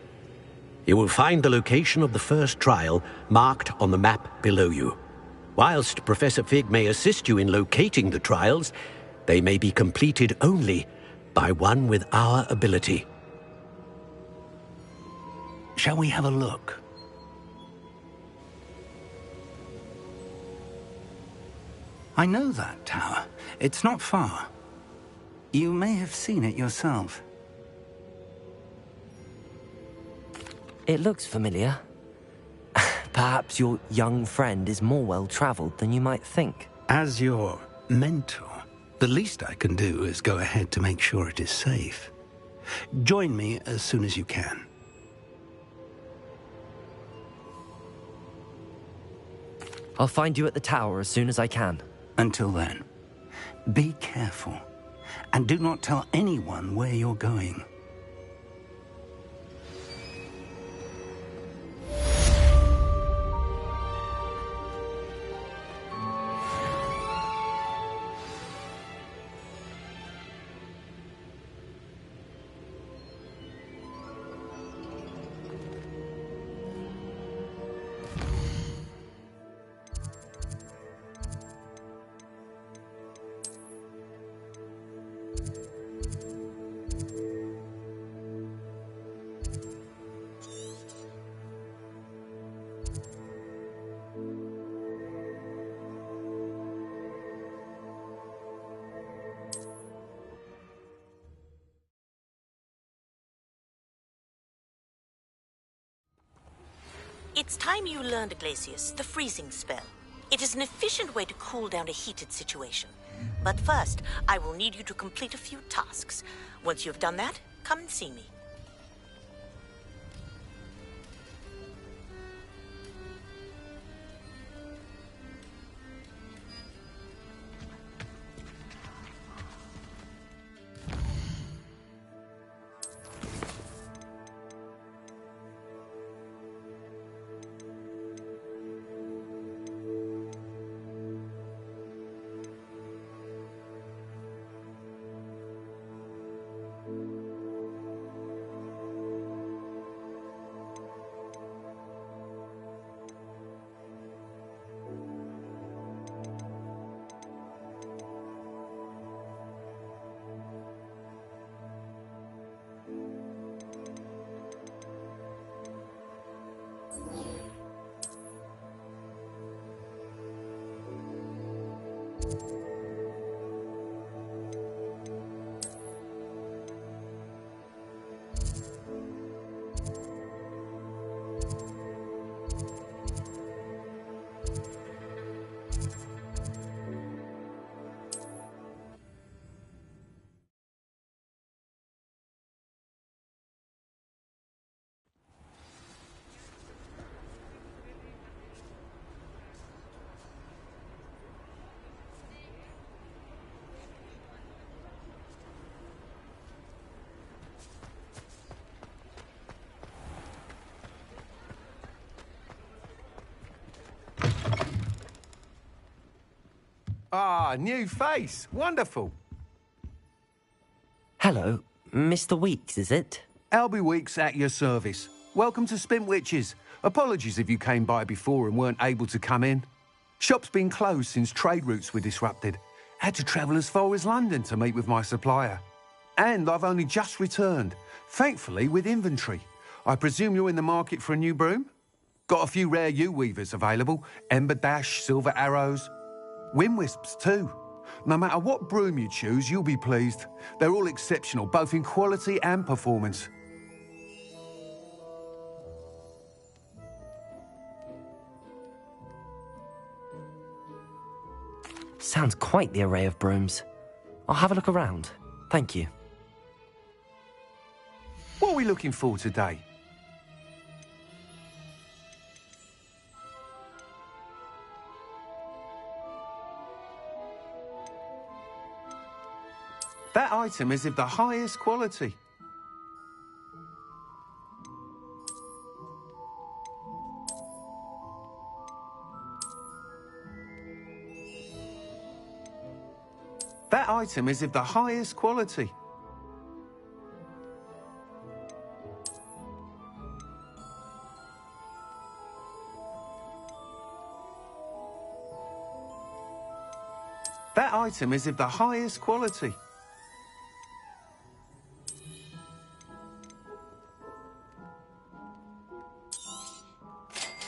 You will find the location of the first trial marked on the map below you. Whilst Professor Fig may assist you in locating the trials, they may be completed only by one with our ability. Shall we have a look? I know that tower. It's not far. You may have seen it yourself. It looks familiar. Perhaps your young friend is more well-traveled than you might think. As your mentor, the least I can do is go ahead to make sure it is safe. Join me as soon as you can. I'll find you at the tower as soon as I can. Until then, be careful, and do not tell anyone where you're going. It's time you learned, Glacius, the freezing spell. It is an efficient way to cool down a heated situation. But first, I will need you to complete a few tasks. Once you've done that, come and see me. Ah, new face. Wonderful. Hello, Mr. Weeks, is it? Albie Weeks at your service. Welcome to Spin Witches. Apologies if you came by before and weren't able to come in. Shop's been closed since trade routes were disrupted. Had to travel as far as London to meet with my supplier. And I've only just returned, thankfully with inventory. I presume you're in the market for a new broom? Got a few rare U-weavers available. Ember Dash, Silver Arrows. Wind Wisps too. No matter what broom you choose, you'll be pleased. They're all exceptional, both in quality and performance. Sounds quite the array of brooms. I'll have a look around. Thank you. What are we looking for today? That item is of the highest quality. That item is of the highest quality. That item is of the highest quality.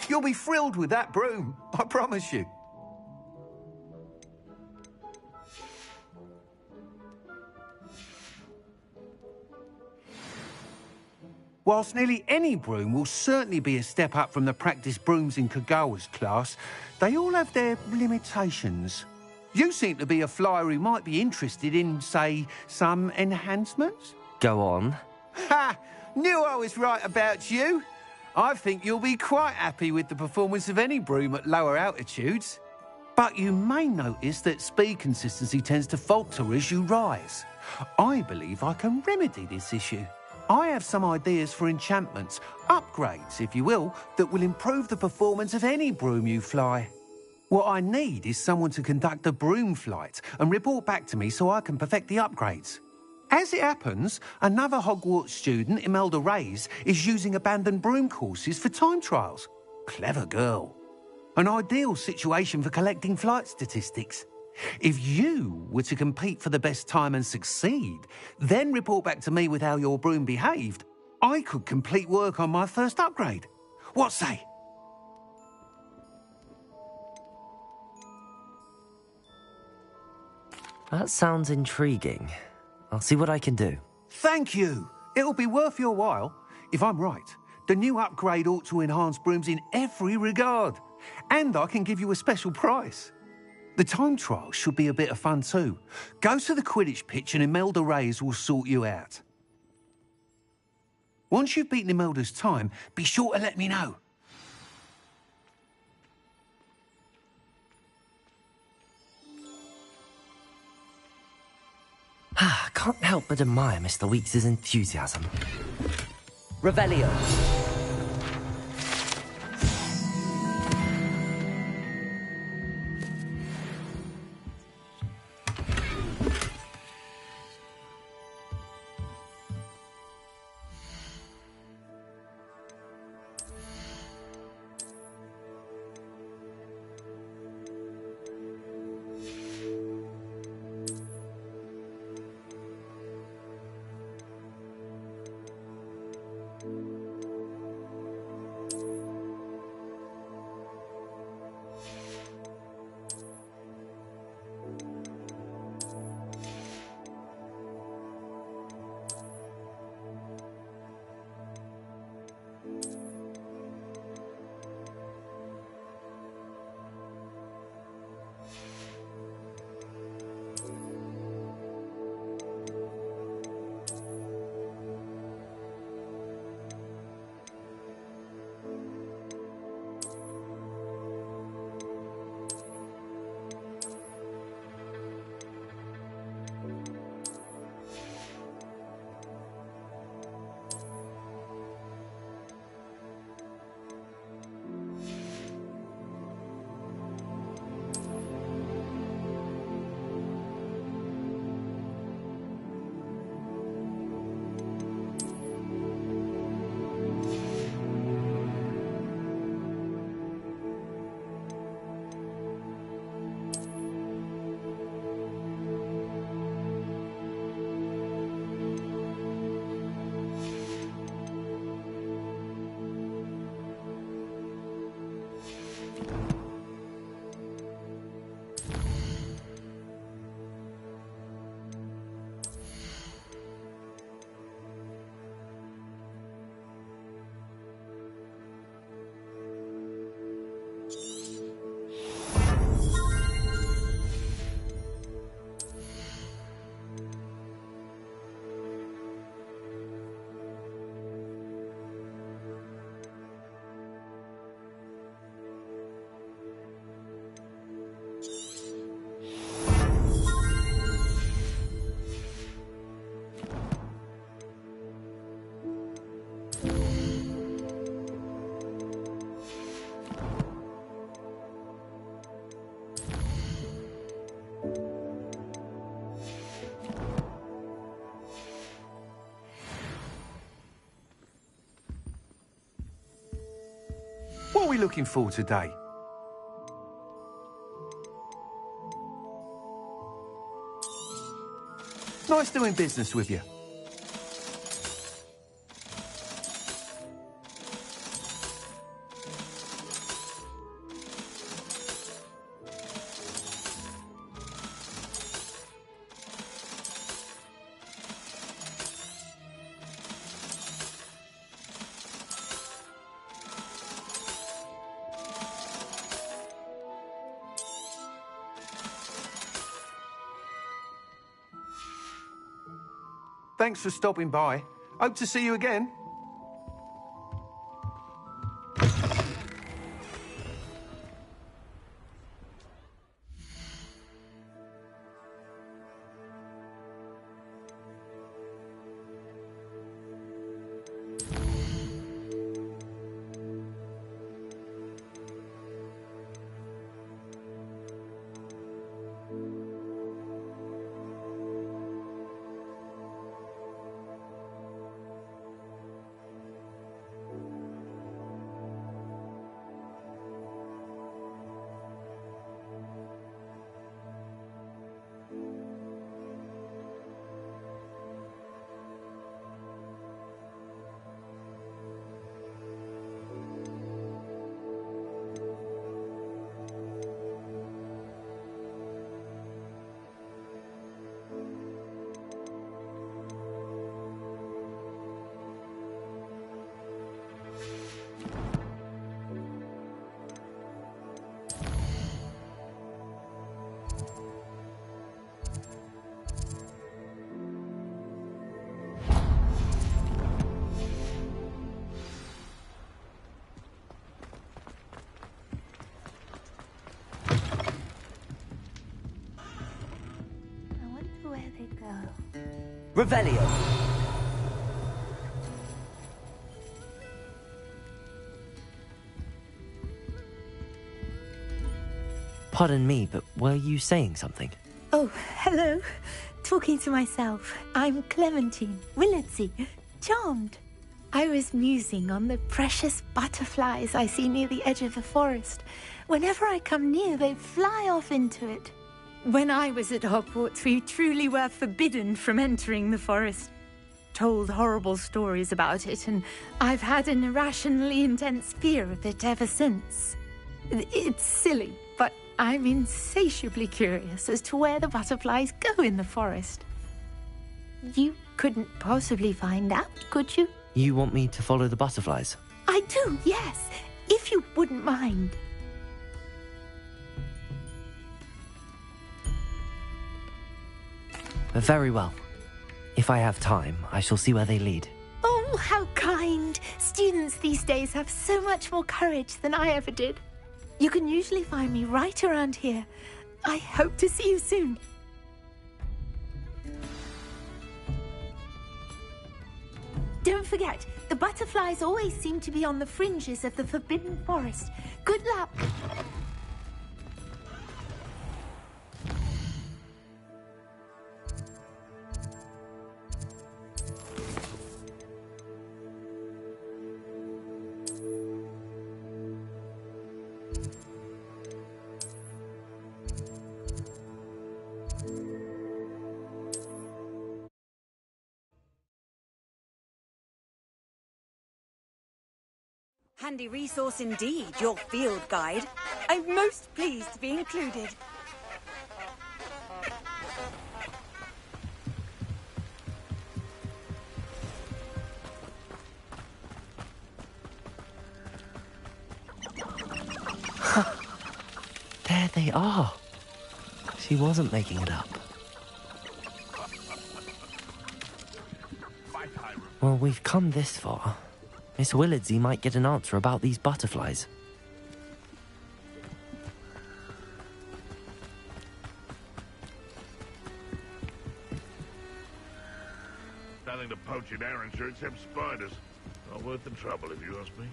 You'll be thrilled with that broom, I promise you. Whilst nearly any broom will certainly be a step up from the practice brooms in Kagawa's class, they all have their limitations. You seem to be a flyer who might be interested in, say, some enhancements? Go on. Ha! Knew I was right about you. I think you'll be quite happy with the performance of any broom at lower altitudes. But you may notice that speed consistency tends to falter as you rise. I believe I can remedy this issue. I have some ideas for enchantments, upgrades, if you will, that will improve the performance of any broom you fly. What I need is someone to conduct a broom flight and report back to me so I can perfect the upgrades. As it happens, another Hogwarts student, Imelda Reyes, is using abandoned broom courses for time trials. Clever girl. An ideal situation for collecting flight statistics. If you were to compete for the best time and succeed, then report back to me with how your broom behaved, I could complete work on my first upgrade. What say? That sounds intriguing. I'll see what I can do. Thank you. It'll be worth your while. If I'm right, the new upgrade ought to enhance brooms in every regard. And I can give you a special price. The time trial should be a bit of fun too. Go to the Quidditch pitch and Imelda Reyes will sort you out. Once you've beaten Imelda's time, be sure to let me know. I can't help but admire Mr. Weeks' enthusiasm. Revelio. What are we looking for today? Nice doing business with you. Thanks for stopping by. Hope to see you again. Revelio. Pardon me, but were you saying something? Oh, hello. Talking to myself. I'm Clementine, Willardsey, charmed. I was musing on the precious butterflies I see near the edge of the forest. Whenever I come near, they fly off into it. When I was at Hogwarts, we truly were forbidden from entering the forest. Told horrible stories about it, and I've had an irrationally intense fear of it ever since. It's silly, but I'm insatiably curious as to where the butterflies go in the forest. You couldn't possibly find out, could you? You want me to follow the butterflies? I do, yes, if you wouldn't mind. Very well. If I have time, I shall see where they lead. Oh, how kind! Students these days have so much more courage than I ever did. You can usually find me right around here. I hope to see you soon. Don't forget, the butterflies always seem to be on the fringes of the Forbidden Forest. Good luck! Handy resource indeed, your field guide. I'm most pleased to be included. There they are. She wasn't making it up. Well, we've come this far. Miss Willardsey might get an answer about these butterflies. Nothing to poach in Arrowshire except spiders. Not worth the trouble, if you ask me.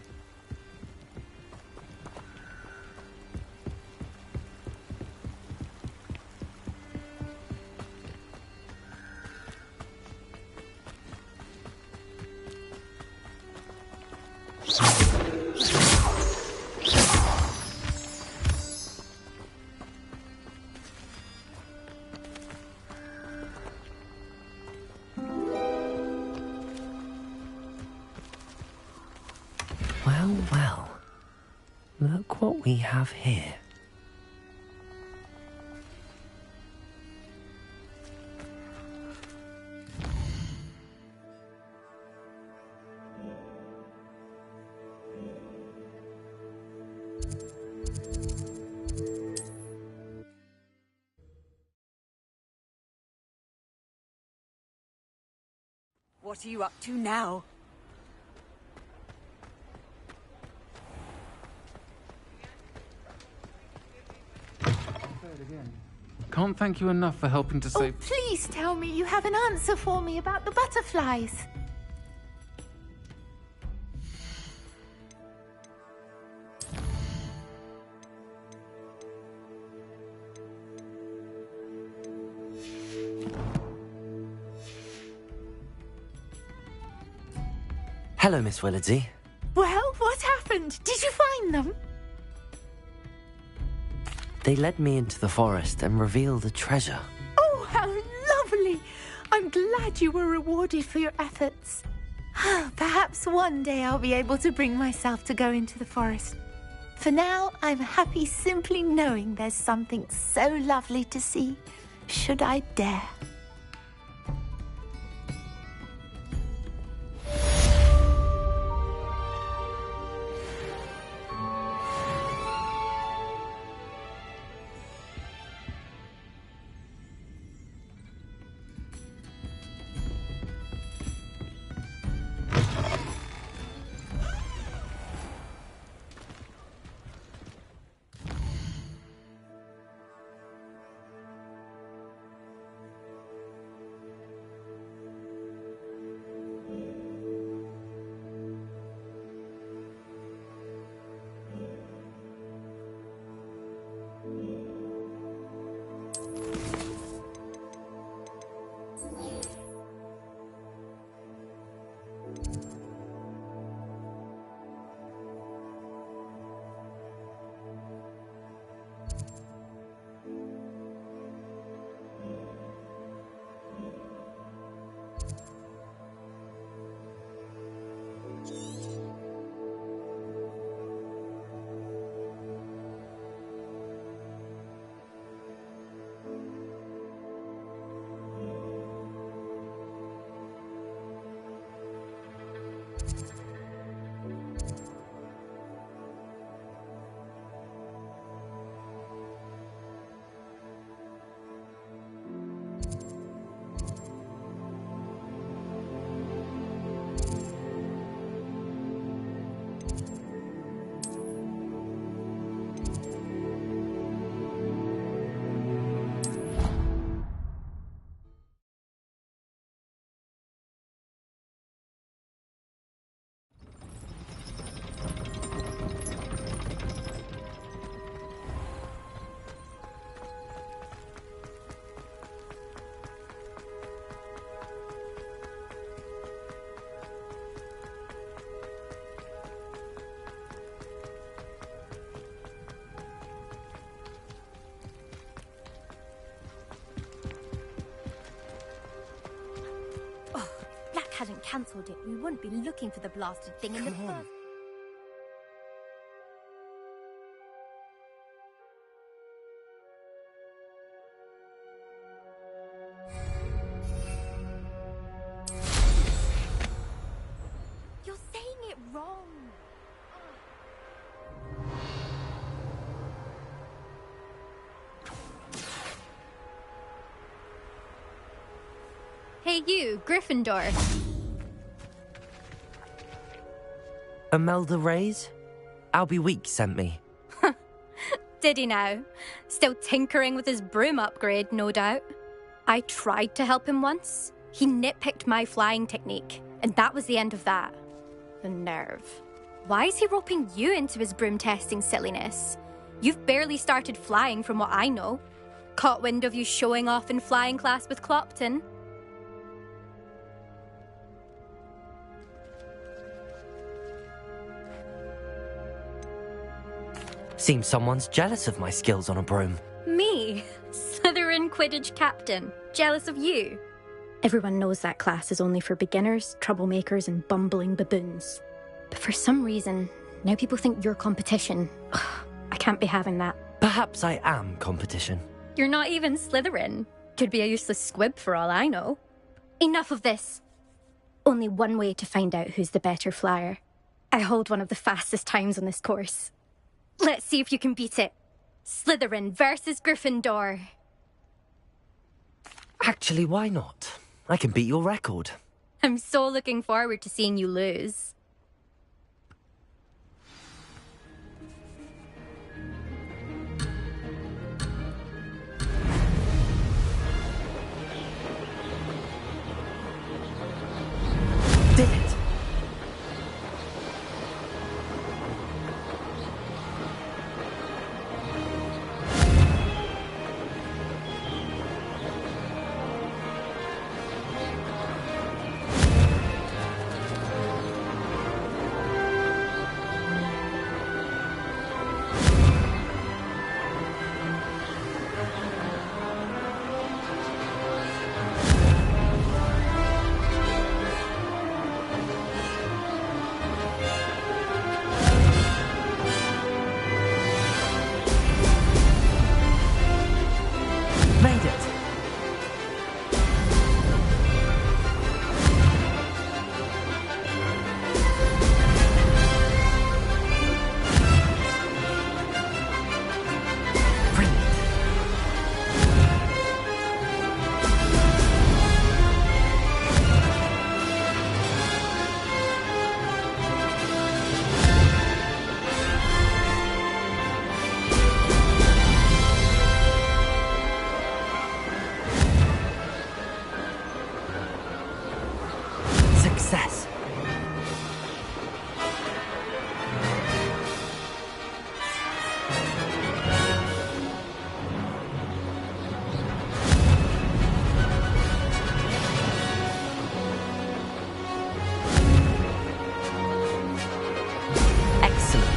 Well, well. Look what we have here. What are you up to now? Can't thank you enough for helping to save... Oh, please tell me you have an answer for me about the butterflies. Hello, Miss Willardsey. Well, what happened? Did you find them? They led me into the forest and revealed a treasure. Oh, how lovely! I'm glad you were rewarded for your efforts. Perhaps one day I'll be able to bring myself to go into the forest. For now, I'm happy simply knowing there's something so lovely to see, should I dare. Hadn't cancelled it, we wouldn't be looking for the blasted thing in the first. You're saying it wrong. Hey you, Gryffindor. Imelda Reyes? Albie Weeks sent me. Did he now? Still tinkering with his broom upgrade, no doubt. I tried to help him once. He nitpicked my flying technique, and that was the end of that. The nerve. Why is he roping you into his broom testing silliness? You've barely started flying from what I know. Caught wind of you showing off in flying class with Clopton. Seems someone's jealous of my skills on a broom. Me? Slytherin Quidditch captain. Jealous of you? Everyone knows that class is only for beginners, troublemakers, and bumbling baboons. But for some reason, Now people think you're competition. Ugh, I can't be having that. Perhaps I am competition. You're not even Slytherin. Could be a useless squib for all I know. Enough of this. Only one way to find out who's the better flyer. I hold one of the fastest times on this course. Let's see if you can beat it. Slytherin versus Gryffindor. Actually, why not? I can beat your record. I'm so looking forward to seeing you lose. Did it! Made it! Success! Excellent.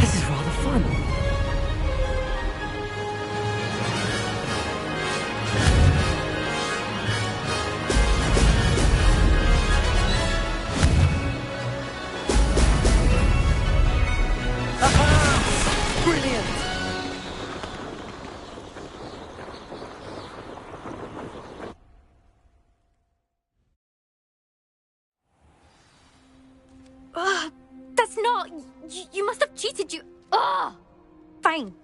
This is rather fun. Brilliant! Ugh, that's not... You must have cheated, you... Ugh! Fine.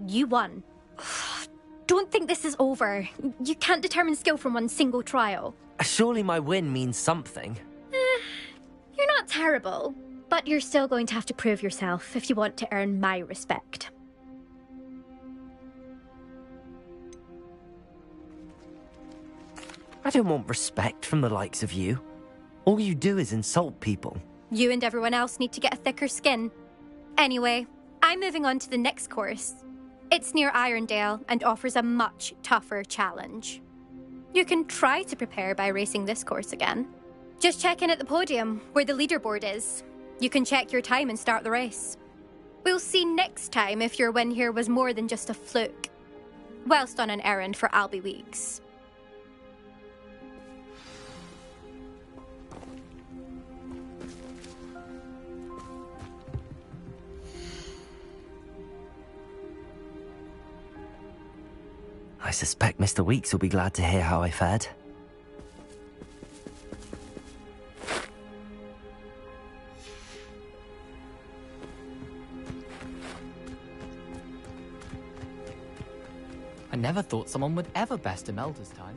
You won. Ugh, don't think this is over. You can't determine skill from one single trial. Surely my win means something. You're not terrible, but you're still going to have to prove yourself if you want to earn my respect. I don't want respect from the likes of you. All you do is insult people. You and everyone else need to get a thicker skin. Anyway, I'm moving on to the next course. It's near Irondale and offers a much tougher challenge. You can try to prepare by racing this course again. Just check in at the podium, where the leaderboard is. You can check your time and start the race. We'll see next time if your win here was more than just a fluke. Whilst on an errand for Albie Weeks. I suspect Mr. Weeks will be glad to hear how I fared. I never thought someone would ever best Imelda's time.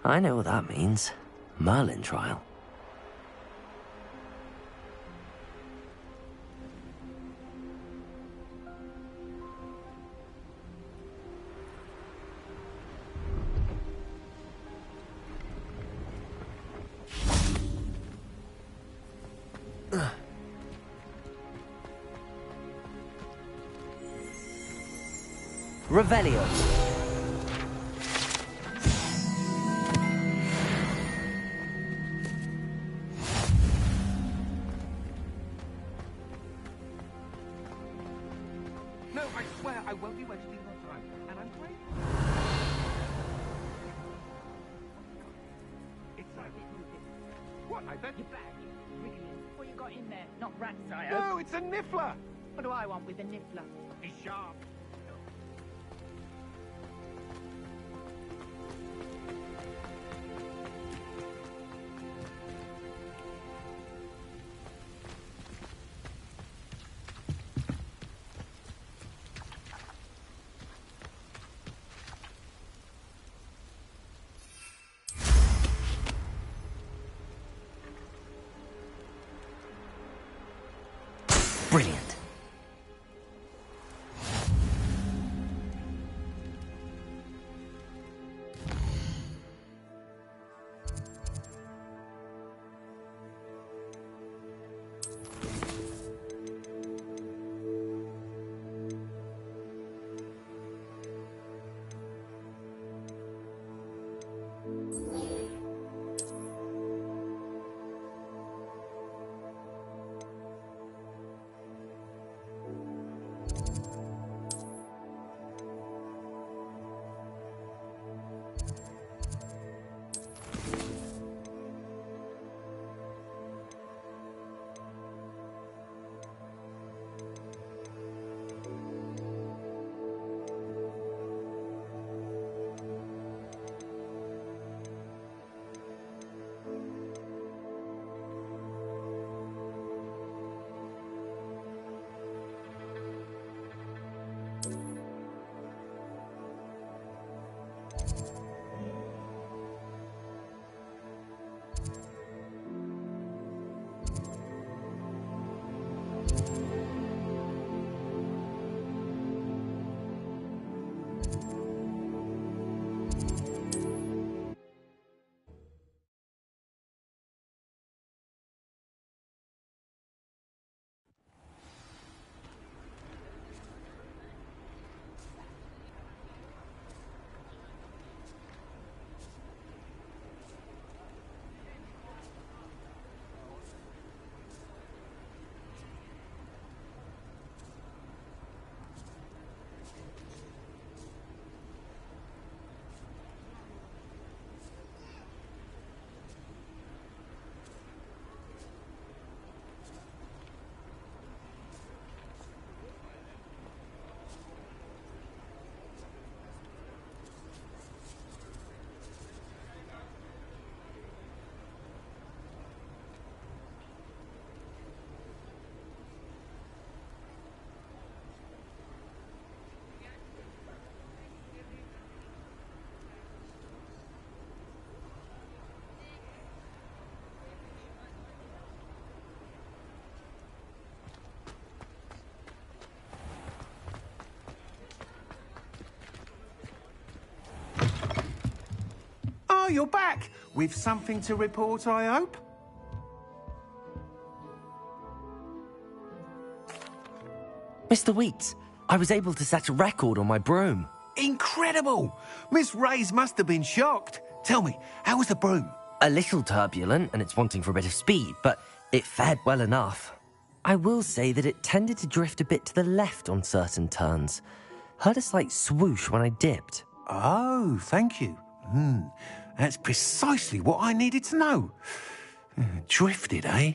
I know what that means. Merlin trial. Revelio. No, I swear I won't be wasting your time, and I'm grateful. It's like what, Nathan? You're back. Wriggling. What you got in there? Not rats, I No, hope. it's a niffler. What do I want with a niffler? He's sharp. Brilliant. Oh, you're back! With something to report, I hope? Mr. Weeks, I was able to set a record on my broom. Incredible! Miss Reyes must have been shocked. Tell me, how was the broom? A little turbulent, and it's wanting for a bit of speed, but it fared well enough. I will say that it tended to drift a bit to the left on certain turns. Heard a slight swoosh when I dipped. Oh, thank you. That's precisely what I needed to know. Drifted, eh?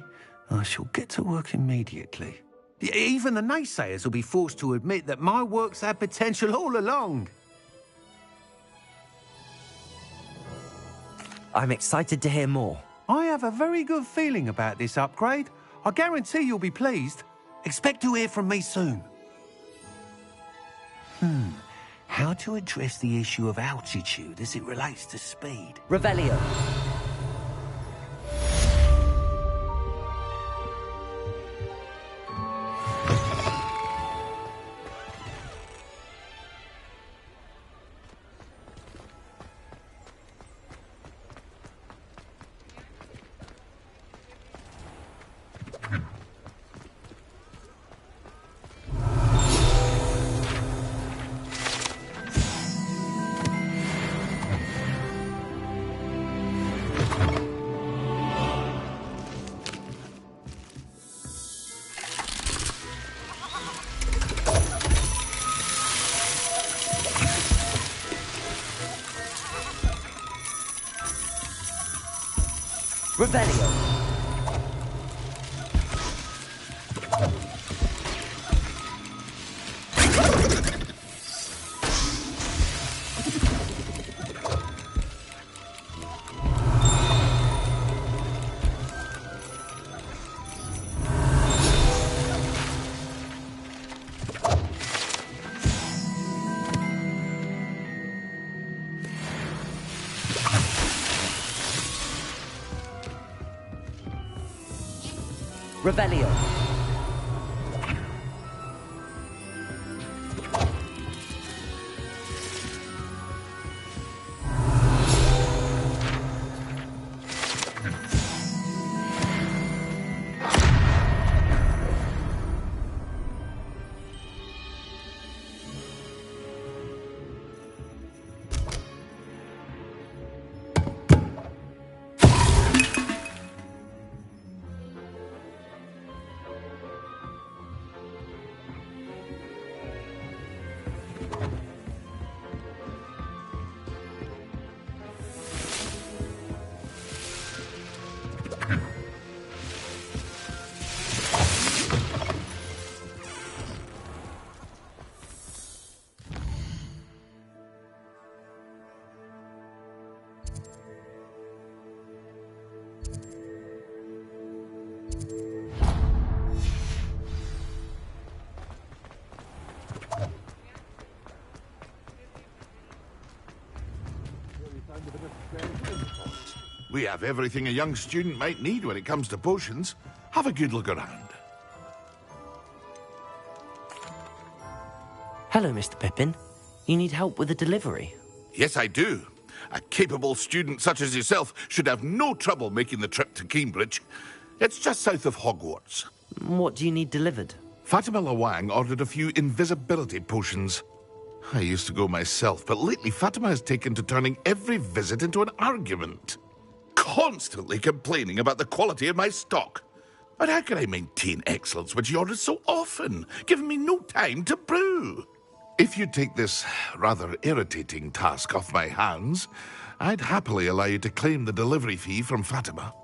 I shall get to work immediately. Even the naysayers will be forced to admit that my work's had potential all along. I'm excited to hear more. I have a very good feeling about this upgrade. I guarantee you'll be pleased. Expect to hear from me soon. How to address the issue of altitude as it relates to speed. Revelio. Revelio. Revelio. We have everything a young student might need when it comes to potions. Have a good look around. Hello, Mr. Pippin. You need help with a delivery? Yes, I do. A capable student such as yourself should have no trouble making the trip to Cambridge. It's just south of Hogwarts. What do you need delivered? Fatima Lawang ordered a few invisibility potions. I used to go myself, but lately Fatima has taken to turning every visit into an argument. Constantly complaining about the quality of my stock. But how can I maintain excellence when she orders so often, giving me no time to brew? If you take this rather irritating task off my hands, I'd happily allow you to claim the delivery fee from Fatima.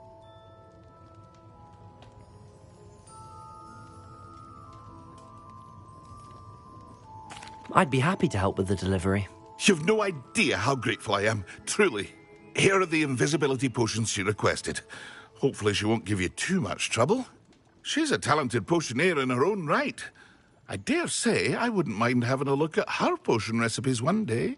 I'd be happy to help with the delivery. You've no idea how grateful I am, truly. Here are the invisibility potions she requested. Hopefully she won't give you too much trouble. She's a talented potioneer in her own right. I dare say I wouldn't mind having a look at her potion recipes one day.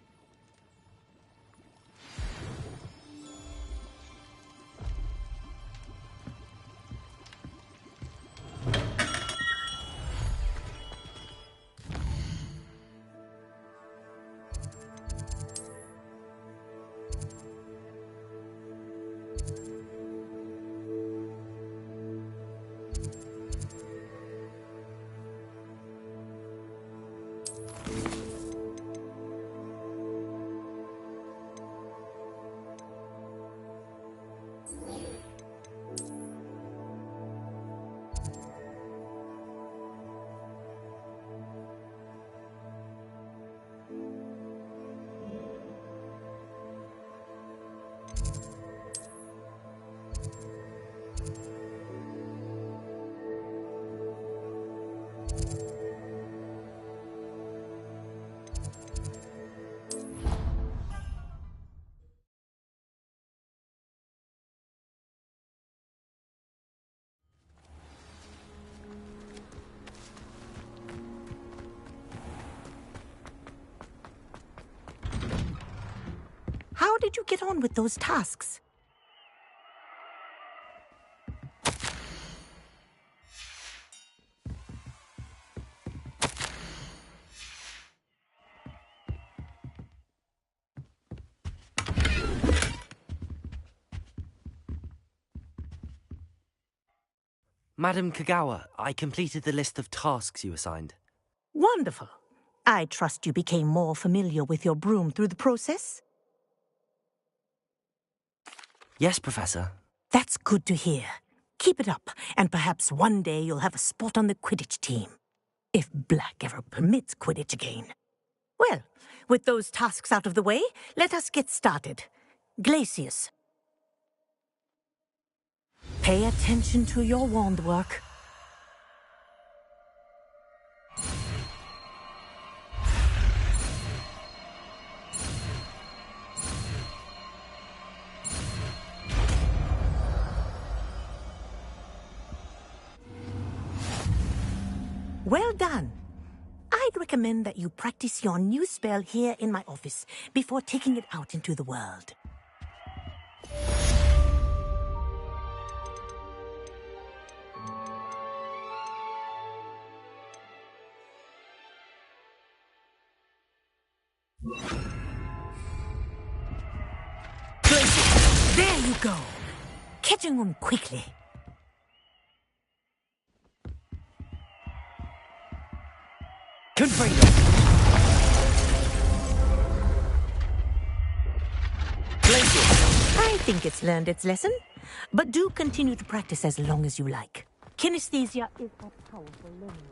did you get on with those tasks? Madam Kagawa, I completed the list of tasks you assigned. Wonderful. I trust you became more familiar with your broom through the process? Yes, Professor. That's good to hear. Keep it up, and perhaps one day you'll have a spot on the Quidditch team. If Black ever permits Quidditch again. Well, with those tasks out of the way, let us get started. Glacius. Pay attention to your wand work. Well done. I'd recommend that you practice your new spell here in my office before taking it out into the world. There you go. Catching them quickly. Confringo! I think it's learned its lesson, but do continue to practice as long as you like. Kinesthesia is a powerful learning.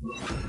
You